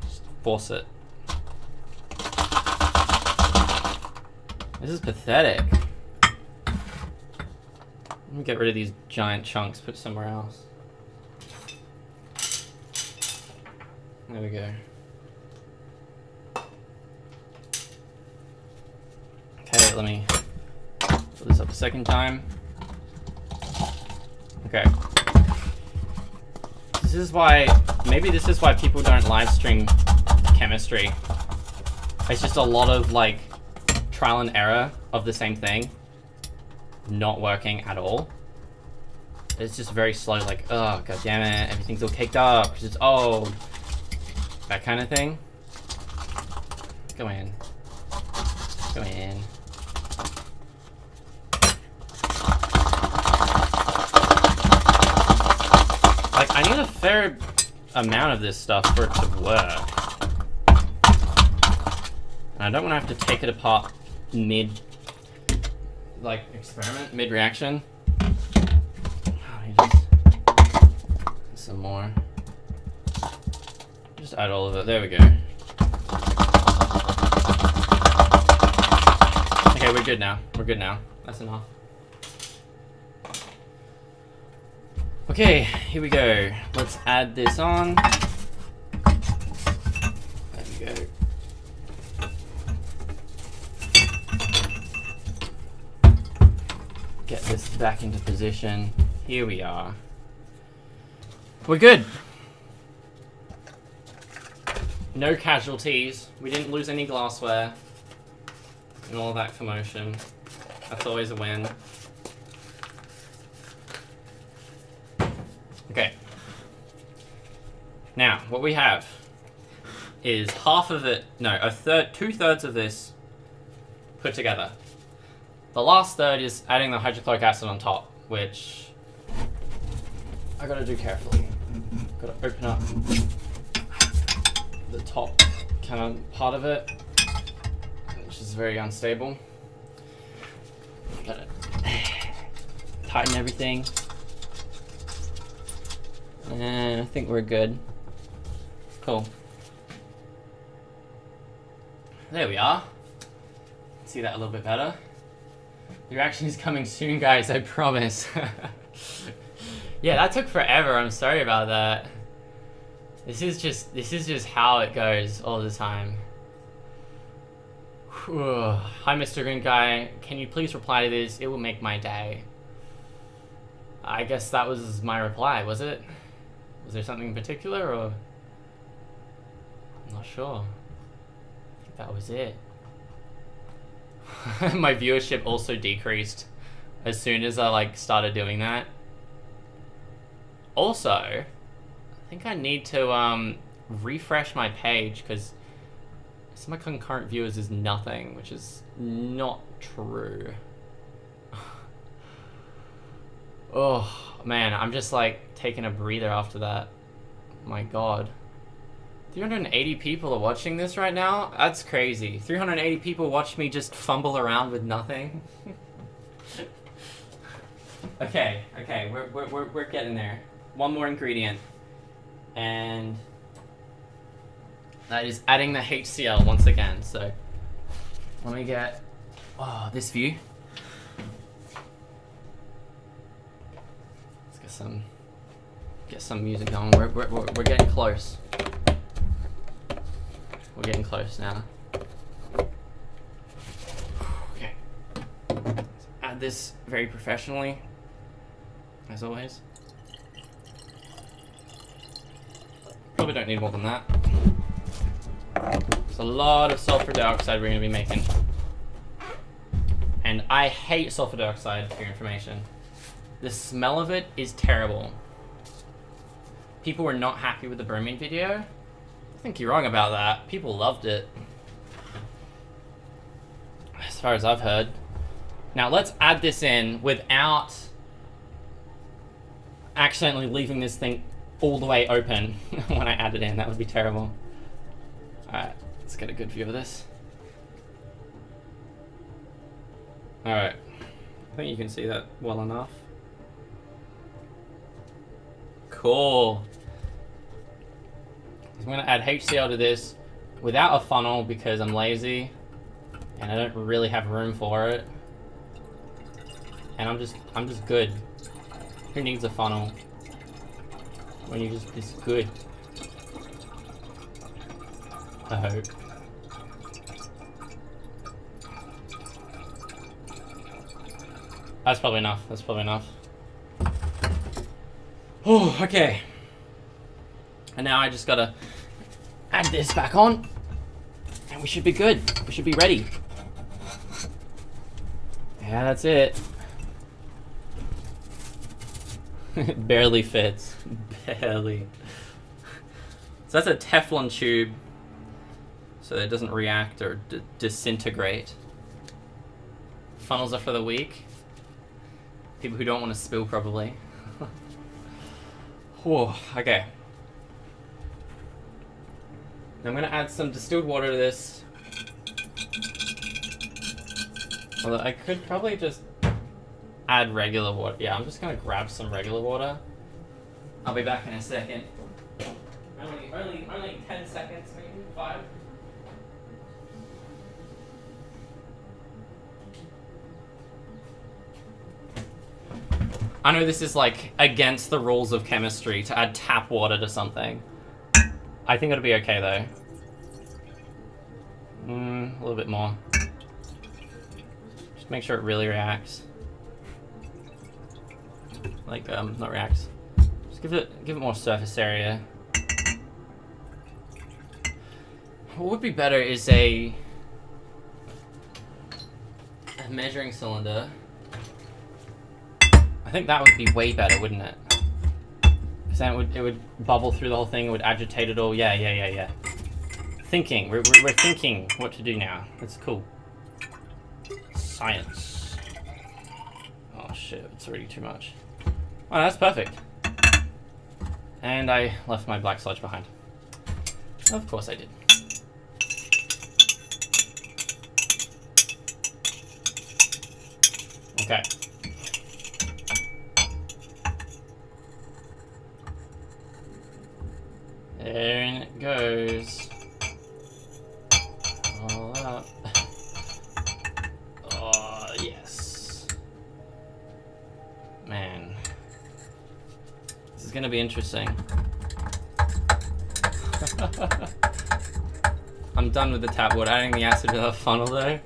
Just force it. This is pathetic. Let me get rid of these giant chunks, put somewhere else. There we go. Okay, let me put this up a second time. Okay. This is why, maybe this is why people don't live stream chemistry. It's just a lot of like trial and error of the same thing not working at all. It's just very slow, like, oh god damn it, everything's all caked up, just oh, that kind of thing. Go in. Go in. Like, I need a fair amount of this stuff for it to work. And I don't want to have to take it apart mid, like, experiment, mid-reaction. Some more. Just add all of it. There we go. Okay, we're good now. We're good now. That's enough. Okay, here we go. Let's add this on. There we go. Get this back into position. Here we are. We're good. No casualties. We didn't lose any glassware. And all that commotion. That's always a win. Okay. Now, what we have is half of it, no, a third, 2/3 of this put together. The last third is adding the hydrochloric acid on top, which I gotta do carefully. Gotta open up the top kind of part of it, which is very unstable. Gotta tighten everything. And I think we're good. Cool. There we are. See that a little bit better. The reaction is coming soon, guys, I promise. Yeah, that took forever. I'm sorry about that. This is just how it goes all the time. Whew. Hi, Mr. Green Guy. Can you please reply to this? It will make my day. I guess that was my reply, was it? Was there something in particular, or? I'm not sure. I think that was it. My viewership also decreased as soon as I started doing that. Also, I think I need to refresh my page because some of my concurrent viewers is nothing, which is not true. Oh man, I'm just taking a breather after that. My god. 380 people are watching this right now? That's crazy. 380 people watch me just fumble around with nothing. Okay, we're getting there. One more ingredient. And that is adding the HCl once again. So let me get this view. Let's get some music going. We're getting close. We're getting close now. Okay. Let's add this very professionally, as always. Probably don't need more than that. There's a lot of sulfur dioxide we're going to be making. And I hate sulfur dioxide, for your information. The smell of it is terrible. People were not happy with the bromine video. I think you're wrong about that. People loved it. As far as I've heard. Now let's add this in without accidentally leaving this thing all the way open when I add it in. That would be terrible. Alright, let's get a good view of this. Alright. I think you can see that well enough. Cool. I'm going to add HCl to this without a funnel because I'm lazy and I don't really have room for it. And I'm just good. Who needs a funnel when you're just good? I hope. That's probably enough. That's probably enough. Oh, okay. And now I just gotta add this back on, and we should be good. We should be ready. Yeah, that's it. It barely fits. Barely. So that's a Teflon tube, so it doesn't react or disintegrate. Funnels are for the weak. People who don't want to spill probably. Whoa, okay. Now I'm going to add some distilled water to this. Although I could probably just add regular water. Yeah, I'm just going to grab some regular water. I'll be back in a second. Only 10 seconds, maybe 5. I know this is against the rules of chemistry to add tap water to something. I think it'll be okay though. A little bit more. Just make sure it really reacts. Not reacts. Just give it more surface area. What would be better is a measuring cylinder. I think that would be way better, wouldn't it? Because then it would bubble through the whole thing, it would agitate it all. Yeah. thinking. We're thinking what to do now. That's cool. Science. Oh shit, it's already too much. Oh, that's perfect. And I left my black sludge behind. Of course I did. Okay. There it goes. All up. Oh, yes. Man. This is gonna be interesting. I'm done with the tap water. Adding the acid to the funnel though.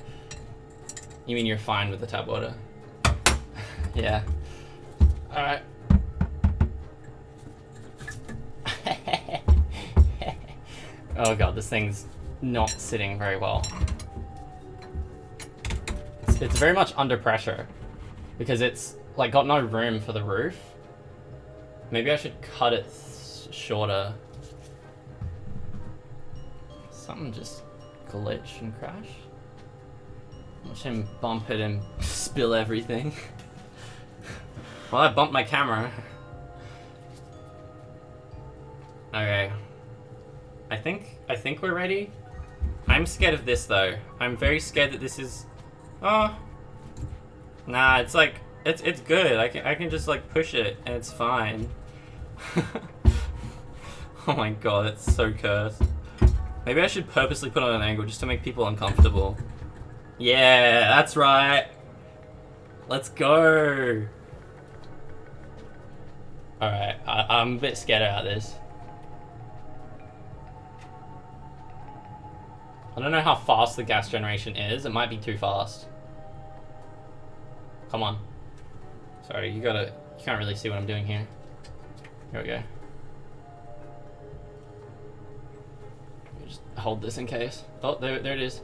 You mean you're fine with the tap water? Yeah. Alright. Oh god, this thing's not sitting very well. It's very much under pressure because it's like got no room for the roof. Maybe I should cut it shorter. Something just glitch and crash. Watch him bump it and spill everything. Well, I bumped my camera. Okay. I think we're ready. I'm scared of this though. I'm very scared that this is... Oh. Nah, it's like... It's good. I can just like push it and it's fine. Oh my god, it's so cursed. Maybe I should purposely put it on an angle just to make people uncomfortable. Yeah, that's right. Let's go. Alright, I'm a bit scared about this. I don't know how fast the gas generation is. It might be too fast. Come on. Sorry, you can't really see what I'm doing here. Here we go. Just hold this in case. Oh, there it is.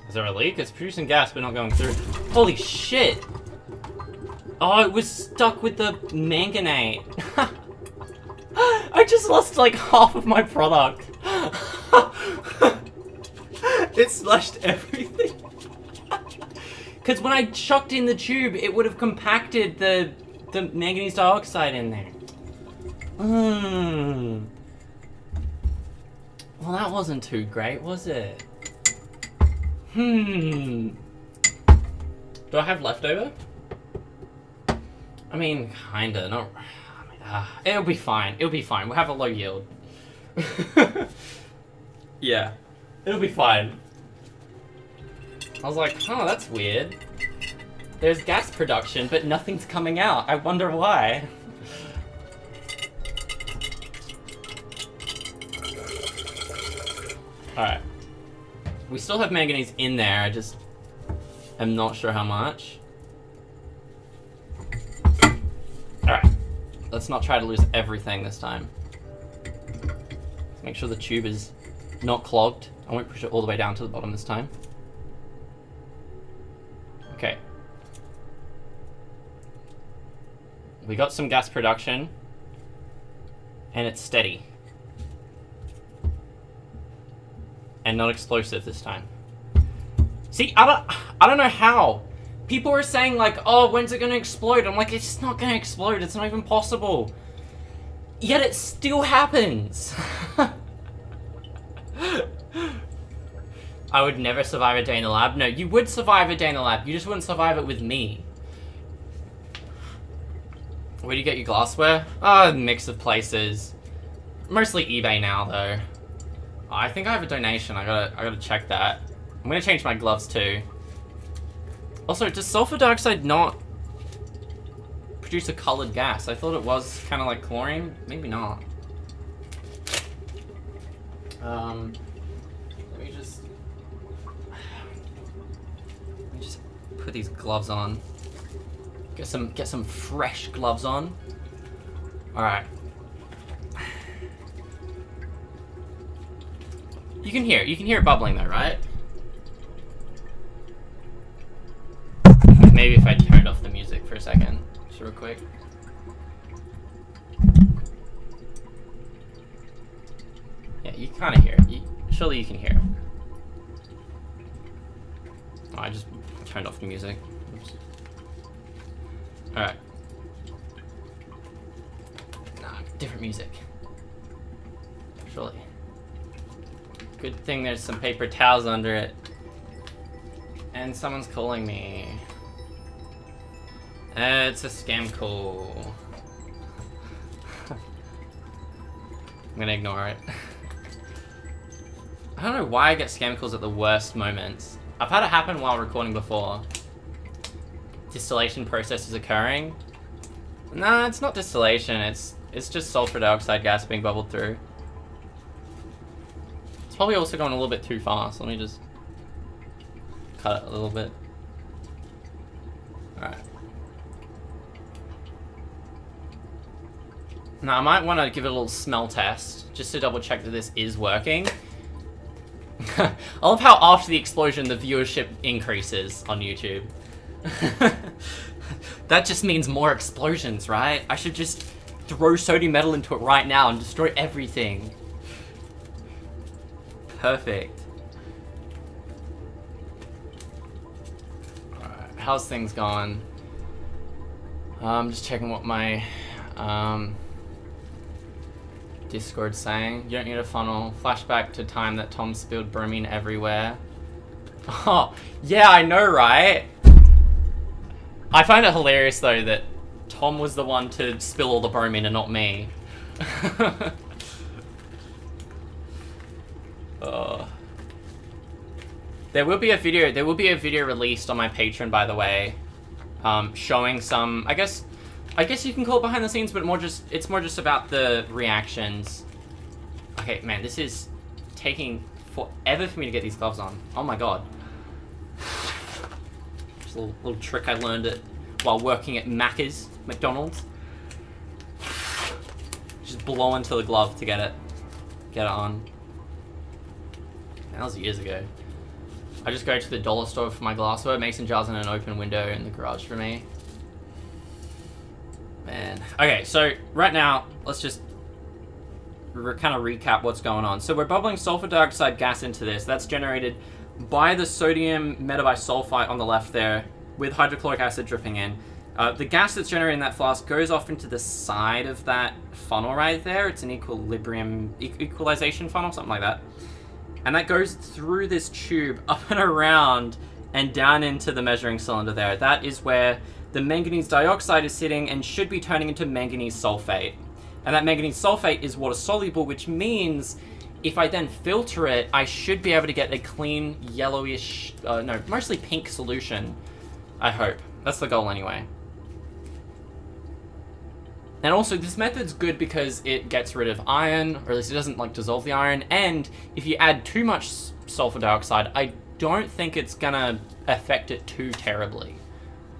Is there a leak? It's producing gas but not going through. Holy shit! Oh, it was stuck with the manganate. I just lost like half of my product. It splashed everything. Because when I chucked in the tube, it would have compacted the manganese dioxide in there. Well, that wasn't too great, was it? Do I have leftover? I mean, kinda. Not. It'll be fine. It'll be fine. We'll have a low yield. Yeah. It'll be fine. I was like, oh, that's weird. There's gas production, but nothing's coming out. I wonder why. Alright. We still have manganese in there, I just am not sure how much. Alright. Let's not try to lose everything this time. Let's make sure the tube is not clogged. I won't push it all the way down to the bottom this time. Okay. We got some gas production. And it's steady. And not explosive this time. See, I don't know how. People are saying like, oh, when's it gonna explode? I'm like, it's not gonna explode, it's not even possible. Yet it still happens. I would never survive a day in the lab. No, you would survive a day in the lab, you just wouldn't survive it with me. Where do you get your glassware? Oh, a mix of places. Mostly eBay now though. Oh, I think I have a donation, I gotta check that. I'm gonna change my gloves too. Also, does sulfur dioxide not produce a colored gas? I thought it was kind of like chlorine. Maybe not. Let me just put these gloves on. Get some fresh gloves on. All right. You can hear it bubbling though, right? Maybe if I turned off the music for a second, just real quick. Yeah, you kind of hear it. Surely you can hear it. Oh, I just turned off the music. Oops. Alright. Nah, different music. Surely. Good thing there's some paper towels under it. And someone's calling me. It's a scam call. I'm gonna ignore it. I don't know why I get scam calls at the worst moments. I've had it happen while recording before. Distillation process is occurring. Nah, it's not distillation, it's just sulfur dioxide gas being bubbled through. It's probably also going a little bit too fast. Let me just cut it a little bit. Alright. Now I might want to give it a little smell test, just to double check that this is working. I love how after the explosion the viewership increases on YouTube. That just means more explosions, right? I should just throw sodium metal into it right now and destroy everything. Perfect. Alright, how's things going? I'm just checking what my Discord's saying. You don't need a funnel. Flashback to time that Tom spilled bromine everywhere. Oh, yeah, I know, right? I find it hilarious, though, that Tom was the one to spill all the bromine and not me. There will be a video released on my Patreon, by the way, showing some, I guess you can call it behind the scenes, but it's more just about the reactions. Okay, man, this is taking forever for me to get these gloves on. Oh my god. Just a little trick I learned it while working at McDonald's. Just blow into the glove to get it on. That was years ago. I just go to the dollar store for my glassware, mason jars and an open window in the garage for me. Man. Okay, so right now, let's just kind of recap what's going on. So we're bubbling sulfur dioxide gas into this. That's generated by the sodium metabisulfite on the left there, with hydrochloric acid dripping in. The gas that's generated in that flask goes off into the side of that funnel right there. It's an equalization funnel, something like that. And that goes through this tube, up and around, and down into the measuring cylinder there. That is where the manganese dioxide is sitting and should be turning into manganese sulphate. And that manganese sulphate is water soluble, which means if I then filter it, I should be able to get a clean, yellowish, no, mostly pink solution. I hope. That's the goal anyway. And also, this method's good because it gets rid of iron, or at least it doesn't like dissolve the iron, and if you add too much sulfur dioxide, I don't think it's gonna affect it too terribly.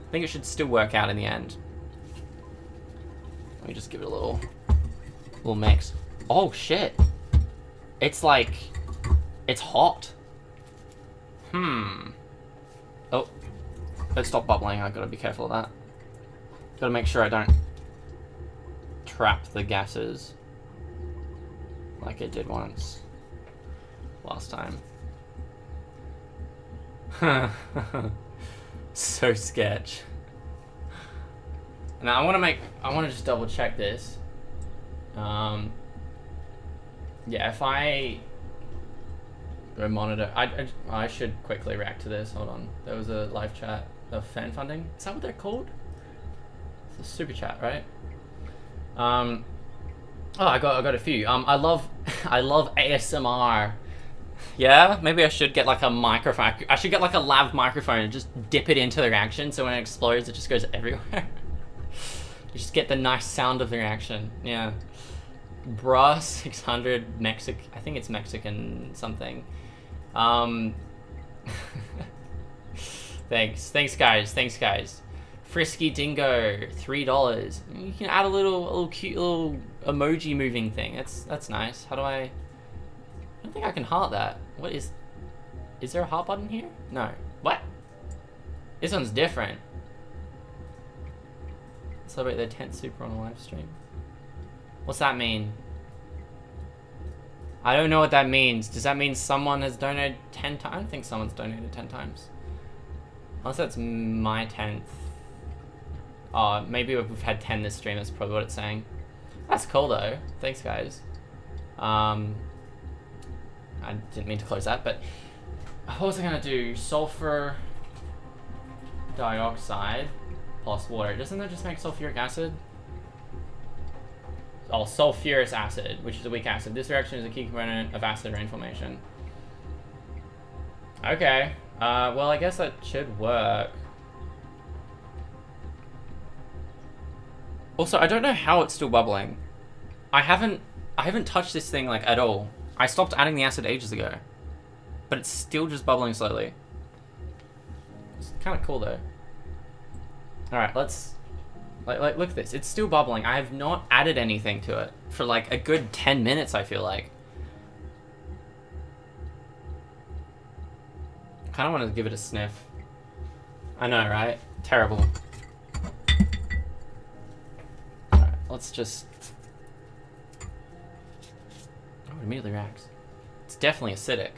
I think it should still work out in the end. Let me just give it a little mix. Oh shit. It's like, it's hot. Oh, let's stop bubbling. I gotta be careful of that. Gotta make sure I don't trap the gases like it did once last time. So sketch. Now I want to just double check this. Yeah, if I go monitor, I should quickly react to this. Hold on, there was a live chat of fan funding. Is that what they're called? It's a super chat, right? Oh, I got a few. I love ASMR. Yeah, maybe I should get like a microphone. I should get like a lav microphone and just dip it into the reaction, so when it explodes, it just goes everywhere. You just get the nice sound of the reaction. Yeah. Bruh 600 Mexican. I think it's Mexican something. Thanks guys. Frisky Dingo, $3. You can add a little cute little emoji moving thing. That's nice. How do I don't think I can heart that. What is there a heart button here? No. What? This one's different. Celebrate their 10th super on a live stream. What's that mean? I don't know what that means. Does that mean someone has donated 10 times? I don't think someone's donated 10 times. Unless that's my 10th. Oh, maybe we've had 10 this stream, that's probably what it's saying. That's cool though. Thanks guys. I didn't mean to close that, but what was I gonna do? Sulfur dioxide plus water. Doesn't that just make sulfuric acid? Oh, sulfurous acid, which is a weak acid. This reaction is a key component of acid rain formation. Okay. Well, I guess that should work. Also, I don't know how it's still bubbling. I haven't touched this thing like at all. I stopped adding the acid ages ago, but it's still just bubbling slowly. It's kind of cool though. All right, let's like look at this. It's still bubbling. I have not added anything to it for like a good 10 minutes. I feel like. I kind of want to give it a sniff. I know, right? Terrible. Alright, let's just... Oh, it immediately reacts. It's definitely acidic.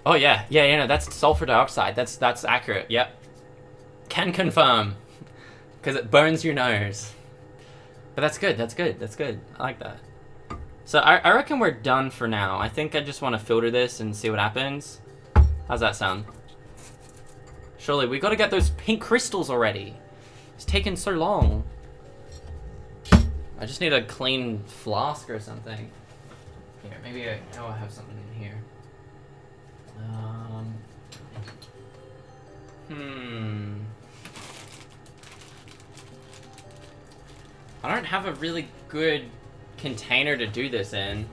Oh yeah, no, that's sulfur dioxide. That's accurate, yep. Can confirm. Because it burns your nose. But that's good, that's good. I like that. So I reckon we're done for now. I think I just want to filter this and see what happens. How's that sound? Surely we got to get those pink crystals already. It's taken so long. I just need a clean flask or something. Here, maybe I have something in here. I don't have a really good container to do this in.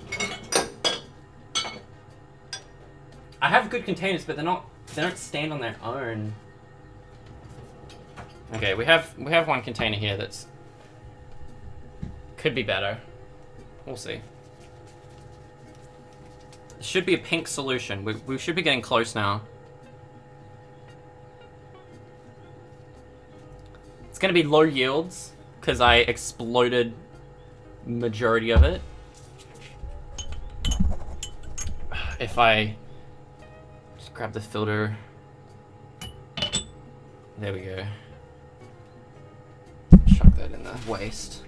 I have good containers, but they don't stand on their own. Okay, we have one container here that's could be better. We'll see. It should be a pink solution. We should be getting close now. It's gonna be low yields because I exploded majority of it. If I just grab the filter. There we go. Chuck that in the waste.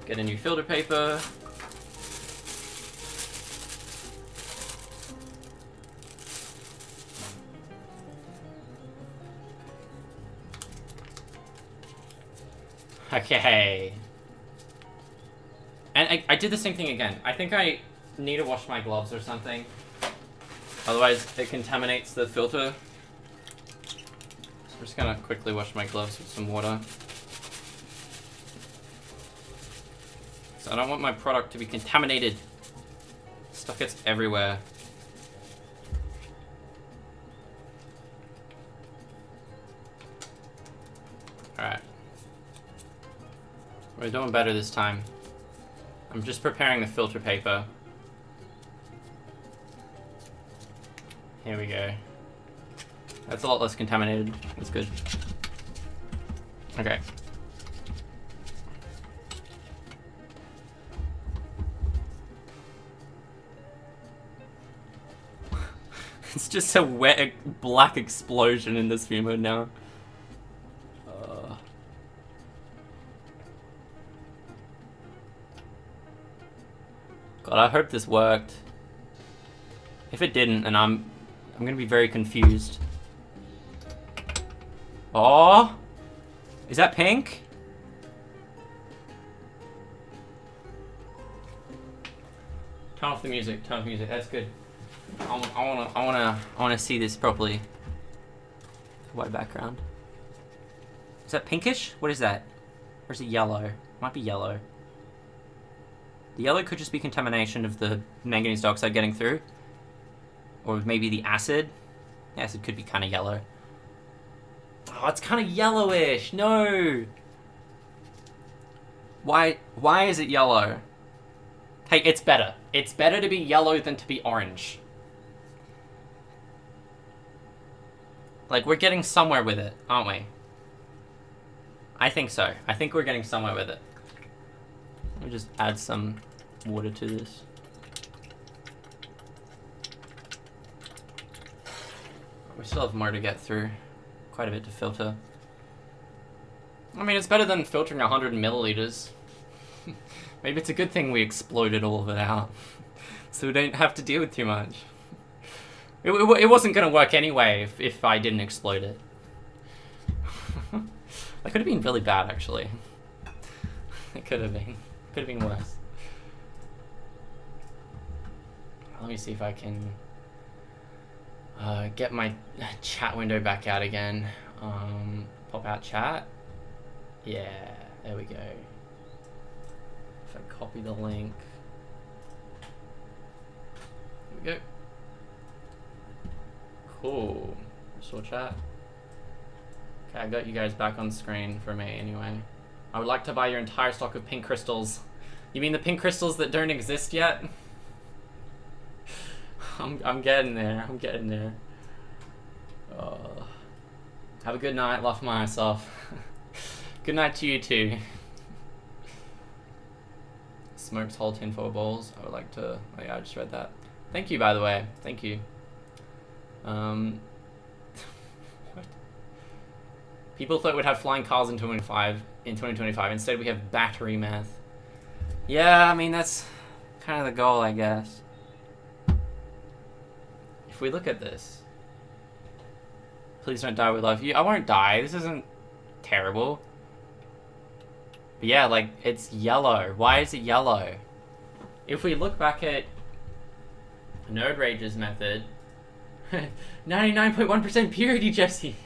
Get a new filter paper. Okay. And I did the same thing again. I think I need to wash my gloves or something. Otherwise it contaminates the filter. So I'm just gonna quickly wash my gloves with some water. So I don't want my product to be contaminated. Stuff gets everywhere. Alright. We're doing better this time. I'm just preparing the filter paper. Here we go. That's a lot less contaminated. That's good. Okay. It's just a wet, black explosion in this view mode now. God, I hope this worked. If it didn't, then I'm gonna be very confused. Oh, is that pink? Turn off the music. Turn off the music. That's good. I wanna see this properly. White background. Is that pinkish? What is that? Or is it yellow? Might be yellow. The yellow could just be contamination of the manganese dioxide getting through. Or maybe the acid. The acid could be kind of yellow. Oh, it's kind of yellowish. No! Why is it yellow? Hey, it's better. It's better to be yellow than to be orange. Like, we're getting somewhere with it, aren't we? I think so. I think we're getting somewhere with it. Let me just add some water to this. We still have more to get through. Quite a bit to filter. I mean, it's better than filtering 100 milliliters. Maybe it's a good thing we exploded all of it out. So we don't have to deal with too much. It wasn't going to work anyway if I didn't explode it. That could have been really bad, actually. It could have been. Could have been worse. Let me see if I can get my chat window back out again. Pop out chat. Yeah, there we go. If I copy the link. There we go. Cool. Restore chat. Okay, I got you guys back on screen for me anyway. I would like to buy your entire stock of pink crystals. You mean the pink crystals that don't exist yet? I'm getting there. I'm getting there. Have a good night. Laugh my ass off. Good night to you too. Smokes whole tinfoil balls. I would like to. Oh yeah, I just read that. Thank you, by the way. Thank you. What? People thought we'd have flying cars in 2025. Instead, we have battery meth. Yeah, I mean that's kind of the goal, I guess. If we look at this, please don't die. We love you. I won't die. This isn't terrible. But yeah, like it's yellow. Why is it yellow? If we look back at Nerd Rage's method, 99.1% purity, Jesse.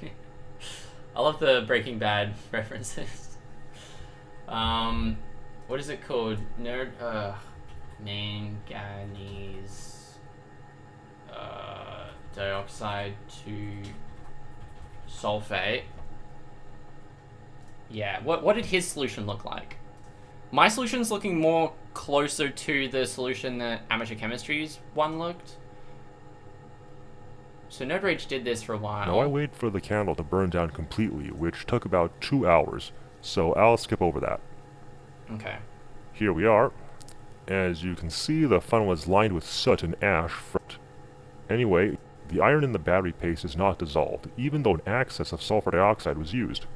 I love the Breaking Bad references. What is it called? Manganese dioxide to sulphate. Yeah, what did his solution look like? My solution's looking more closer to the solution that Amateur Chemistry's one looked. So Nerd Rage did this for a while. Now I waited for the candle to burn down completely, which took about 2 hours, so I'll skip over that. Okay. Here we are. As you can see, the funnel is lined with soot and ash front. Anyway, the iron in the battery paste is not dissolved, even though an excess of sulfur dioxide was used.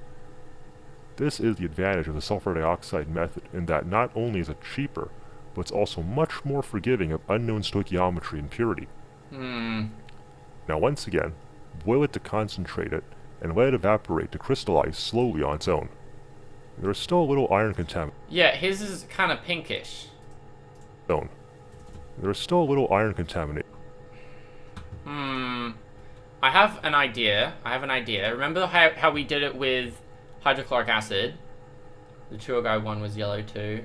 This is the advantage of the sulfur dioxide method, in that not only is it cheaper, but it's also much more forgiving of unknown stoichiometry and purity. Now once again, boil it to concentrate it, and let it evaporate to crystallize slowly on its own. There is still a little iron contamination. Yeah, his is kind of pinkish. There is still a little iron contamination. I have an idea. Remember how we did it with hydrochloric acid? The tour guide one was yellow too.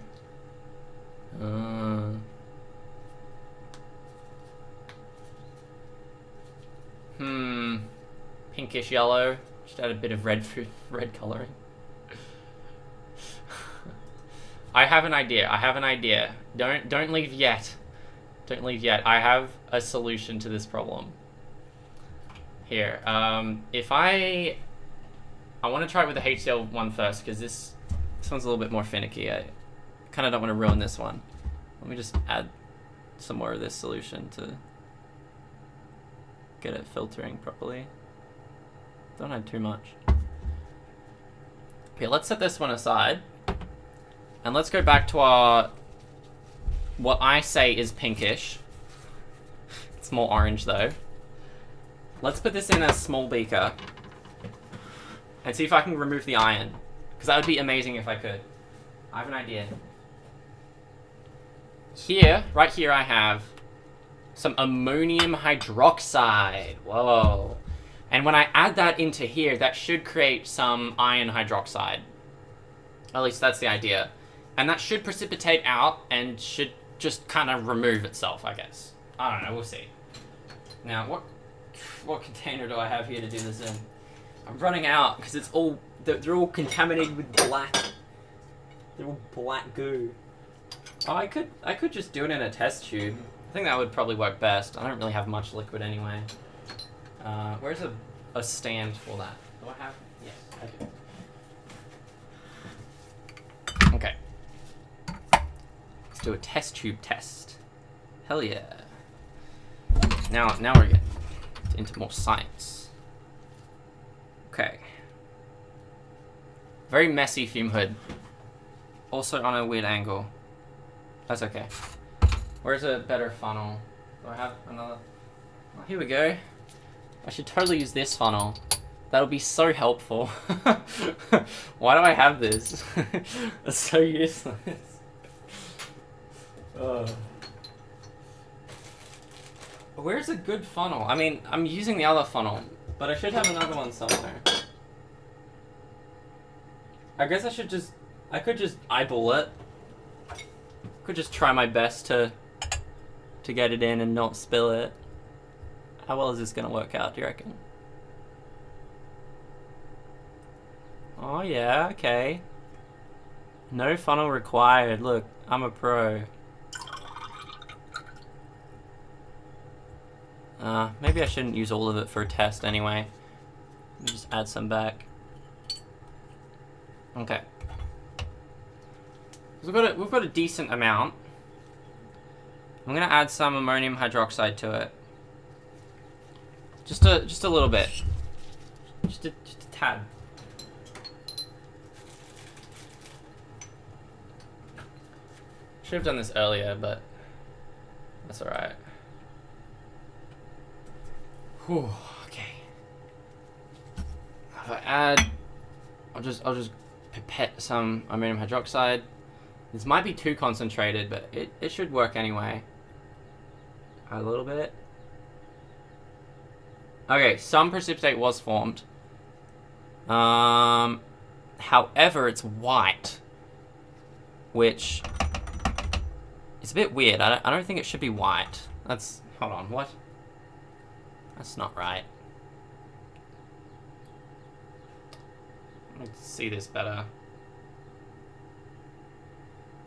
Pinkish yellow. Just add a bit of red coloring. I have an idea. Don't leave yet. I have a solution to this problem. Here, if I want to try it with the HCl one first, because this one's a little bit more finicky. I kind of don't want to ruin this one. Let me just add some more of this solution to get it filtering properly. Don't add too much. Okay, let's set this one aside. And let's go back to our, what I say is pinkish. It's more orange though. Let's put this in a small beaker and see if I can remove the iron. Because that would be amazing if I could. I have an idea. Here, right here, I have some ammonium hydroxide. Whoa. And when I add that into here, that should create some iron hydroxide. At least that's the idea. And that should precipitate out and should just kind of remove itself, I guess. I don't know, we'll see. Now, what container do I have here to do this in? I'm running out because it's all, they're all contaminated with black. They're all black goo. Oh, I could just do it in a test tube. I think that would probably work best. I don't really have much liquid anyway. Where's a stand for that? Do I have? Yes, I do. Let's do a test tube test. Hell yeah. Now we're getting into more science. Okay. Very messy fume hood. Also on a weird angle. That's okay. Where's a better funnel? Do I have another? Oh, here we go. I should totally use this funnel. That'll be so helpful. Why do I have this? It's so useless. Where's a good funnel? I mean, I'm using the other funnel, but I should have another one somewhere. I guess I could just eyeball it. Could just try my best to get it in and not spill it. How well is this gonna work out, do you reckon? Oh yeah, okay. No funnel required. Look, I'm a pro. Maybe I shouldn't use all of it for a test anyway. Let me just add some back. Okay. So we've got a decent amount. I'm gonna add some ammonium hydroxide to it. Just a little bit. Just a tad. Should have done this earlier, but that's alright. Whew, okay. If I add, I'll just pipette some ammonium hydroxide. This might be too concentrated, but it should work anyway. A little bit. Okay, some precipitate was formed. However, it's white, which is a bit weird. I don't think it should be white. That's, hold on, what? That's not right. Let's see this better.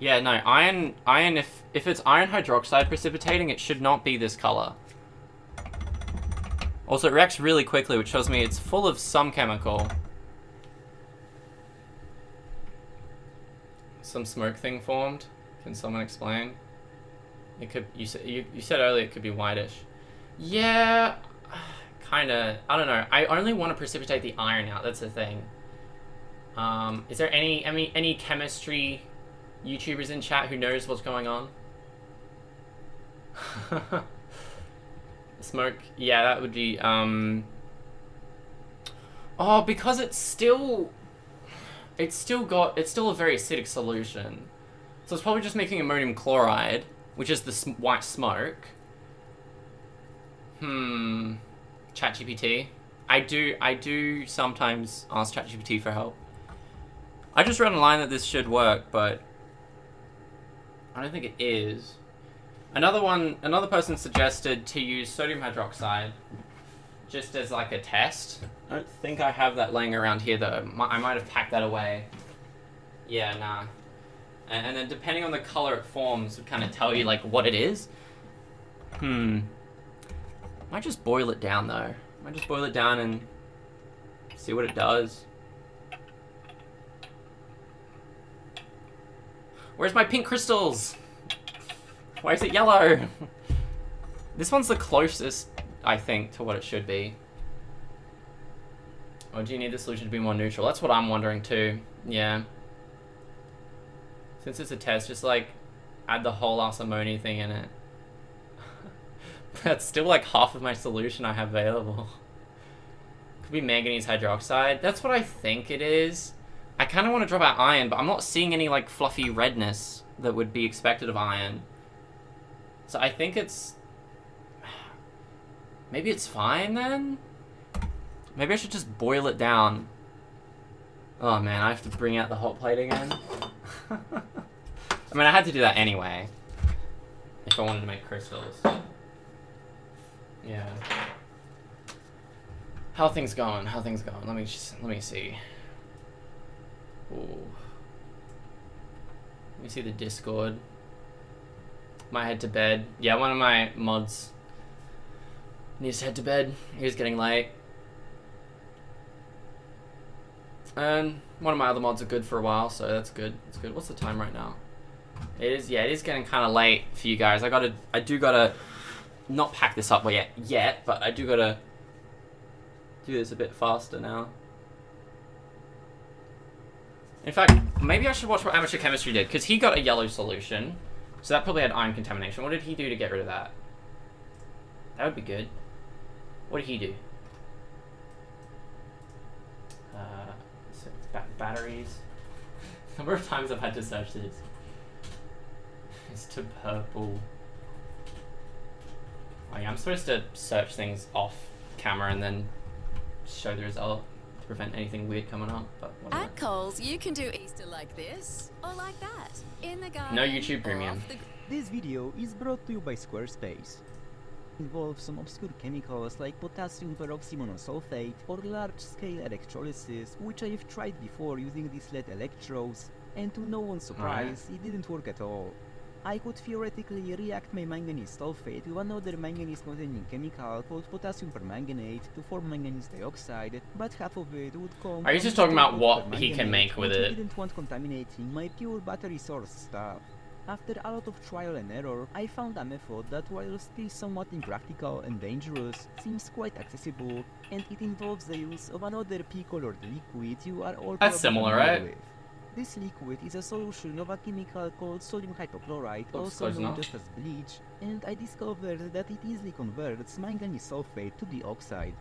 Yeah, no, iron if it's iron hydroxide precipitating, it should not be this color. Also, it reacts really quickly, which shows me it's full of some chemical. Some smoke thing formed. Can someone explain? It could. You said earlier it could be whitish. Yeah, kinda. I don't know. I only want to precipitate the iron out. That's the thing. Is there any chemistry YouTubers in chat who knows what's going on? Smoke. Yeah, that would be. Oh, because it's still a very acidic solution. So it's probably just making ammonium chloride, which is the white smoke. ChatGPT. I do sometimes ask ChatGPT for help. I just read online that this should work, but I don't think it is. Another person suggested to use sodium hydroxide just as like a test. I don't think I have that laying around here though. I might have packed that away. Yeah, nah. And then depending on the color it forms would kind of tell you like what it is. Might just boil it down though. Might just boil it down and see what it does. Where's my pink crystals? Why is it yellow? This one's the closest, I think, to what it should be. Or do you need the solution to be more neutral? That's what I'm wondering too. Yeah. Since it's a test, just like add the whole ass ammonia thing in it. That's still like half of my solution I have available. Could be manganese hydroxide. That's what I think it is. I kind of want to drop out iron, but I'm not seeing any like fluffy redness that would be expected of iron. So I think it's... Maybe it's fine then? Maybe I should just boil it down. Oh man, I have to bring out the hot plate again. I mean, I had to do that anyway. If I wanted to make crystals. Yeah. How are things going? How are things going? Let me see. Ooh. Let me see the Discord. Might head to bed. Yeah, one of my mods needs to head to bed. He was getting late. And one of my other mods are good for a while, so that's good. That's good. What's the time right now? It is, yeah, it is getting kind of late for you guys. I do gotta not pack this up yet, but I do gotta do this a bit faster now. In fact, maybe I should watch what Amateur Chemistry did, because he got a yellow solution, so that probably had iron contamination. What did he do to get rid of that? That would be good. What did he do? So batteries. Number of times I've had to search this. It's to purple. Oh yeah, I'm supposed to search things off camera and then show the result to prevent anything weird coming up, but whatever. At Coles, you can do Easter like this or like that. In the garden. No YouTube Premium. off the This video is brought to you by Squarespace. Involves some obscure chemicals like potassium peroxymonosulfate or large-scale electrolysis, which I've tried before using these LED electrodes, and to no one's surprise, it didn't work at all. I could theoretically react my manganese sulfate with another manganese-containing chemical called potassium permanganate to form manganese dioxide, but half of it would come. Are you from just talking about sulfate what he can permanganate, make with which I it? didn't want contaminating my pure battery source stuff. After a lot of trial and error, I found a method that, while still somewhat impractical and dangerous, seems quite accessible, and it involves the use of another pea-colored liquid you are all That's probably similar, familiar right? with. This liquid is a solution of a chemical called sodium hypochlorite, Looks also close known enough. just as bleach, and I discovered that it easily converts manganese sulfate to the oxide.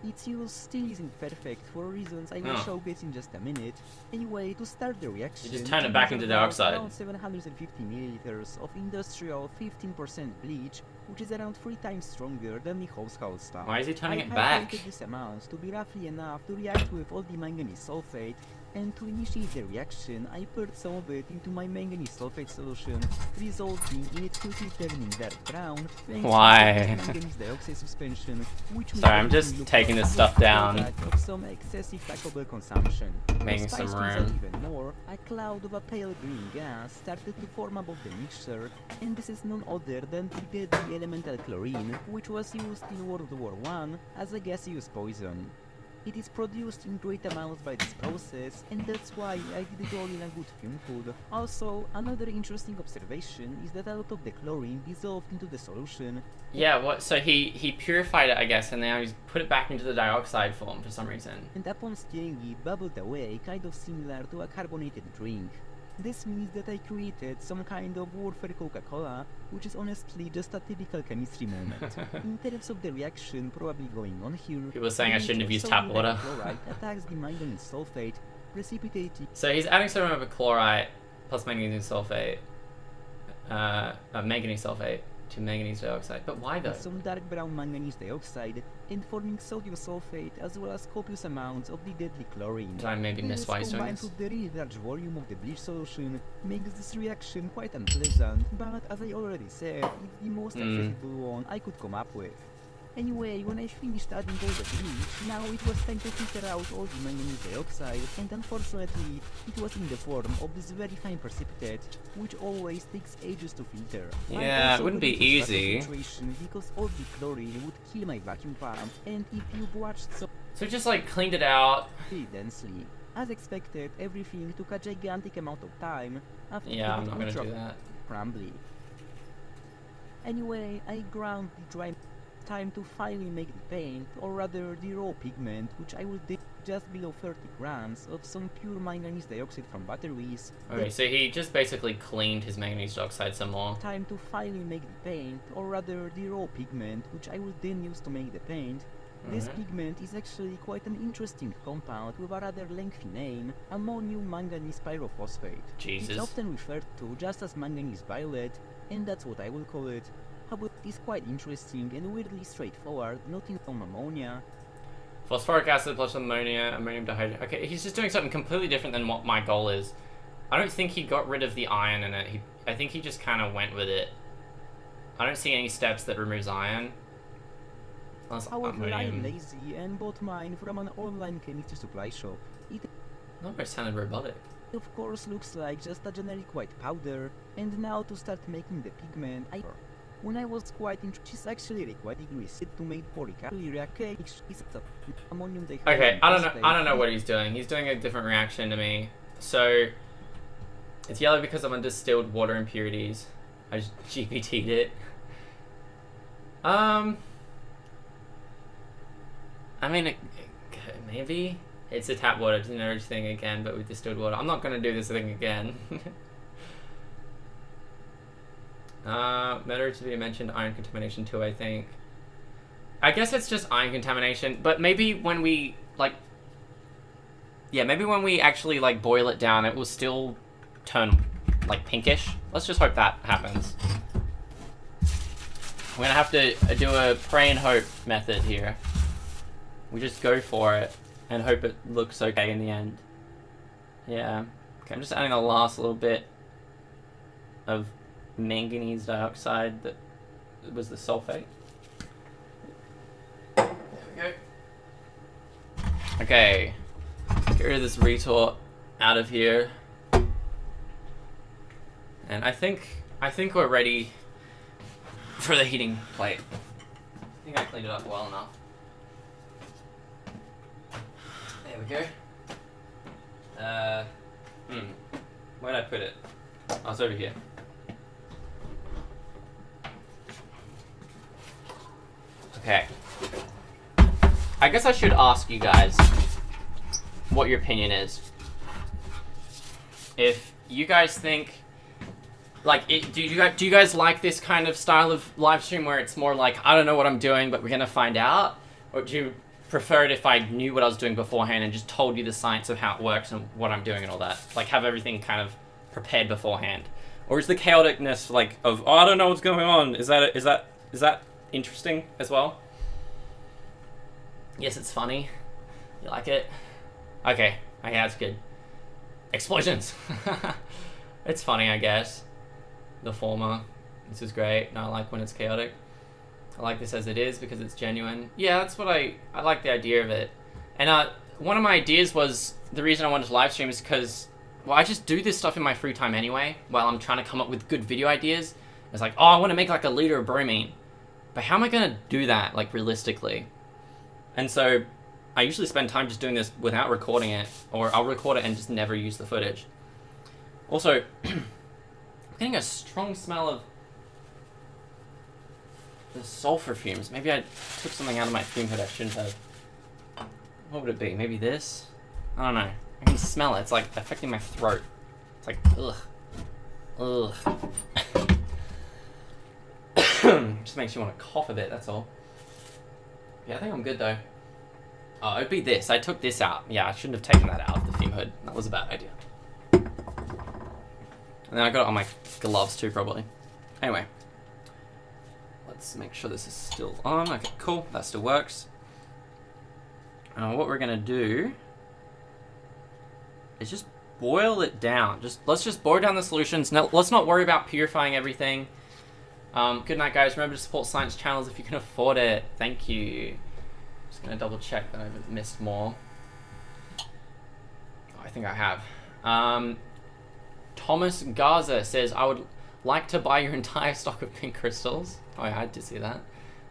Its use still isn't perfect for reasons I will Oh. showcase in just a minute. Anyway, to start the reaction, You just turn it you back use into about dioxide. around 750 milliliters of industrial 15% bleach, which is around 3 times stronger than the household stuff. Why is he turning I it back? hydrated this amount to be roughly enough to react with all the manganese sulfate, and to initiate the reaction, I poured some of it into my manganese sulfate solution, resulting in it quickly turning dark brown thanks Why? to the manganese dioxide suspension, which Sorry, I'm made it just look taking like this a stuff down. product of some excessive Taco Bell consumption. Making To some spice things up room. even more, a cloud of a pale green gas started to form above the mixture, and this is none other than the deadly elemental chlorine, which was used in World War I as a gaseous poison. It is produced in great amounts by this process, and that's why I did it all in a good fume hood. Also, another interesting observation is that a lot of the chlorine dissolved into the solution. Yeah, what? So he purified it, I guess, and now he's put it back into the dioxide form for some reason. And upon stirring it, bubbled away, kind of similar to a carbonated drink. This means that I created some kind of warfare Coca-Cola, which is honestly just a typical chemistry moment. In terms of the reaction probably going on here, People saying I the shouldn't have used sodium tap water. chloride attacks the manganese sulfate, precipitating So he's adding sodium chloride plus manganese sulfate, manganese sulfate to manganese dioxide. But why though? some dark brown manganese dioxide and forming sodium sulfate as well as copious amounts of the deadly chlorine. Did I maybe miss This, why he's doing combined this? with the really large volume of the bleach solution, makes this reaction quite unpleasant, but as I already said, it's the most acceptable one I could come up with. Anyway, when I finished adding all the bleach, now it was time to filter out all the manganese dioxide, and unfortunately, it was in the form of this very fine precipitate, which always takes ages to filter. I Yeah, it also wouldn't be couldn't use vacuum easy. filtration because all the chlorine would kill my vacuum pump, and if you've watched so So he just like cleaned it out. very densely. As expected, everything took a gigantic amount of time after Yeah, I'm the not gonna ultra do that. crumbly. Anyway, I ground the dry time to finally make the paint, or rather the raw pigment, which I will dip just below 30 grams of some pure manganese dioxide from batteries. Okay, so he just basically cleaned his manganese dioxide some more. Time to finally make the paint, or rather the raw pigment, which I will then use to make the paint. This Alright. pigment is actually quite an interesting compound with a rather lengthy name, ammonium manganese pyrophosphate. Jesus. It's often referred to just as manganese violet, and that's what I will call it. However, it is quite interesting and weirdly straightforward, nothing from ammonia. Phosphoric acid plus ammonia, ammonium dihydrate. Okay, he's just doing something completely different than what my goal is. I don't think he got rid of the iron in it. I think he just kind of went with it. I don't see any steps that removes iron. Unless However, I am ammonium. lazy and bought mine from an online chemistry supply shop. It No, it sounded robotic. of course looks like just a generic white powder, and now to start making the pigment, when I was quite interested, it's actually required degrees to make polycarbonate react ammonium dihydrate. Okay, I don't know what he's doing. He's doing a different reaction to me. So It's yellow because I'm on distilled water impurities. I just GPT'd it. I mean, maybe it's a tap water generic thing again, but with distilled water. I'm not gonna do this thing again. Better to be mentioned iron contamination too, I think. I guess it's just iron contamination, but maybe when we like, yeah, maybe when we actually like boil it down, it will still turn like pinkish. Let's just hope that happens. We're gonna have to do a pray and hope method here. We just go for it and hope it looks okay in the end. Yeah. Okay, I'm just adding the last little bit of manganese dioxide that was the sulphate. There we go. Okay. Get rid of this retort out of here. And I think we're ready for the heating plate. I think I cleaned it up well enough. There we go. Where'd I put it? Oh, it's over here. Okay. I guess I should ask you guys what your opinion is. If you guys think, like, do you guys like this kind of style of live stream where it's more like, I don't know what I'm doing, but we're gonna find out? Or do you prefer it if I knew what I was doing beforehand and just told you the science of how it works and what I'm doing and all that? Like, have everything kind of prepared beforehand? Or is the chaoticness like of, oh, I don't know what's going on? Is that interesting as well? Yes, it's funny. You like it? Okay, that's good. Explosions. It's funny, I guess. The former. This is great. No, I like when it's chaotic. I like this as it is because it's genuine. Yeah, that's what I like the idea of it. And one of my ideas was, the reason I wanted to live stream is because, well, I just do this stuff in my free time anyway, while I'm trying to come up with good video ideas. It's like, oh, I want to make like a liter of bromine. But how am I going to do that, like, realistically? And so I usually spend time just doing this without recording it, or I'll record it and just never use the footage. Also, I'm getting a strong smell of the sulfur fumes. Maybe I took something out of my fume hood I shouldn't have. What would it be? Maybe this? I don't know. I can smell it. It's like affecting my throat. It's like, ugh. Ugh. Just makes you want to cough a bit, that's all. Yeah, I think I'm good though. Oh, it'd be this. I took this out. Yeah, I shouldn't have taken that out of the fume hood. That was a bad idea. And then I got it on my gloves too, probably. Anyway. Let's make sure this is still on. Okay, cool. That still works. What we're going to do is just boil it down. Let's just boil down the solutions. Now, let's not worry about purifying everything. Good night, guys. Remember to support science channels if you can afford it. Thank you. Just going to double check that I haven't missed more. Oh, I think I have. Thomas Garza says, I would like to buy your entire stock of pink crystals. Oh, yeah, I did see that.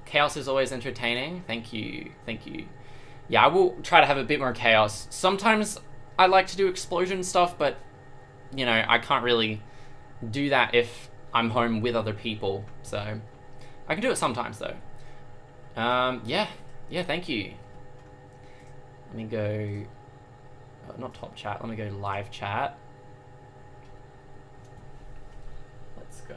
Chaos is always entertaining. Thank you. Thank you. Yeah, I will try to have a bit more chaos. Sometimes I like to do explosion stuff, but, you know, I can't really do that if I'm home with other people. So, I can do it sometimes, though. Yeah, thank you. Let me go... not top chat. Let me go live chat. Let's go.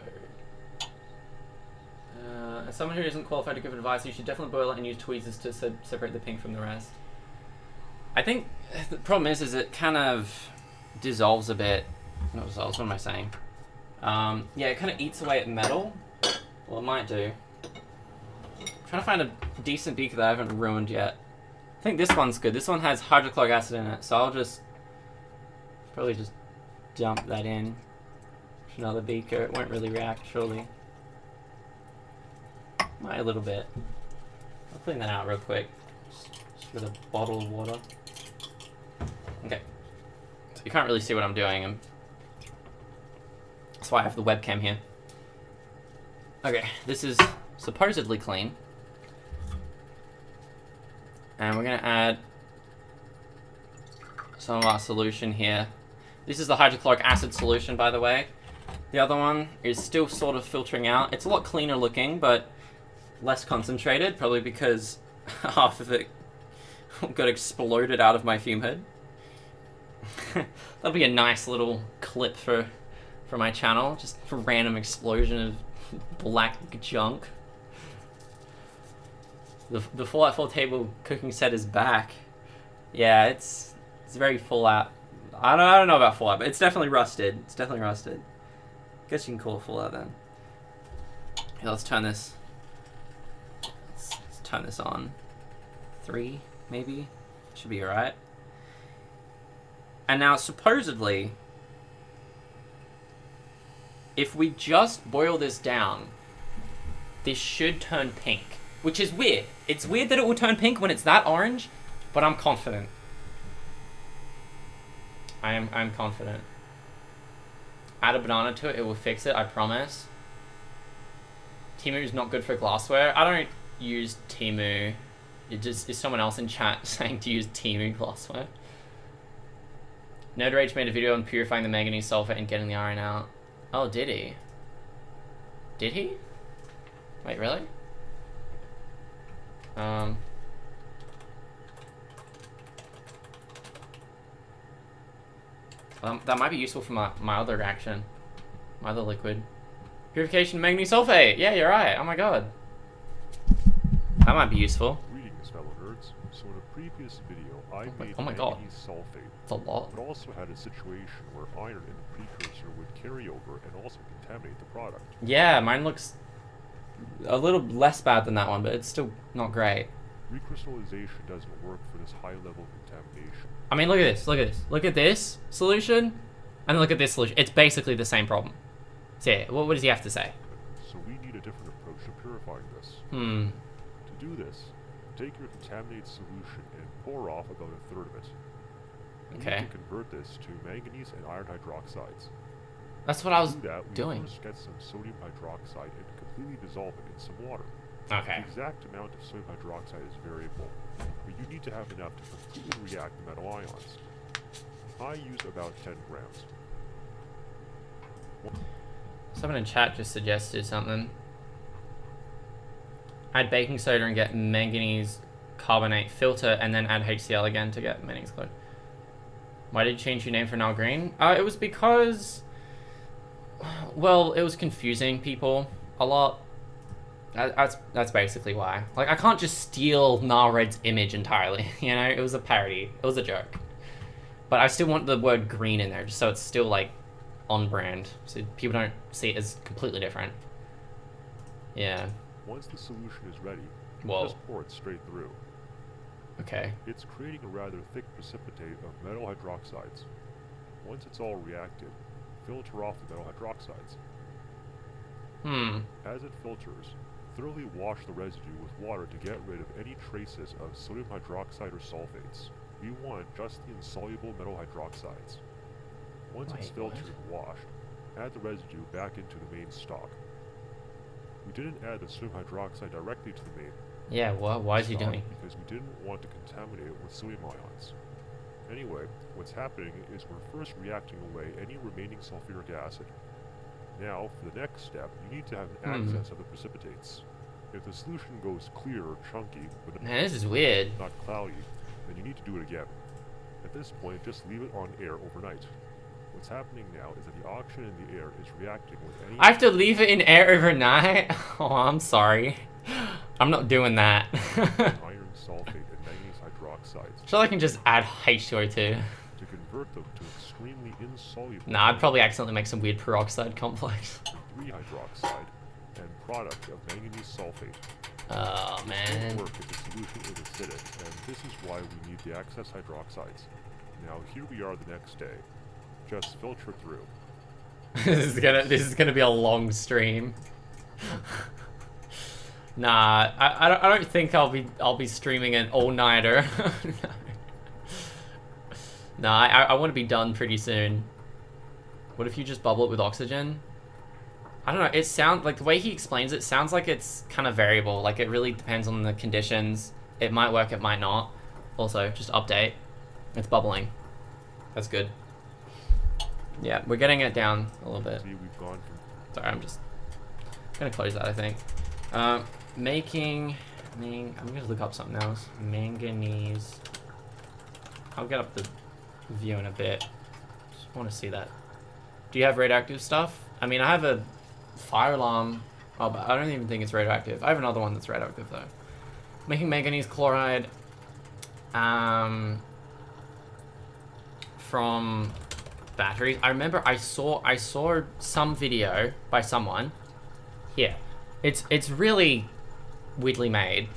As someone who isn't qualified to give advice, you should definitely boil it and use tweezers to separate the pink from the rest. I think the problem is it kind of dissolves a bit. Not dissolves, what am I saying? Yeah, it kind of eats away at metal. Well, it might do. I'm trying to find a decent beaker that I haven't ruined yet. I think this one's good. This one has hydrochloric acid in it, so I'll probably just dump that in. Another beaker. It won't really react, surely. Might a little bit. I'll clean that out real quick. Just with a bottle of water. Okay. So you can't really see what I'm doing. That's why I have the webcam here. Okay, this is supposedly clean. And we're going to add some of our solution here. This is the hydrochloric acid solution, by the way. The other one is still sort of filtering out. It's a lot cleaner looking, but less concentrated, probably because half of it got exploded out of my fume hood. That'll be a nice little clip for my channel, just a random explosion of black junk. The Fallout 4 table cooking set is back. Yeah, it's very Fallout. I don't know about Fallout, but it's definitely rusted. It's definitely rusted. Guess you can call it Fallout then. Yeah, let's turn this. Let's turn this on. 3, maybe? Should be alright. And now, supposedly, if we just boil this down, this should turn pink. Which is weird. It's weird that it will turn pink when it's that orange, but I'm confident. I'm confident. Add a banana to it, it will fix it, I promise. Temu is not good for glassware. I don't use Temu. It just is someone else in chat saying to use Temu glassware. Nerd Rage made a video on purifying the manganese sulphate and getting the iron out. Oh, did he? Did he? Wait, really? That might be useful for my other reaction. My other liquid. Purification of manganese sulphate! Yeah, you're right. Oh my god. That might be useful. Greetings, fellow nerds. So in a previous video, I made oh my god. manganese sulphate. It's a lot. But also had a situation where iron in the precursor would carry over and also contaminate the product. Yeah, mine looks a little less bad than that one, but it's still not great. Recrystallization doesn't work for this high level of contamination. I mean, look at this, look at this. Look at this solution, and look at this solution. It's basically the same problem. So yeah, what does he have to say? So we need a different approach to purifying this. Hmm. To do this, take your contaminated solution and pour off about a third of it. You Okay. need to convert this to manganese and iron hydroxides. That's what I was To do that, we doing. first get some sodium hydroxide and completely dissolve it in some water. Okay. The exact amount of sodium hydroxide is variable, but you need to have enough to completely react the metal ions. I use about 10 grams. Someone in chat just suggested something. Add baking soda and get manganese carbonate, filter, and then add HCl again to get manganese chloride. Why did you change your name for Nile Green? It was because, well, it was confusing people a lot. That's basically why. Like, I can't just steal Nile Red's image entirely, you know? It was a parody. It was a joke. But I still want the word green in there, just so it's still, like, on brand. So people don't see it as completely different. Yeah. Once the solution is ready, Whoa. just pour it straight through. Okay. It's creating a rather thick precipitate of metal hydroxides. Once it's all reacted, filter off the metal hydroxides. As it filters, thoroughly wash the residue with water to get rid of any traces of sodium hydroxide or sulfates. We want just the insoluble metal hydroxides. Once it's Wait, filtered and washed, add the residue back into the main stock. We didn't add the sodium hydroxide directly to the main Yeah, why is he stock doing? because we didn't want to contaminate it with sodium ions. Anyway, what's happening is we're first reacting away any remaining sulfuric acid. Now, for the next step, you need to have an access of the precipitates. If the solution goes clear or chunky, but Man, this is weird. not cloudy, then you need to do it again. At this point, just leave it on air overnight. What's happening now is that the oxygen in the air is reacting with any... I have to leave it in air overnight? Oh, I'm sorry. I'm not doing that. iron sulfate and manganese hydroxides Sure, I can just add H2O2. to convert them to extremely insoluble... Nah, I'd probably accidentally make some weird peroxide complex. 3-hydroxide and product of manganese sulfate. Oh, This man. won't work if the solution is acidic, and this is why we need the excess hydroxides. Now here we are the next day. Just filter through. This is gonna be a long stream. Nah, I don't think I'll be streaming an all-nighter. Nah, I want to be done pretty soon. What if you just bubble it with oxygen? I don't know, it sounds like the way he explains it sounds like it's kind of variable. Like, it really depends on the conditions. It might work, it might not. Also, just update. It's bubbling. That's good. Yeah, we're getting it down a little bit. See, we've gone from Sorry, I'm just gonna close that, I think. I'm gonna look up something else. Manganese. I'll get up the view in a bit. Just want to see that. Do you have radioactive stuff? I mean, I have a fire alarm. Oh, but I don't even think it's radioactive. I have another one that's radioactive though. Making manganese chloride. From batteries. I remember I saw some video by someone. Here. It's really weirdly made.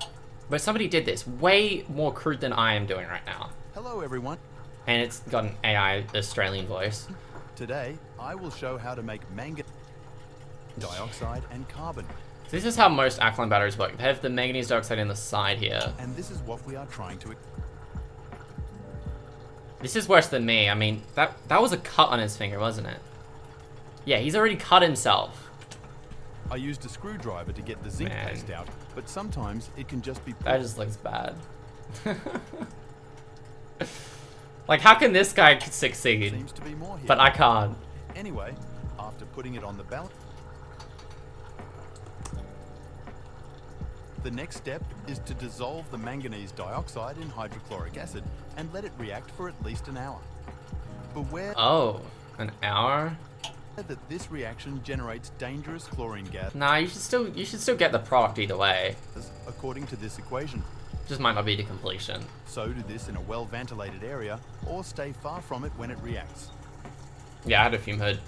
But somebody did this way more crude than I am doing right now. Hello everyone. And it's got an AI Australian voice. Today, I will show how to make manganese dioxide and carbon. So this is how most alkaline batteries work. They have the manganese dioxide in the side here. And this is what we are trying to... This is worse than me. I mean, that was a cut on his finger, wasn't it? Yeah, he's already cut himself. I used a screwdriver to get the zinc Man. paste out, but sometimes it can just be... That just looks bad. Like, how can this guy succeed? Seems to be more here. But I can't. Anyway, after putting it on the balance... The next step is to dissolve the manganese dioxide in hydrochloric acid and let it react for at least an hour. Beware Oh, an hour? that this reaction generates dangerous chlorine gas, Nah, you should still get the product either way. according to this equation. Just might not be to completion. So do this in a well-ventilated area or stay far from it when it reacts. Yeah, I had a fume hood.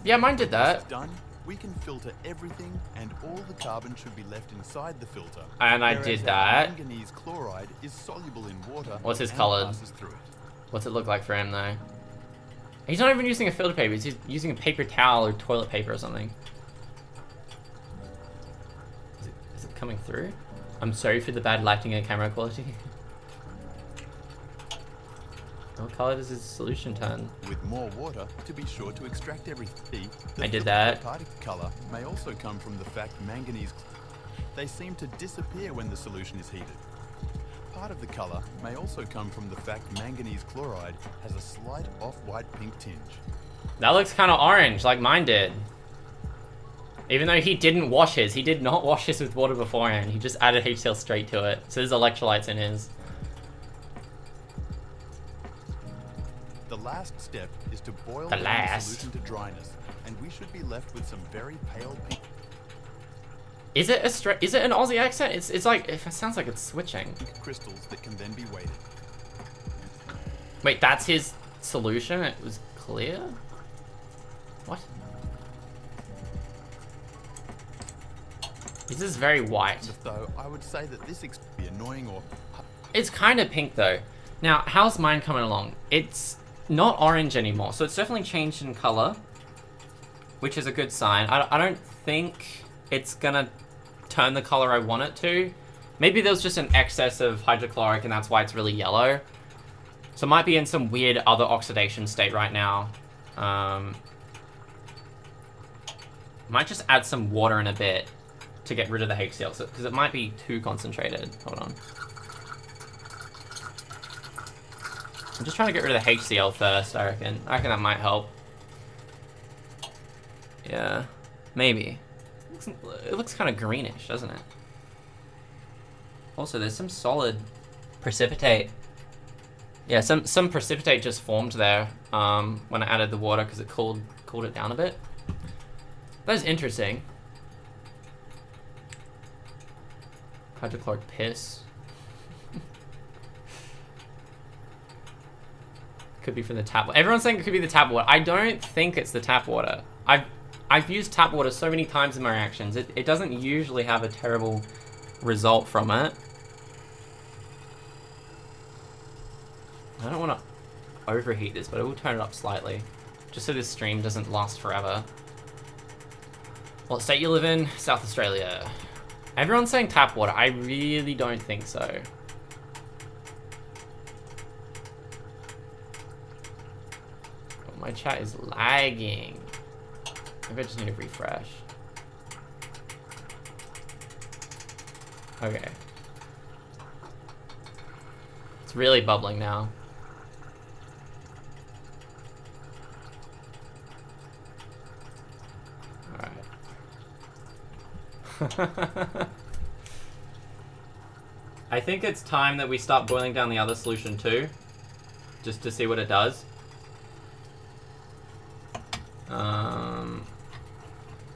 Yeah, mine did that. Done, we can filter everything and all the carbon should be left inside the filter. And I whereas did our that. Manganese chloride is soluble in water. What's his and colored? passes through it. What's it look like for him though? He's not even using a filter paper, he's using a paper towel or toilet paper or something. Is it coming through? I'm sorry for the bad lighting and camera quality. What color does his solution turn? With more water to be sure to extract everything. The I did filter that. particle color may also come from the fact manganese. They seem to disappear when the solution is heated. Part of the color may also come from the fact manganese chloride has a slight off-white pink tinge. That looks kind of orange, like mine did. Even though he didn't wash his, he did not wash his with water beforehand. He just added HCl straight to it. So there's electrolytes in his. The last step is to boil The down last? the solution to dryness, and we should be left with some very pale pink Is it an Aussie accent? It's like, it sounds like it's switching. crystals that can then be weighted. Wait, that's his solution? It was clear? What? This is very white. Though I would say that this be annoying or It's kind of pink though. Now, how's mine coming along? It's not orange anymore, so it's definitely changed in color, which is a good sign. I don't think it's gonna turn the color I want it to. Maybe there's just an excess of hydrochloric and that's why it's really yellow. So it might be in some weird other oxidation state right now. Might just add some water in a bit to get rid of the HCl, because it might be too concentrated. Hold on. I'm just trying to get rid of the HCl first, I reckon. I reckon that might help. Yeah, maybe. It looks kind of greenish, doesn't it? Also, there's some solid precipitate. Yeah, some precipitate just formed there when I added the water because it cooled it down a bit. That is interesting. Hydrochloric piss. Could be from the tap water. Everyone's saying it could be the tap water. I don't think it's the tap water. I've used tap water so many times in my reactions. It doesn't usually have a terrible result from it. I don't want to overheat this, but I will turn it up slightly. Just so this stream doesn't last forever. What state you live in? South Australia. Everyone's saying tap water. I really don't think so. Oh, my chat is lagging. Maybe I just need to refresh. Okay. It's really bubbling now. I think it's time that we start boiling down the other solution too, just to see what it does.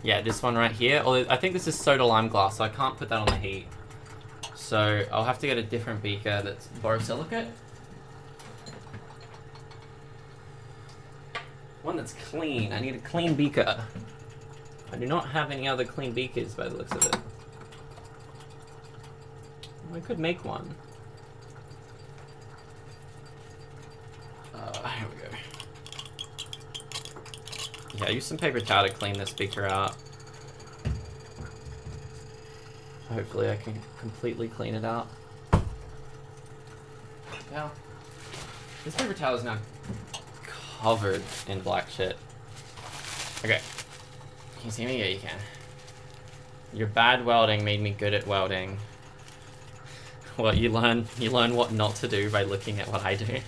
Yeah, this one right here. Although I think this is soda lime glass, so I can't put that on the heat. So I'll have to get a different beaker that's borosilicate. One that's clean. I need a clean beaker. I do not have any other clean beakers by the looks of it. I could make one. Here we go. Yeah, use some paper towel to clean this beaker out. Hopefully I can completely clean it out. Now, this paper towel is now covered in black shit. Okay. Can you see me? Yeah, you can. Your bad welding made me good at welding. Well, you learn what not to do by looking at what I do.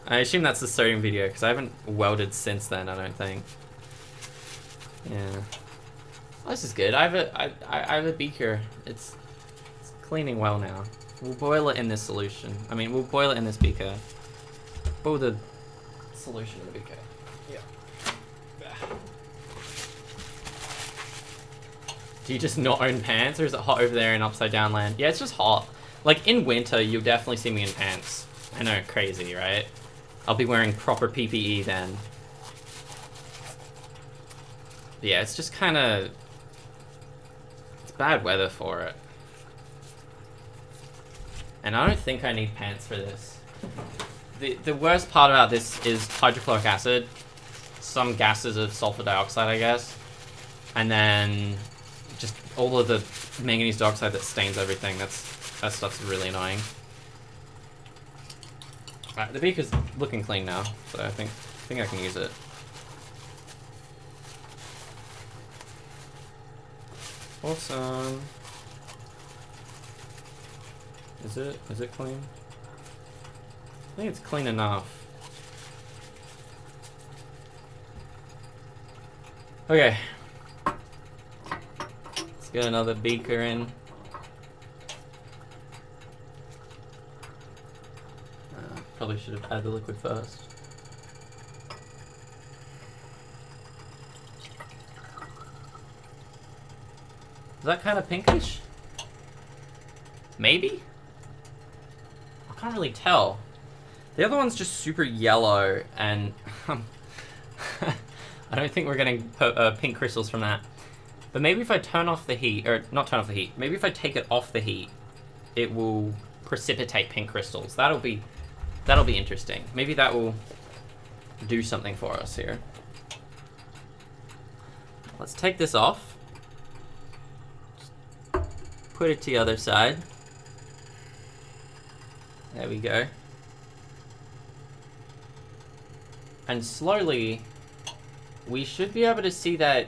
I assume that's the sodium video, because I haven't welded since then, I don't think. Yeah. Well, this is good. I have a beaker. It's cleaning well now. We'll boil it in this solution. I mean, we'll boil it in this beaker. Boil the solution in the beaker. Yeah. Do you just not own pants, or is it hot over there in upside down land? Yeah, it's just hot. Like, in winter, you'll definitely see me in pants. I know, crazy, right? I'll be wearing proper PPE then. But yeah, it's just kind of... It's bad weather for it. And I don't think I need pants for this. The worst part about this is hydrochloric acid. Some gases of sulfur dioxide, I guess. And then just all of the manganese dioxide that stains everything. That stuff's really annoying. Alright, the beaker's looking clean now, so I think I can use it. Awesome. Is it clean? I think it's clean enough. Okay. Let's get another beaker in. Probably should have added the liquid first. Is that kind of pinkish? Maybe? I can't really tell. The other one's just super yellow, and I don't think we're getting pink crystals from that. But maybe if I turn off the heat, or not turn off the heat, maybe if I take it off the heat, it will precipitate pink crystals. That'll be interesting. Maybe that will do something for us here. Let's take this off. Just put it to the other side. There we go. And slowly, we should be able to see that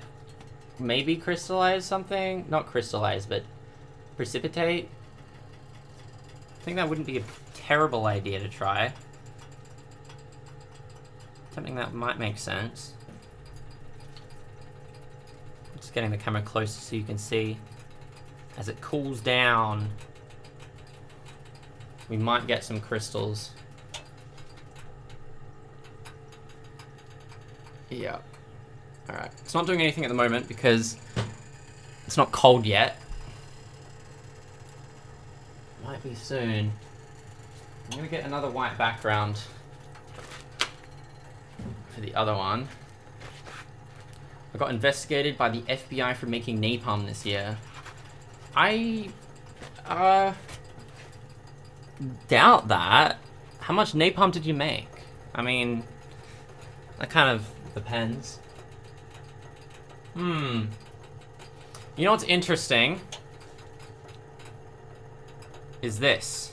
maybe crystallize something. Not crystallize, but precipitate. I think that wouldn't be a terrible idea to try. Something that might make sense. Just getting the camera closer so you can see. As it cools down, we might get some crystals. Yeah. Alright. It's not doing anything at the moment because it's not cold yet. Might be soon. I'm gonna get another white background for the other one. I got investigated by the FBI for making napalm this year. I doubt that. How much napalm did you make? I mean, that kind of depends. You know what's interesting? Is this.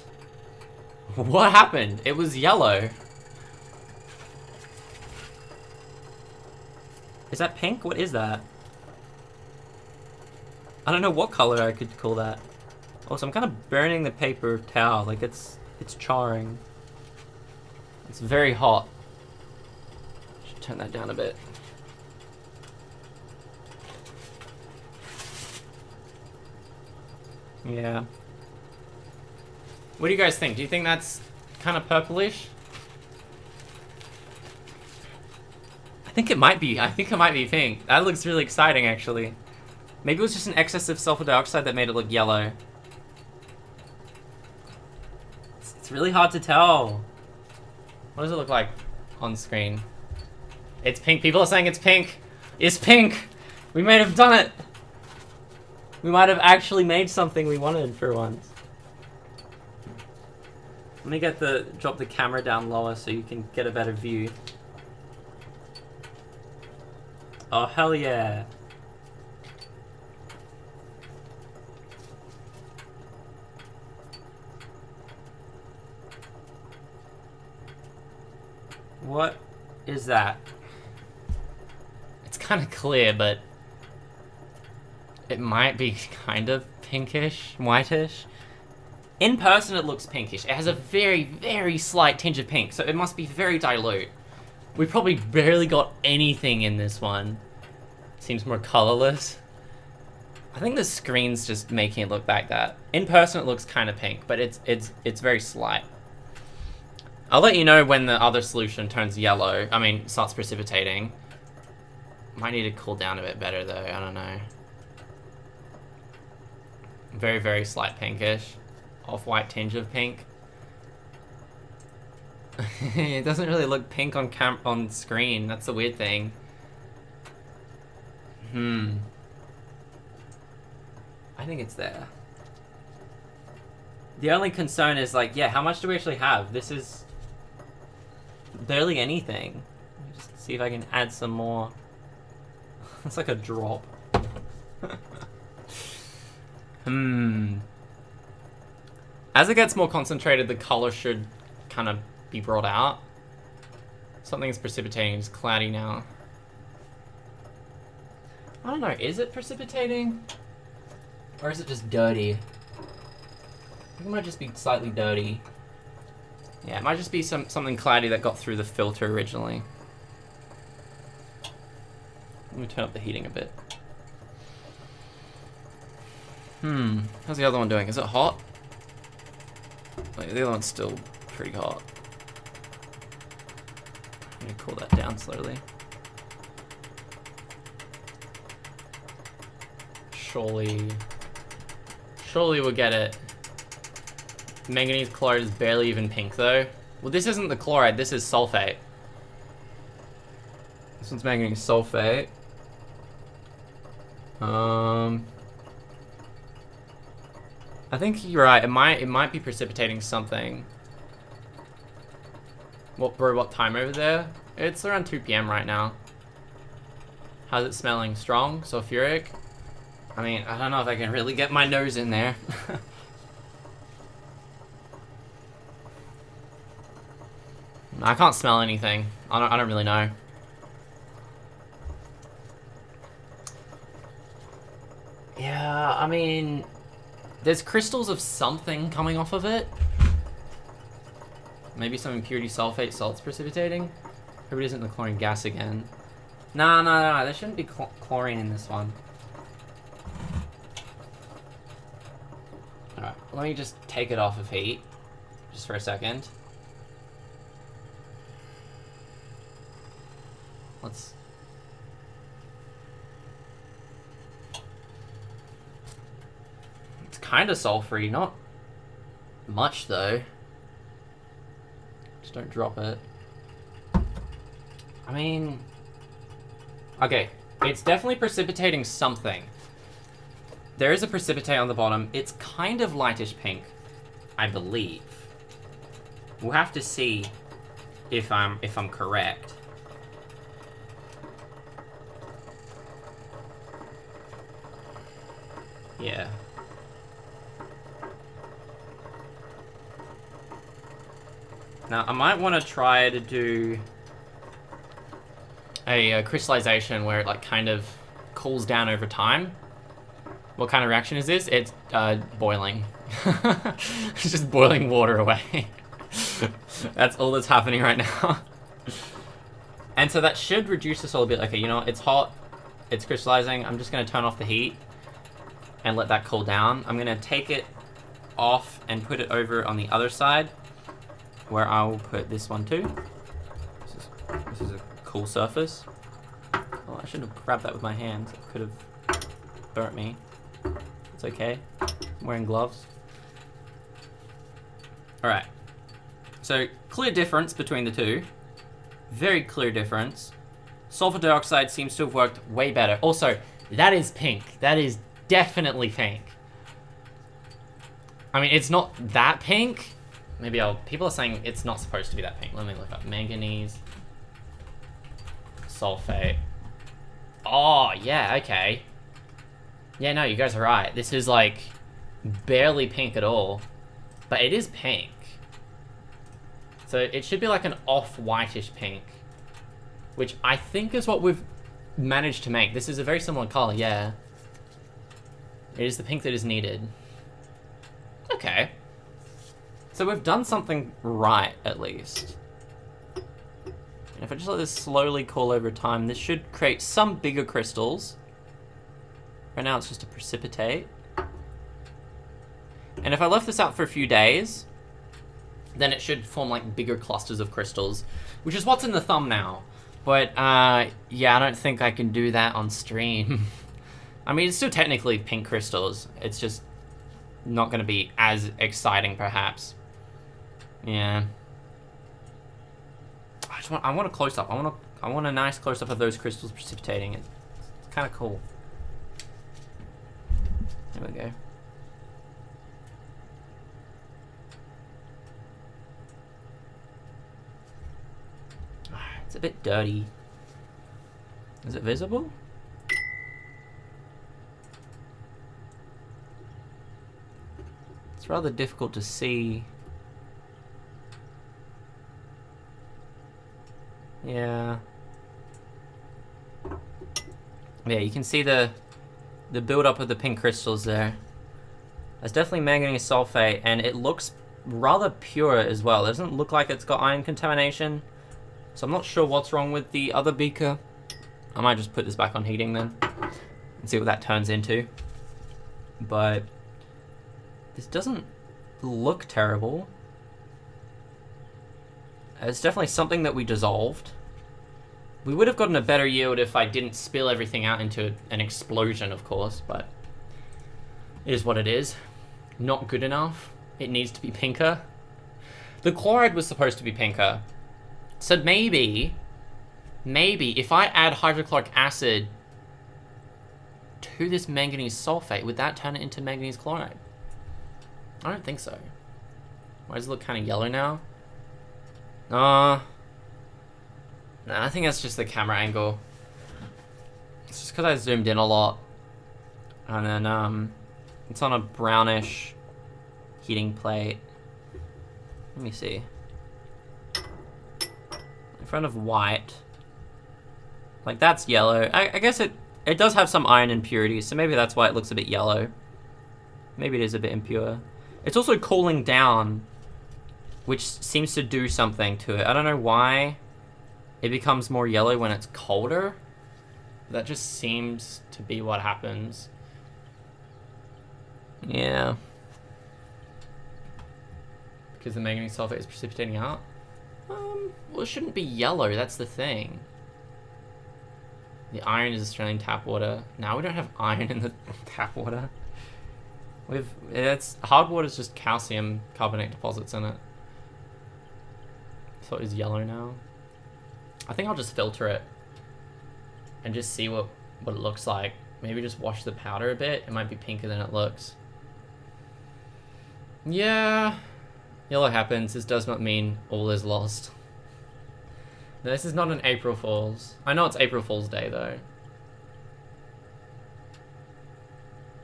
What happened? It was yellow. Is that pink? What is that? I don't know what color I could call that. Also, I'm kind of burning the paper towel. Like, it's charring. It's very hot. Should turn that down a bit. Yeah. What do you guys think? Do you think that's kind of purplish? I think it might be. I think it might be pink. That looks really exciting, actually. Maybe it was just an excess of sulfur dioxide that made it look yellow. It's really hard to tell. What does it look like on screen? It's pink. People are saying it's pink. It's pink. We might have done it. We might have actually made something we wanted for once. Let me drop the camera down lower so you can get a better view. Oh, hell yeah. What is that? It's kind of clear, but it might be kind of pinkish, whitish. In person, it looks pinkish. It has a very, very slight tinge of pink, so it must be very dilute. We probably barely got anything in this one. Seems more colorless. I think the screen's just making it look like that. In person, it looks kind of pink, but it's very slight. I'll let you know when the other solution turns yellow. I mean, starts precipitating. Might need to cool down a bit better, though. I don't know. Very, very slight pinkish. Off-white tinge of pink. It doesn't really look pink on screen. That's the weird thing. I think it's there. The only concern is, like, yeah, how much do we actually have? This is barely anything. Let me just see if I can add some more. It's like a drop. As it gets more concentrated, the color should kind of be brought out. Something's precipitating. It's cloudy now. I don't know. Is it precipitating? Or is it just dirty? I think it might just be slightly dirty. Yeah, it might just be something cloudy that got through the filter originally. Let me turn up the heating a bit. How's the other one doing? Is it hot? Wait, the other one's still pretty hot. I'm gonna cool that down slowly. Surely we'll get it. Manganese chloride is barely even pink though. Well, this isn't the chloride, this is sulphate. This one's manganese sulphate. I think you're right. It might be precipitating something. What time over there? It's around 2 PM right now. How's it smelling? Strong? Sulfuric? I mean, I don't know if I can really get my nose in there. I can't smell anything. I don't really know. Yeah, I mean, there's crystals of something coming off of it. Maybe some impurity sulfate salts precipitating. Hope it isn't the chlorine gas again. No, there shouldn't be chlorine in this one. Alright, let me just take it off of heat. Just for a second. It's kind of sulfury, not much though. Just don't drop it. I mean, okay, it's definitely precipitating something. There is a precipitate on the bottom. It's kind of lightish pink, I believe. We'll have to see if I'm correct. Yeah. Now, I might want to try to do a crystallization where it like kind of cools down over time. What kind of reaction is this? It's boiling. It's just boiling water away. That's all that's happening right now. And so that should reduce this all a bit. Okay, you know what? It's hot. It's crystallizing. I'm just going to turn off the heat. and let that cool down. I'm gonna take it off and put it over on the other side, where I will put this one too. This is a cool surface. Oh, I shouldn't have grabbed that with my hands. It could have burnt me. It's okay. I'm wearing gloves. Alright. So, clear difference between the two. Very clear difference. Sulfur dioxide seems to have worked way better. Also, that is pink. That is definitely pink. I mean, it's not that pink. Maybe people are saying it's not supposed to be that pink. Let me look up manganese sulphate. Oh, yeah, okay. Yeah, no, you guys are right. This is like barely pink at all, but it is pink. So it should be like an off-whitish pink, which I think is what we've managed to make. This is a very similar color, yeah. It is the pink that is needed. Okay. So we've done something right, at least. And if I just let this slowly cool over time, this should create some bigger crystals. Right now it's just a precipitate. And if I left this out for a few days, then it should form like bigger clusters of crystals, which is what's in the thumbnail. But yeah, I don't think I can do that on stream. I mean, it's still technically pink crystals. It's just not going to be as exciting, perhaps. Yeah. I want a close up. I want a nice close up of those crystals precipitating. It's kind of cool. There we go. It's a bit dirty. Is it visible? It's rather difficult to see. Yeah. Yeah, you can see the build-up of the pink crystals there. That's definitely manganese sulphate, and it looks rather pure as well. It doesn't look like it's got iron contamination. So I'm not sure what's wrong with the other beaker. I might just put this back on heating then and see what that turns into. But this doesn't look terrible. It's definitely something that we dissolved. We would have gotten a better yield if I didn't spill everything out into an explosion, of course, but it is what it is. Not good enough. It needs to be pinker. The chloride was supposed to be pinker. So maybe if I add hydrochloric acid to this manganese sulphate, would that turn it into manganese chloride? I don't think so. Why does it look kind of yellow now? Nah, I think that's just the camera angle. It's just because I zoomed in a lot. And then, it's on a brownish heating plate. Let me see. In front of white. Like, that's yellow. I guess it does have some iron impurities, so maybe that's why it looks a bit yellow. Maybe it is a bit impure. It's also cooling down, which seems to do something to it. I don't know why it becomes more yellow when it's colder. That just seems to be what happens. Yeah. Because the manganese sulphate is precipitating out? Well, it shouldn't be yellow, that's the thing. The iron is Australian tap water. Now we don't have iron in the tap water. Hard water is just calcium carbonate deposits in it. So it is yellow now. I think I'll just filter it and just see what it looks like. Maybe just wash the powder a bit. It might be pinker than it looks. Yeah, yellow happens. This does not mean all is lost. No, this is not an April Fool's. I know it's April Fool's Day though.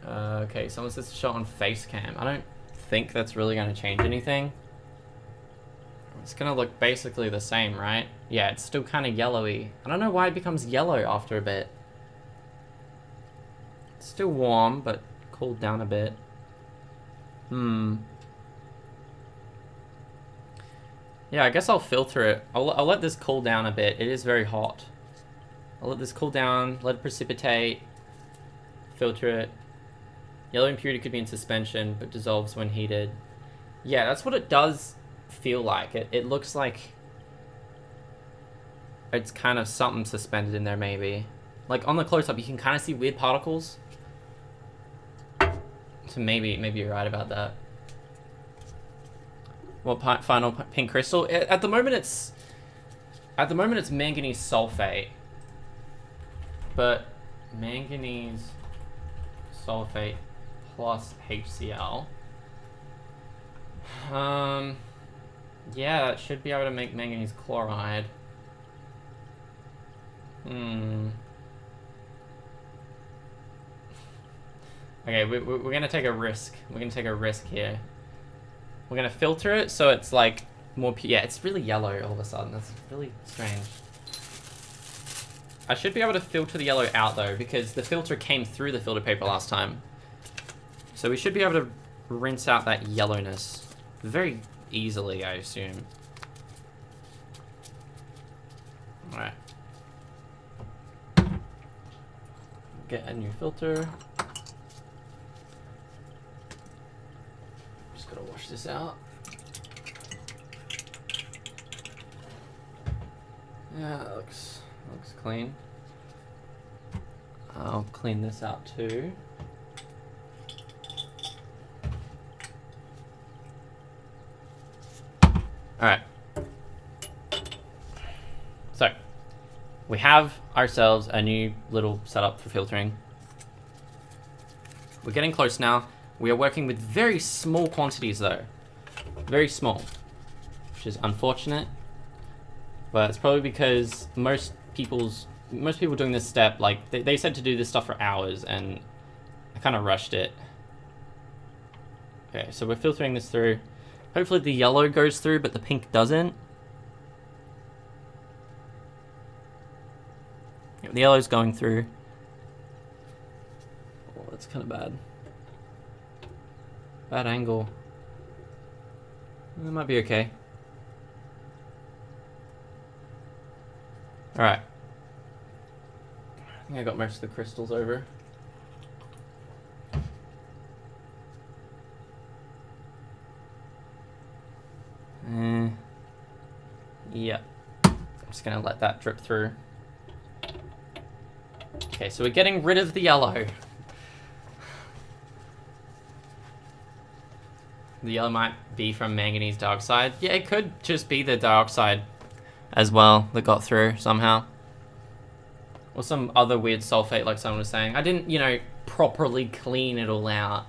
Okay, someone says shot on face cam. I don't think that's really going to change anything. It's going to look basically the same, right? Yeah, it's still kind of yellowy. I don't know why it becomes yellow after a bit. It's still warm, but cooled down a bit. Yeah, I guess I'll filter it. I'll let this cool down a bit. It is very hot. I'll let this cool down, let it precipitate, filter it, Yellow impurity could be in suspension, but dissolves when heated. Yeah, that's what it does feel like. It looks like it's kind of something suspended in there, maybe. Like, on the close-up, you can kind of see weird particles. So maybe you're right about that. What final pink crystal? At the moment, it's manganese sulphate. But manganese sulphate plus HCl. Yeah, it should be able to make manganese chloride. Okay, we're gonna take a risk. We're gonna take a risk here. We're gonna filter it so it's like more pure. Yeah, it's really yellow all of a sudden. That's really strange. I should be able to filter the yellow out though, because the filter came through the filter paper last time. So we should be able to rinse out that yellowness very easily, I assume. Alright. Get a new filter. Just gotta wash this out. Yeah, that looks clean. I'll clean this out too. Alright. So, we have ourselves a new little setup for filtering. We're getting close now. We are working with very small quantities though. Very small. Which is unfortunate. But it's probably because most people doing this step, like, they said to do this stuff for hours, and I kind of rushed it. Okay, so we're filtering this through. Hopefully the yellow goes through, but the pink doesn't. Yeah, the yellow's going through. Oh, that's kind of bad. Bad angle. It might be okay. Alright. I think I got most of the crystals over. Yeah. I'm just gonna let that drip through. Okay, so we're getting rid of the yellow. The yellow might be from manganese dioxide. Yeah, it could just be the dioxide as well that got through somehow. Or some other weird sulfate like someone was saying. I didn't, properly clean it all out.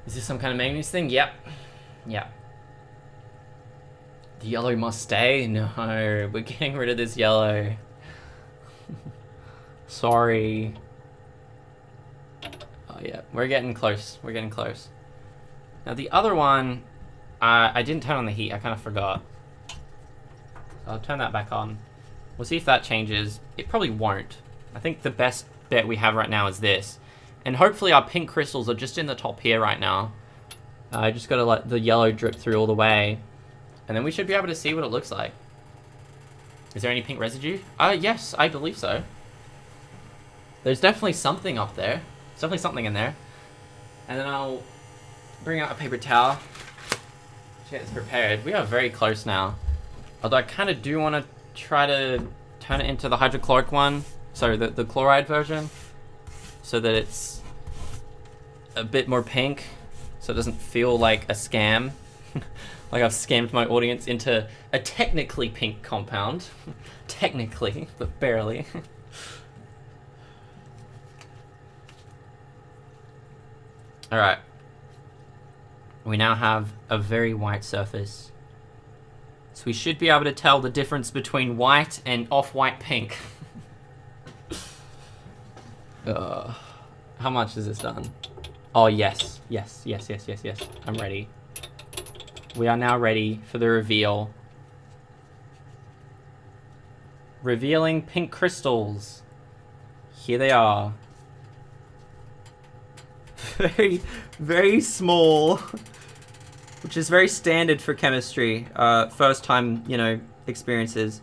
Is this some kind of manganese thing? Yep. Yep. The yellow must stay? No, we're getting rid of this yellow. Sorry. Oh yeah, we're getting close. We're getting close. Now the other one, I didn't turn on the heat. I kind of forgot. I'll turn that back on. We'll see if that changes. It probably won't. I think the best bet we have right now is this. And hopefully our pink crystals are just in the top here right now. I just gotta let the yellow drip through all the way. And then we should be able to see what it looks like. Is there any pink residue? Yes, I believe so. There's definitely something up there. There's definitely something in there. And then I'll bring out a paper towel to get this prepared. We are very close now. Although I kind of do want to try to turn it into the hydrochloric one. So the chloride version. So that it's a bit more pink. So it doesn't feel like a scam. Like I've scammed my audience into a technically pink compound. Technically, but barely. Alright. We now have a very white surface. So we should be able to tell the difference between white and off-white pink. How much is this done? Oh, yes. Yes, yes, yes, yes, yes. I'm ready. We are now ready for the reveal. Revealing pink crystals. Here they are. Very, very small. Which is very standard for chemistry. First time, experiences.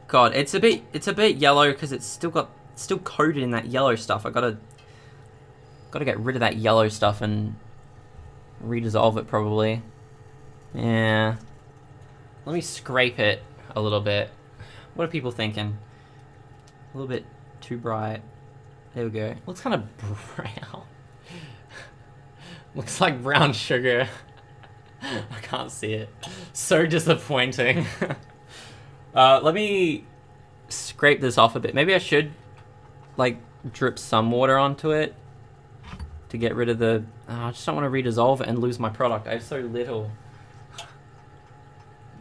God, it's a bit yellow because it's still got still coated in that yellow stuff. I gotta get rid of that yellow stuff and redissolve it probably. Yeah. Let me scrape it a little bit. What are people thinking? A little bit too bright. There we go. Looks kind of brown. Looks like brown sugar. I can't see it. So disappointing. Let me scrape this off a bit. Maybe I should like drip some water onto it to get rid of the... I just don't want to redissolve it and lose my product. I have so little.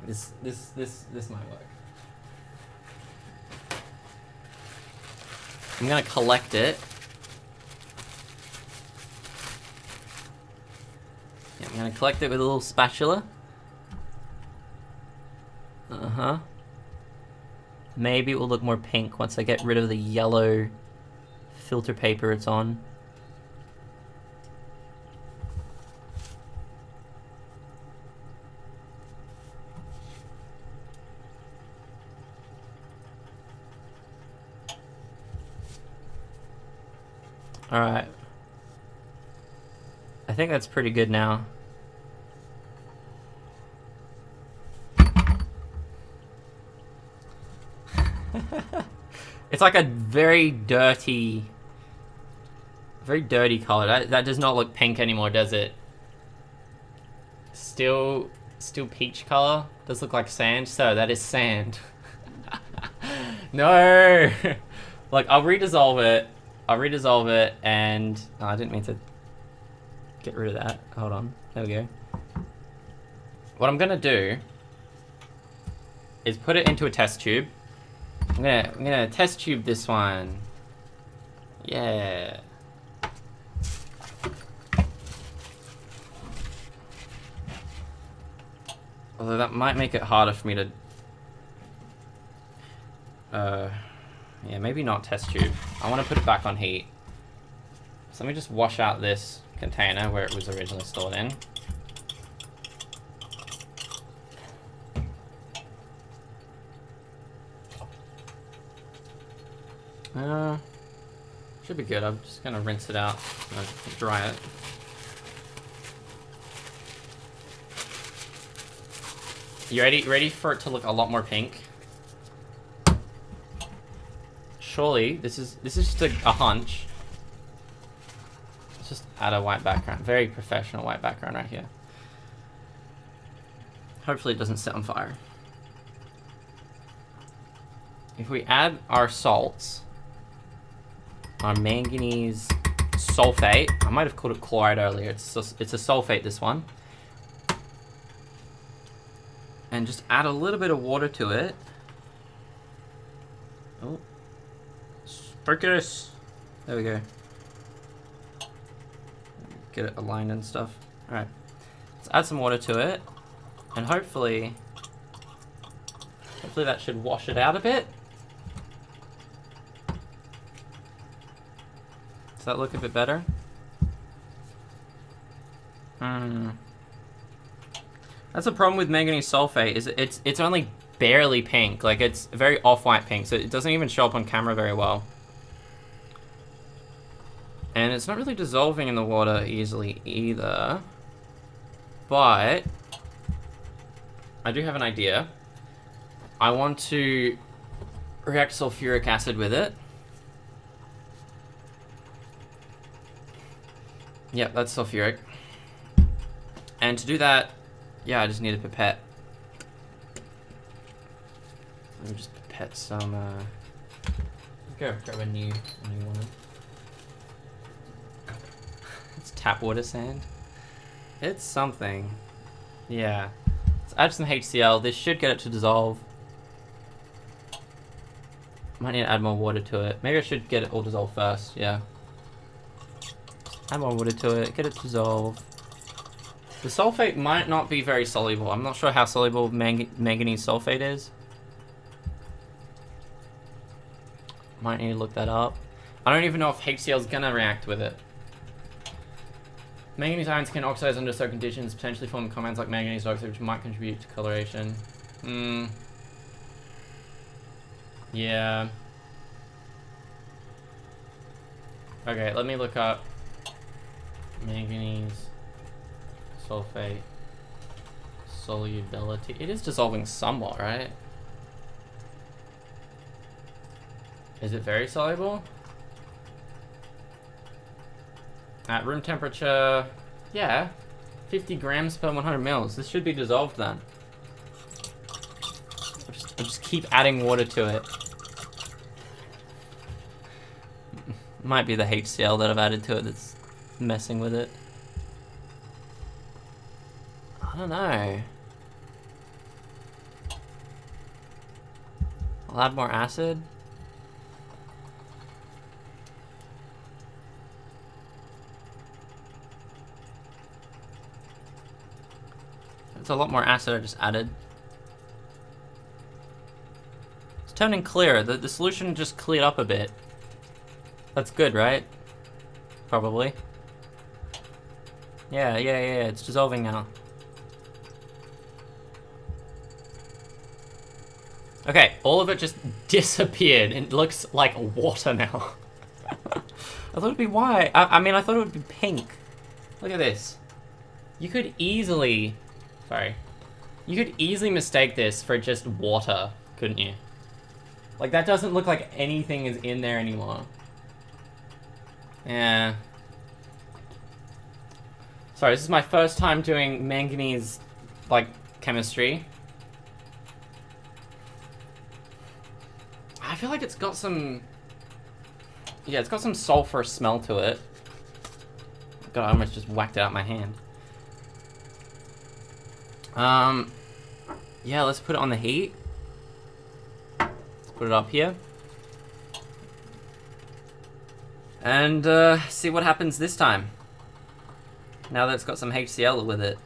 This might work. I'm gonna collect it. Yeah, I'm gonna collect it with a little spatula. Maybe it will look more pink once I get rid of the yellow filter paper it's on. Alright. I think that's pretty good now. It's like a very dirty color. That does not look pink anymore, does it? Still peach color. Does look like sand. So that is sand. No. Like I'll redissolve it and I didn't mean to get rid of that. Hold on. There we go. What I'm gonna do is put it into a test tube. I'm gonna test tube this one. Yeah. Although that might make it harder for me to yeah, maybe not test tube. I want to put it back on heat. So let me just wash out this container where it was originally stored in. Should be good. I'm just gonna rinse it out and dry it. You ready for it to look a lot more pink? Surely this is just a hunch. Let's just add a white background. Very professional white background right here. Hopefully it doesn't set on fire. If we add our salts, our manganese sulphate, I might have called it chloride earlier. It's a sulphate, this one. And just add a little bit of water to it. Oh. Focus! There we go. Get it aligned and stuff. Alright. Let's add some water to it. And hopefully that should wash it out a bit. Does that look a bit better? That's the problem with manganese sulphate, is it's only barely pink. Like, it's very off-white pink, so it doesn't even show up on camera very well. And it's not really dissolving in the water easily either. But I do have an idea. I want to react sulfuric acid with it. Yep, that's sulfuric. And to do that, yeah, I just need a pipette. Let me just pipette some, go grab a new one. It's tap water sand. It's something. Yeah. Let's add some HCl. This should get it to dissolve. Might need to add more water to it. Maybe I should get it all dissolved first, yeah. Add more water to it, get it to dissolve. The sulfate might not be very soluble. I'm not sure how soluble manganese sulfate is. Might need to look that up. I don't even know if HCl is gonna react with it. Manganese ions can oxidize under certain conditions, potentially form compounds like manganese dioxide, which might contribute to coloration. Yeah. Okay, let me look up manganese sulphate solubility. It is dissolving somewhat, right? Is it very soluble? At room temperature, yeah, 50 grams per 100 mils. This should be dissolved then. I'll just keep adding water to it. Might be the HCl that I've added to it that's messing with it. I don't know. I'll add more acid. It's a lot more acid I just added. It's turning clear. The solution just cleared up a bit. That's good, right? Probably. Yeah, it's dissolving now. Okay, all of it just disappeared. It looks like water now. I thought it'd be white. I mean, I thought it would be pink. Look at this. You could easily... Sorry. You could easily mistake this for just water, couldn't you? Like, that doesn't look like anything is in there anymore. Yeah. Sorry, this is my first time doing manganese, like, chemistry. I feel like it's got some... Yeah, it's got some sulfur smell to it. God, I almost just whacked it out my hand. Yeah, let's put it on the heat. Let's put it up here. And, see what happens this time. Now that it's got some HCl with it.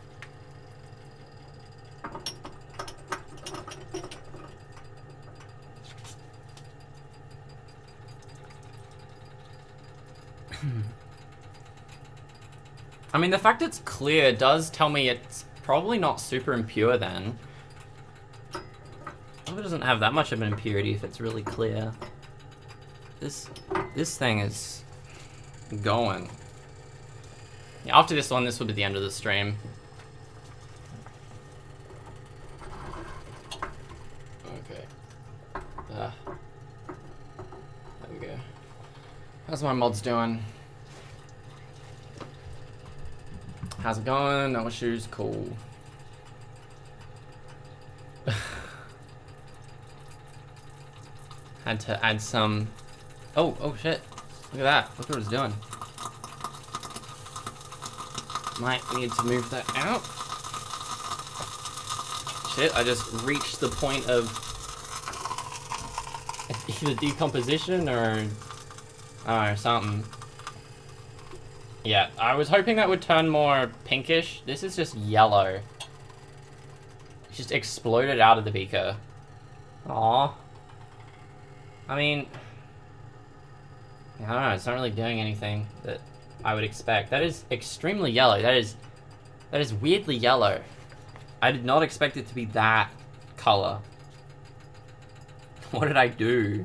I mean, the fact it's clear does tell me it's probably not super impure then. It doesn't have that much of an impurity if it's really clear. This thing is going. Yeah, after this one, this will be the end of the stream. Okay. There we go. How's my mods doing? How's it going? No issues? Cool. Had to add some... Oh shit. Look at that. Look what it's doing. Might need to move that out. Shit, I just reached the point of either decomposition or something. Yeah, I was hoping that would turn more pinkish. This is just yellow. It just exploded out of the beaker. Aww. I mean, I don't know, it's not really doing anything that I would expect. That is extremely yellow. That is weirdly yellow. I did not expect it to be that color. What did I do?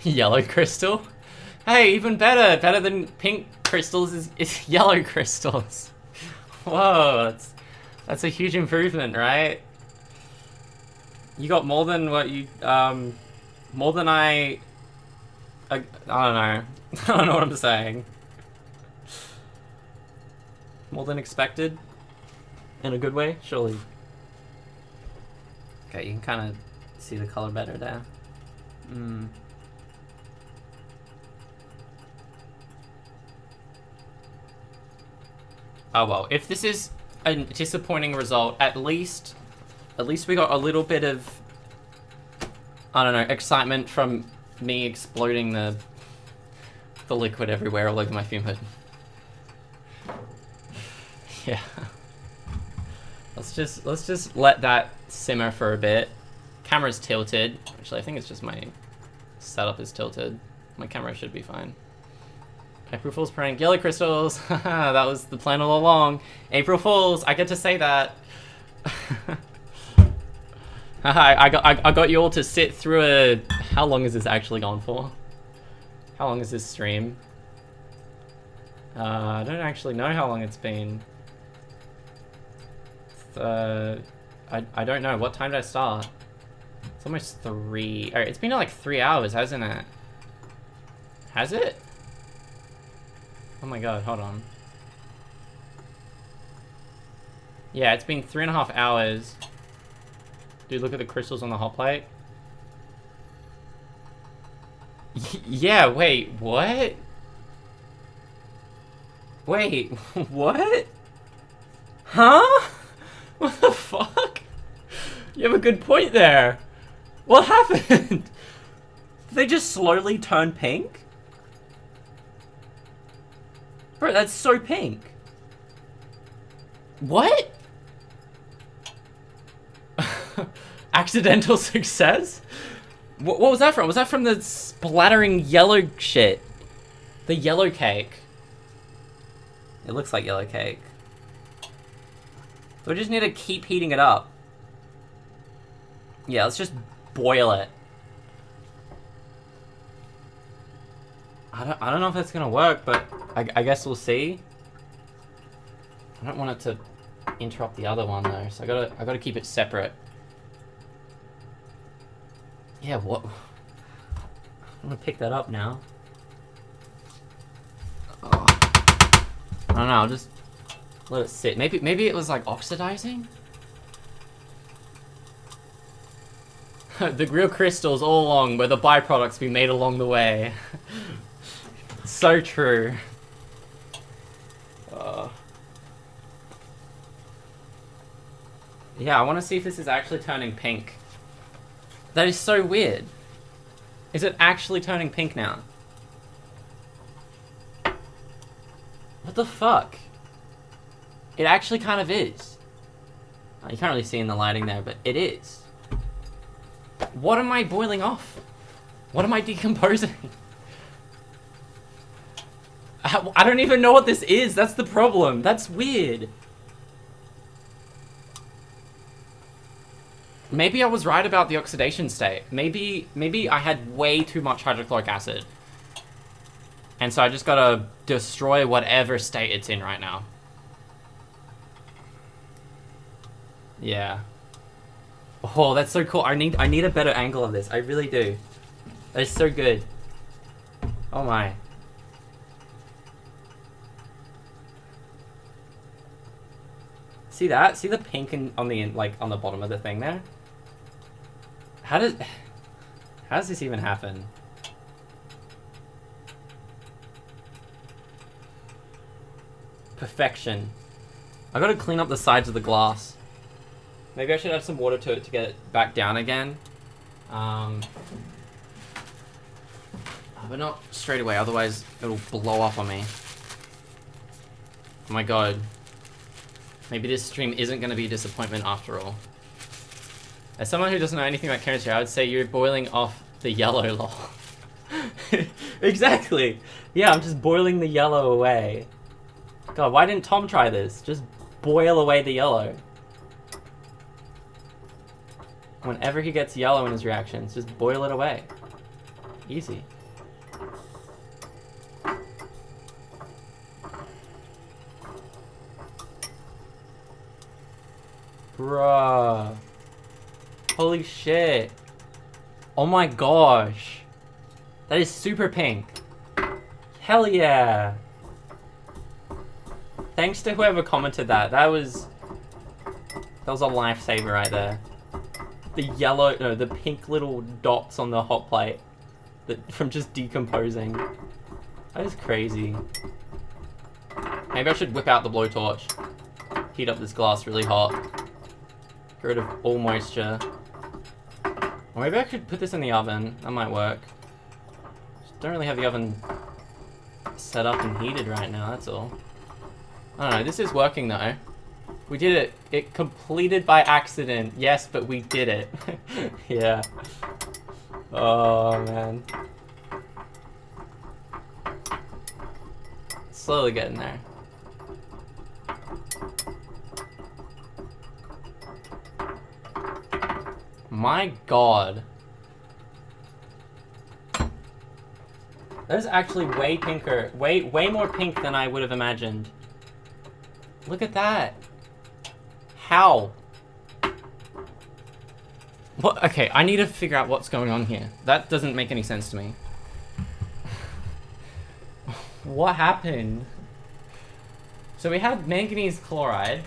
Yellow crystal? Hey, even better! Better than pink crystals is yellow crystals. Whoa, that's a huge improvement, right? You got more than what you, more than I don't know. I don't know what I'm saying. More than expected? In a good way, surely. Okay, you can kind of see the color better there. Oh well, if this is a disappointing result, at least we got a little bit of, I don't know, excitement from me exploding the liquid everywhere all over my fume hood. Yeah. Let's just let that simmer for a bit. Camera's tilted. Actually, I think it's just my setup is tilted. My camera should be fine. April Fool's prank. Yellow crystals. That was the plan all along. April Fools. I get to say that. I got you all to sit through How long is this actually gone for? How long is this stream? I don't actually know how long it's been. I don't know. What time did I start? It's almost 3. Alright, it's been like 3 hours, hasn't it? Has it? Oh my god, hold on. Yeah, it's been 3.5 hours. Dude, look at the crystals on the hot plate. Yeah, wait, what? Wait, what? Huh? What the fuck? You have a good point there. What happened? Did they just slowly turn pink? Bro, that's so pink. What? Accidental success? What was that from? Was that from the splattering yellow shit? The yellow cake. It looks like yellow cake. So we just need to keep heating it up. Yeah, let's just boil it. I don't know if that's gonna work, but I guess we'll see. I don't want it to interrupt the other one though, so I gotta keep it separate. Yeah, what? I'm gonna pick that up now. Oh. I don't know, I'll just let it sit. Maybe it was like oxidizing? The real crystals all along were the byproducts we made along the way. So true. Yeah, I want to see if this is actually turning pink. That is so weird. Is it actually turning pink now? What the fuck? It actually kind of is. Oh, you can't really see in the lighting there, but it is. What am I boiling off? What am I decomposing? I don't even know what this is. That's the problem. That's weird. Maybe I was right about the oxidation state. Maybe I had way too much hydrochloric acid. And so I just gotta destroy whatever state it's in right now. Yeah. Oh, that's so cool. I need a better angle of this. I really do. That is so good. Oh my. See that? See the pink on the on the bottom of the thing there? How does this even happen? Perfection. I gotta clean up the sides of the glass. Maybe I should add some water to it to get it back down again. But not straight away, otherwise it'll blow up on me. Oh my god. Maybe this stream isn't going to be a disappointment after all. As someone who doesn't know anything about chemistry, I would say you're boiling off the yellow, lol. Exactly! Yeah, I'm just boiling the yellow away. God, why didn't Tom try this? Just boil away the yellow. Whenever he gets yellow in his reactions, just boil it away. Easy. Bruh. Holy shit. Oh my gosh. That is super pink. Hell yeah. Thanks to whoever commented that. That was a lifesaver right there. The yellow, no, the pink little dots on the hot plate from just decomposing. That is crazy. Maybe I should whip out the blowtorch. Heat up this glass really hot. Get rid of all moisture. Or maybe I could put this in the oven. That might work. Just don't really have the oven set up and heated right now, that's all. I don't know, this is working though. We did it. It completed by accident. Yes, but we did it. Yeah. Oh, man. Slowly getting there. My god. That is actually way pinker. Way more pink than I would have imagined. Look at that. How? What? Okay, I need to figure out what's going on here. That doesn't make any sense to me. What happened? So we had manganese chloride.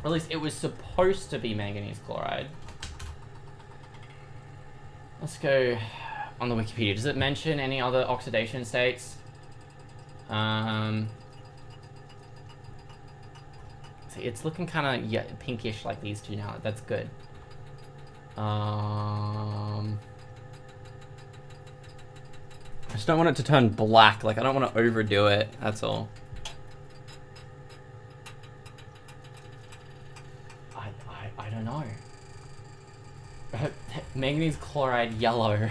Or at least it was supposed to be manganese chloride. Let's go on the Wikipedia. Does it mention any other oxidation states? See, it's looking kind of pinkish like these two now. That's good. I just don't want it to turn black. Like, I don't want to overdo it. That's all. I don't know. Manganese chloride yellow.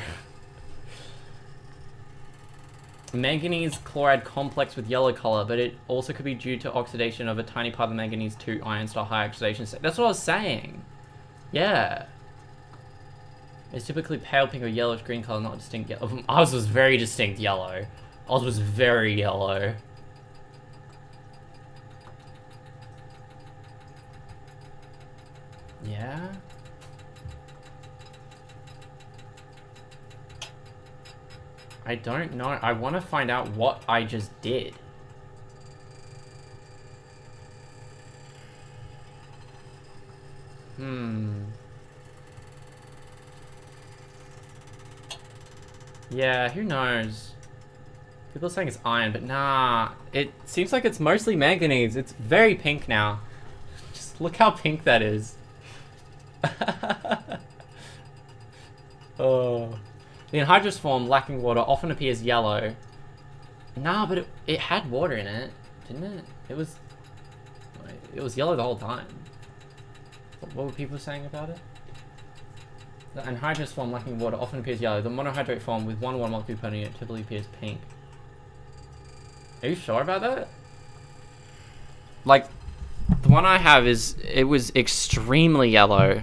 Manganese chloride complex with yellow color, but it also could be due to oxidation of a tiny part of the manganese 2 ion star high oxidation state. That's what I was saying. Yeah. It's typically pale pink or yellowish green color, not distinct yellow. Ours was very distinct yellow. Ours was very yellow. Yeah? I don't know. I want to find out what I just did. Yeah, who knows? People are saying it's iron, but nah. It seems like it's mostly manganese. It's very pink now. Just look how pink that is. Oh. The anhydrous form, lacking water, often appears yellow. Nah, but it had water in it, didn't it? It was yellow the whole time. What were people saying about it? The anhydrous form, lacking water, often appears yellow. The monohydrate form with one water molecule per unit typically appears pink. Are you sure about that? Like, the one I have it was extremely yellow,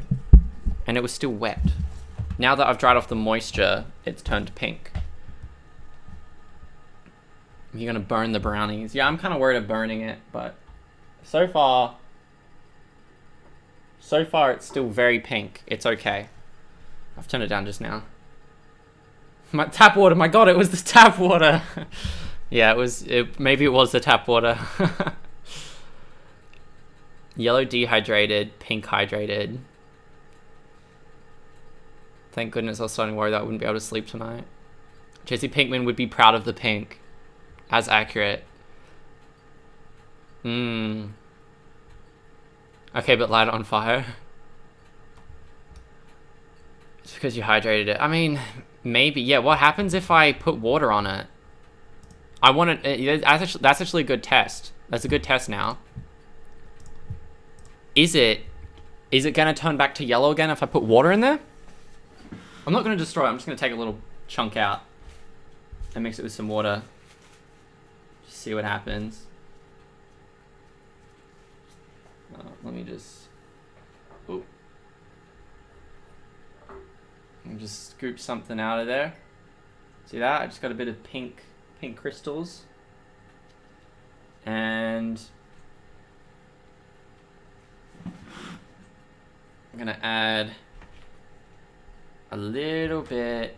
and it was still wet. Now that I've dried off the moisture, it's turned pink. You're gonna burn the brownies. Yeah, I'm kind of worried of burning it, but so far it's still very pink. It's okay. I've turned it down just now. My tap water, my god, it was the tap water. Yeah, maybe it was the tap water. Yellow dehydrated, pink hydrated. Thank goodness I was starting to worry that I wouldn't be able to sleep tonight. Jesse Pinkman would be proud of the pink. As accurate. Okay, but light it on fire. It's because you hydrated it. I mean, maybe. Yeah, what happens if I put water on it? I want it. That's actually a good test. That's a good test now. Is it going to turn back to yellow again if I put water in there? I'm not going to destroy it. I'm just going to take a little chunk out and mix it with some water. Just see what happens. Let me just... Ooh. Let me just scoop something out of there. See that? I just got a bit of pink crystals. And... I'm going to add... a little bit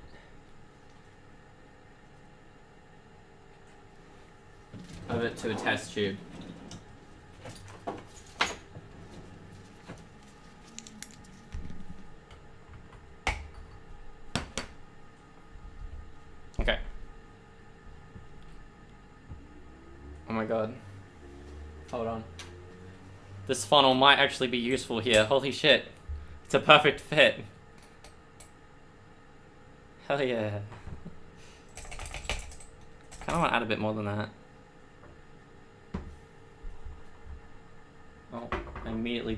of it to a test tube. Okay. Oh my god. Hold on. This funnel might actually be useful here. Holy shit. It's a perfect fit. Hell yeah. Kinda want to add a bit more than that. Oh, I immediately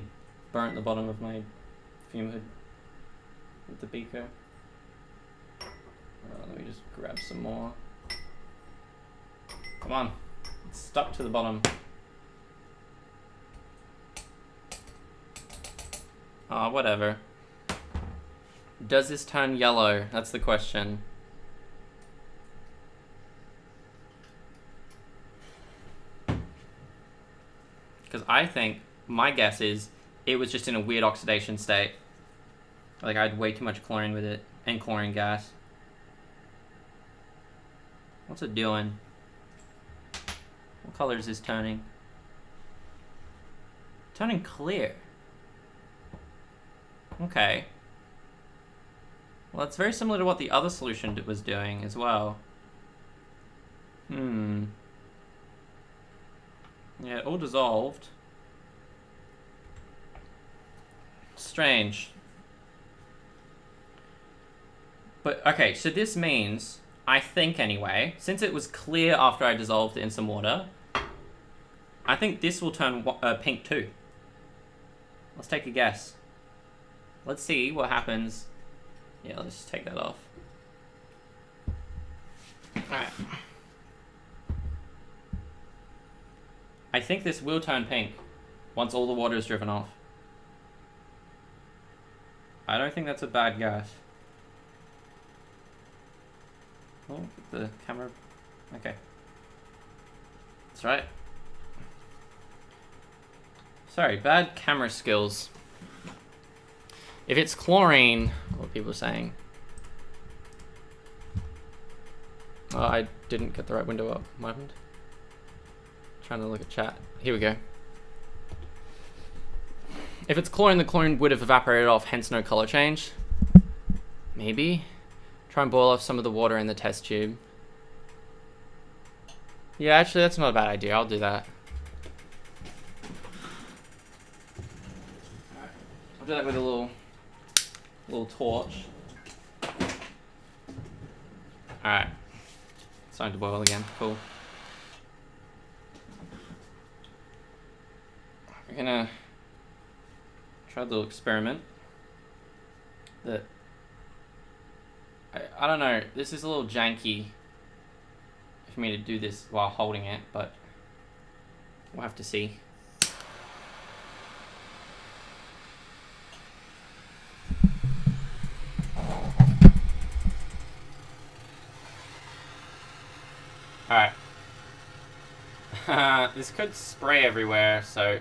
burnt the bottom of my fume hood with the beaker. Let me just grab some more. Come on. It's stuck to the bottom. Oh, whatever. Does this turn yellow? That's the question. Because I think, my guess is, it was just in a weird oxidation state. Like, I had way too much chlorine with it, and chlorine gas. What's it doing? What color is this turning? Turning clear. Okay. Well, it's very similar to what the other solution was doing as well. Yeah, it all dissolved. Strange. But, okay, so this means, I think anyway, since it was clear after I dissolved it in some water, I think this will turn pink too. Let's take a guess. Let's see what happens. Yeah, let's just take that off. Alright. I think this will turn pink once all the water is driven off. I don't think that's a bad guess. Oh, the camera. Okay. That's right. Sorry, bad camera skills. If it's chlorine, what people are saying. Oh, I didn't get the right window up. What happened? Trying to look at chat. Here we go. If it's chlorine, the chlorine would have evaporated off, hence no color change. Maybe. Try and boil off some of the water in the test tube. Yeah, actually, that's not a bad idea. I'll do that. I'll do that with a little torch. Alright. It's starting to boil again. Cool. We're gonna try a little experiment that I don't know, this is a little janky for me to do this while holding it, but we'll have to see. Alright. This could spray everywhere, so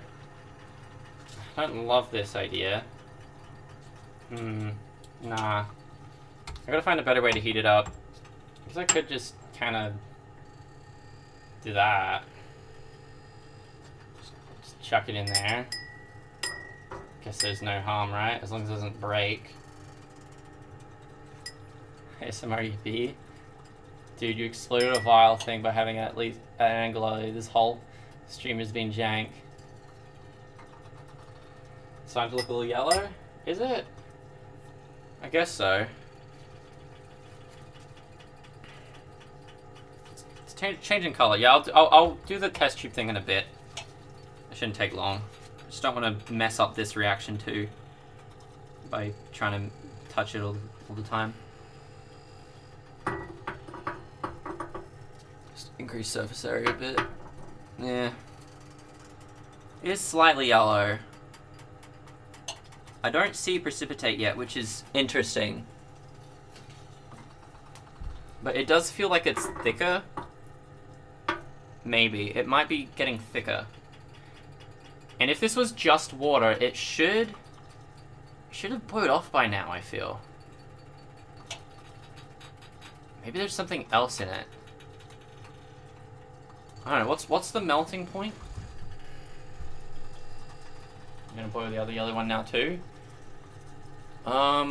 I don't love this idea. Nah. I gotta find a better way to heat it up. Because I could just kind of do that. Just chuck it in there. Guess there's no harm, right? As long as it doesn't break. ASMR. Dude, you exploded a vial thing by having at least an angle of it. This whole stream has been jank. It's starting to look a little yellow? Is it? I guess so. It's changing color. Yeah, I'll do the test tube thing in a bit. It shouldn't take long. I just don't want to mess up this reaction too by trying to touch it all the time. Just increase surface area a bit. Yeah. It is slightly yellow. I don't see precipitate yet, which is interesting. But it does feel like it's thicker. Maybe. It might be getting thicker. And if this was just water, it should have boiled off by now, I feel. Maybe there's something else in it. I don't know, what's the melting point? I'm gonna boil the other yellow one now too. I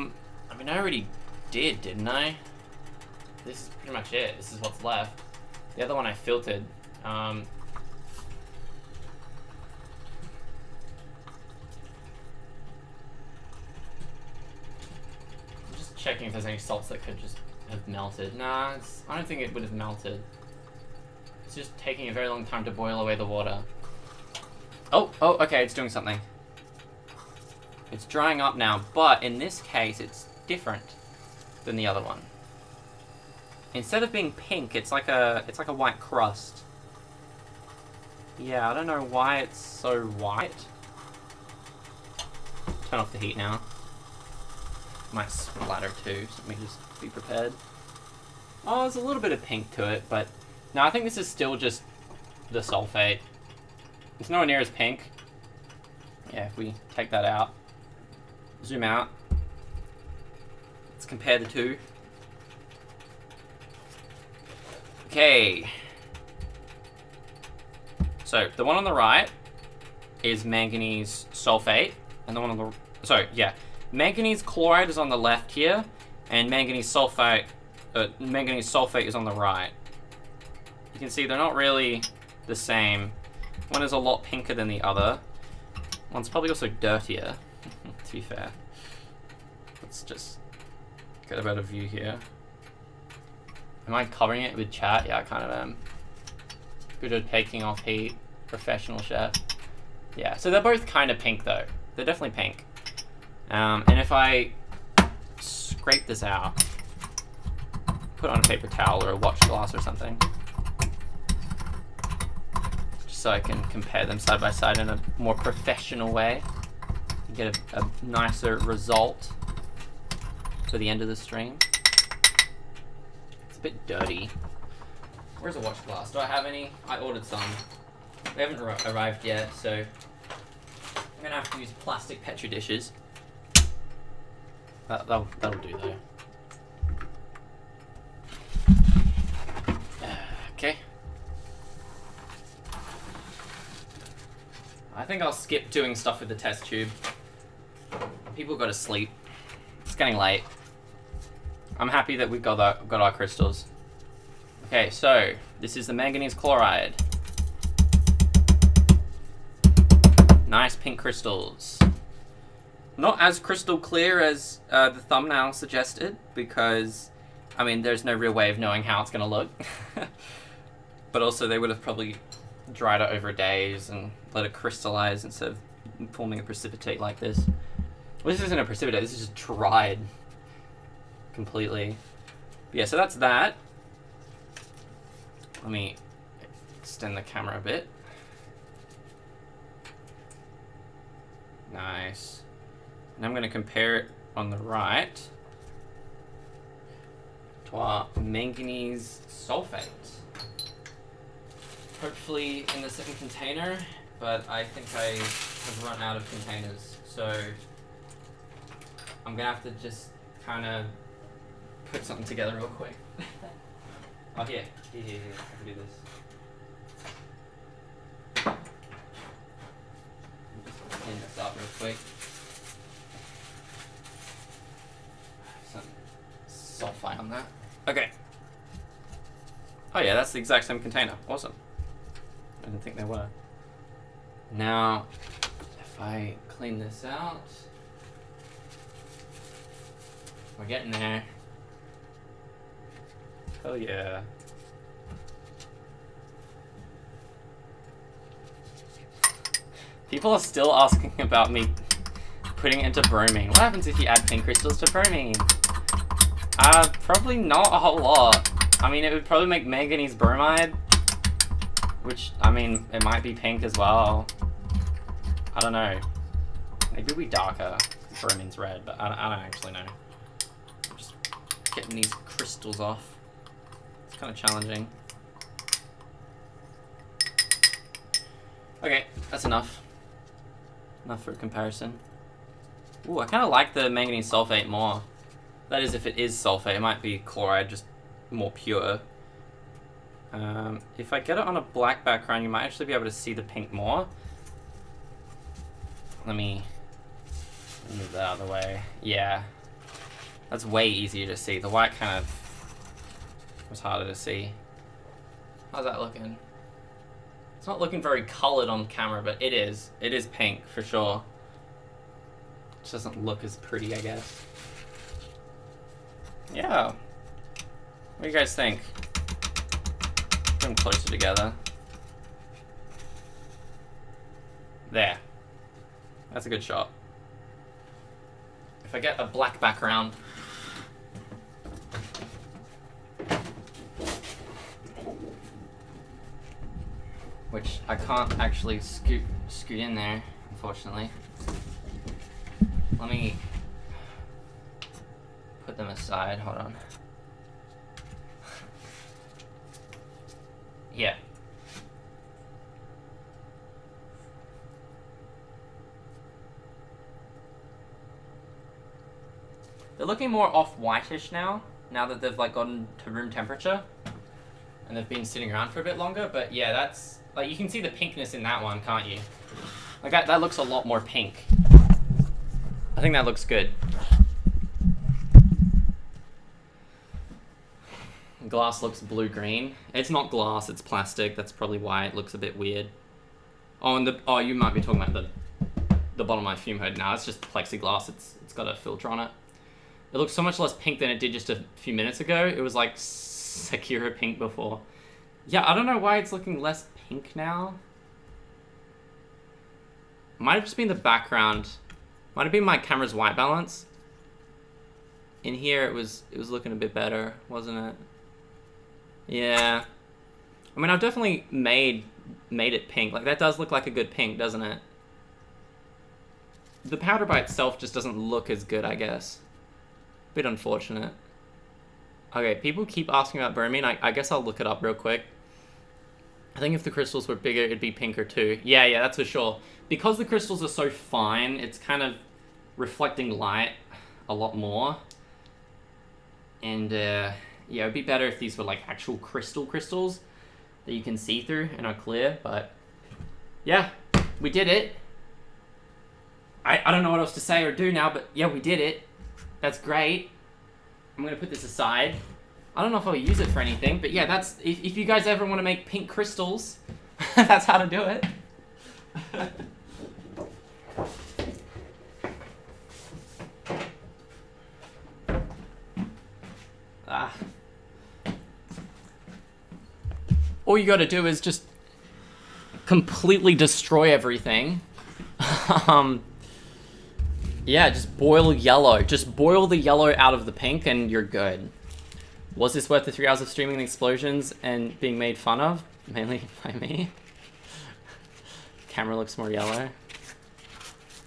mean, I already didn't I? This is pretty much it. This is what's left. The other one I filtered. I'm just checking if there's any salts that could just have melted. Nah, I don't think it would have melted. It's just taking a very long time to boil away the water. Oh, okay, it's doing something. It's drying up now, but in this case, it's different than the other one. Instead of being pink, it's like a white crust. Yeah, I don't know why it's so white. Turn off the heat now. Might splatter too, so let me just be prepared. Oh, there's a little bit of pink to it, but no, I think this is still just the sulphate. It's nowhere near as pink. Yeah, if we take that out, zoom out, let's compare the two. Okay. So the one on the right is manganese sulphate, and the one on the manganese chloride is on the left here, and manganese sulphate is on the right. You can see they're not really the same. One is a lot pinker than the other. One's probably also dirtier, to be fair. Let's just get a better view here. Am I covering it with chat? Yeah, I kind of am. Good at taking off heat. Professional chef. Yeah, so they're both kind of pink though. They're definitely pink. And if I scrape this out, put it on a paper towel or a watch glass or something, just so I can compare them side by side in a more professional way, and get a nicer result for the end of the stream. It's a bit dirty. Where's a watch glass? Do I have any? I ordered some. They haven't arrived yet, so I'm gonna have to use plastic Petri dishes. That'll do though. Okay. I think I'll skip doing stuff with the test tube. People go to sleep. It's getting late. I'm happy that we've got our crystals. Okay, so this is the manganese chloride. Nice pink crystals. Not as crystal clear as the thumbnail suggested, because, I mean, there's no real way of knowing how it's going to look. But also, they would have probably dried it over days and let it crystallize instead of forming a precipitate like this. Well, this isn't a precipitate, this is just dried completely. But yeah, so that's that. Let me extend the camera a bit. Nice. And I'm going to compare it on the right to our manganese sulphate. Hopefully in the second container, but I think I have run out of containers, so I'm going to have to just kind of put something together real quick. Oh, here. I can do this. Clean this up real quick. Some sulfite on that. Okay. Oh yeah, that's the exact same container. Awesome. I didn't think they were. Now, if I clean this out, we're getting there. Oh yeah. People are still asking about me putting it into bromine. What happens if you add pink crystals to bromine? Probably not a whole lot. I mean, it would probably make manganese bromide, which, I mean, it might be pink as well. I don't know. Maybe it'll be darker. Bromine's red, but I don't actually know. I'm just getting these crystals off. It's kind of challenging. Okay, that's enough. Enough for a comparison. Ooh, I kind of like the manganese sulphate more. That is, if it is sulphate, it might be chloride, just more pure. If I get it on a black background, you might actually be able to see the pink more. Let me move that out of the way. Yeah, that's way easier to see. The white kind of was harder to see. How's that looking? It's not looking very colored on camera, but it is. It is pink for sure. It just doesn't look as pretty, I guess. Yeah. What do you guys think? Put them closer together. There. That's a good shot. If I get a black background, which I can't actually scoot in there, unfortunately. Let me put them aside, hold on. Yeah. They're looking more off-whitish now that they've like gotten to room temperature. And they've been sitting around for a bit longer, but yeah, that's, like, you can see the pinkness in that one, can't you? Like, that looks a lot more pink. I think that looks good. Glass looks blue-green. It's not glass, it's plastic. That's probably why it looks a bit weird. Oh, and you might be talking about the bottom of my fume hood. Now it's just plexiglass. It's got a filter on it. It looks so much less pink than it did just a few minutes ago. It was like Sakura pink before. Yeah, I don't know why it's looking less pink now. Might have just been the background. Might have been my camera's white balance. In here it was looking a bit better, wasn't it? Yeah. I mean, I've definitely made it pink. Like, that does look like a good pink, doesn't it? The powder by itself just doesn't look as good, I guess. Bit unfortunate. Okay, people keep asking about bromine. I guess I'll look it up real quick. I think if the crystals were bigger, it'd be pinker too. Yeah, that's for sure. Because the crystals are so fine, it's kind of reflecting light a lot more. And, yeah, it'd be better if these were, like, actual crystals that you can see through and are clear. But, yeah, we did it. I don't know what else to say or do now, but, yeah, we did it. That's great. I'm going to put this aside. I don't know if I'll use it for anything, but yeah, that's, if you guys ever want to make pink crystals, that's how to do it. All you got to do is just completely destroy everything. Yeah, just boil yellow. Just boil the yellow out of the pink and you're good. Was this worth the 3 hours of streaming and explosions and being made fun of? Mainly by me. Camera looks more yellow.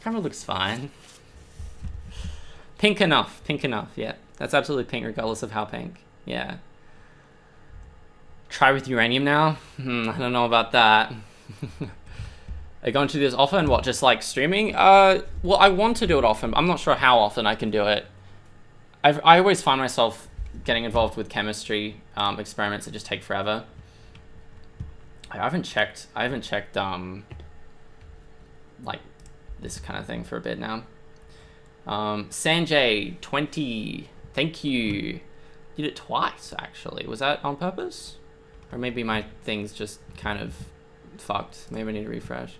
Camera looks fine. Pink enough, yeah. That's absolutely pink regardless of how pink. Yeah. Try with uranium now? I don't know about that. Are you going to do this often? What, just like streaming? Well, I want to do it often. I'm not sure how often I can do it. I always find myself getting involved with chemistry experiments that just take forever. I haven't checked like this kind of thing for a bit now. Sanjay 20, thank you. Did it twice actually. Was that on purpose? Or maybe my thing's just kind of fucked. Maybe I need to refresh.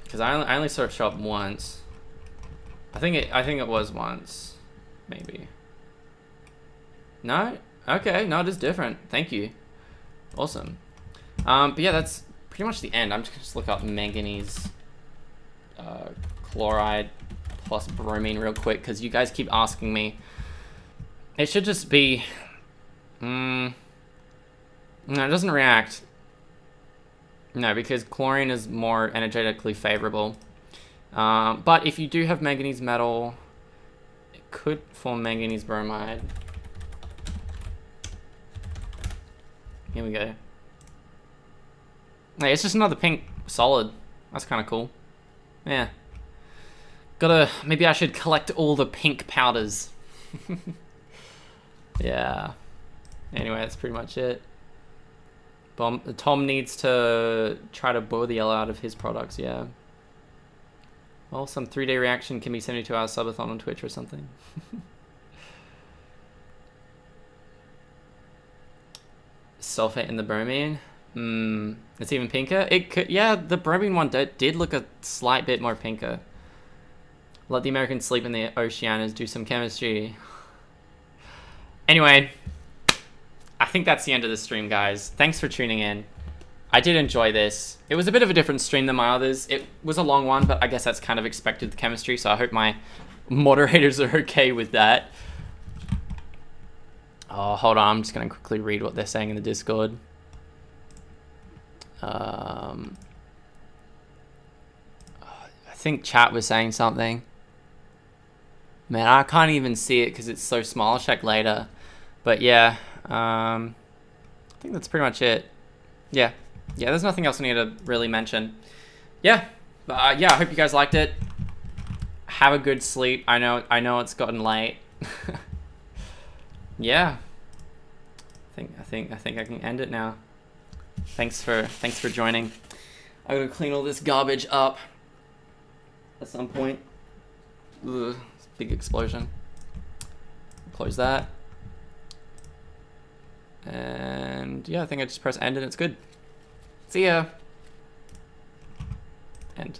Because I only saw it show up once. I think it was once. Maybe. No? Okay, no, it is different. Thank you. Awesome. But yeah, that's pretty much the end. I'm just gonna look up manganese chloride plus bromine real quick because you guys keep asking me. It should just be no, it doesn't react. No, because chlorine is more energetically favorable. But if you do have manganese metal, it could form manganese bromide. Here we go. Hey, it's just another pink solid. That's kind of cool. Yeah. Maybe I should collect all the pink powders. Yeah. Anyway, that's pretty much it. Tom needs to try to boil the yellow out of his products, yeah. Well, some 3-day reaction can be 72 hours subathon on Twitch or something. Sulphate in the bromine. It's even pinker. It could, yeah, the bromine one did look a slight bit more pinker. Let the Americans sleep in the Oceanias, do some chemistry. Anyway, I think that's the end of the stream, guys. Thanks for tuning in. I did enjoy this. It was a bit of a different stream than my others. It was a long one, but I guess that's kind of expected with chemistry, so I hope my moderators are okay with that. Oh, hold on. I'm just going to quickly read what they're saying in the Discord. I think chat was saying something. Man, I can't even see it because it's so small. I'll check later. But yeah, I think that's pretty much it. Yeah, there's nothing else I need to really mention. Yeah, I hope you guys liked it. Have a good sleep. I know it's gotten late. Yeah. I think I can end it now. Thanks for joining. I gotta clean all this garbage up at some point. Ugh, big explosion. Close that. And yeah, I think I just press end and it's good. See ya. End.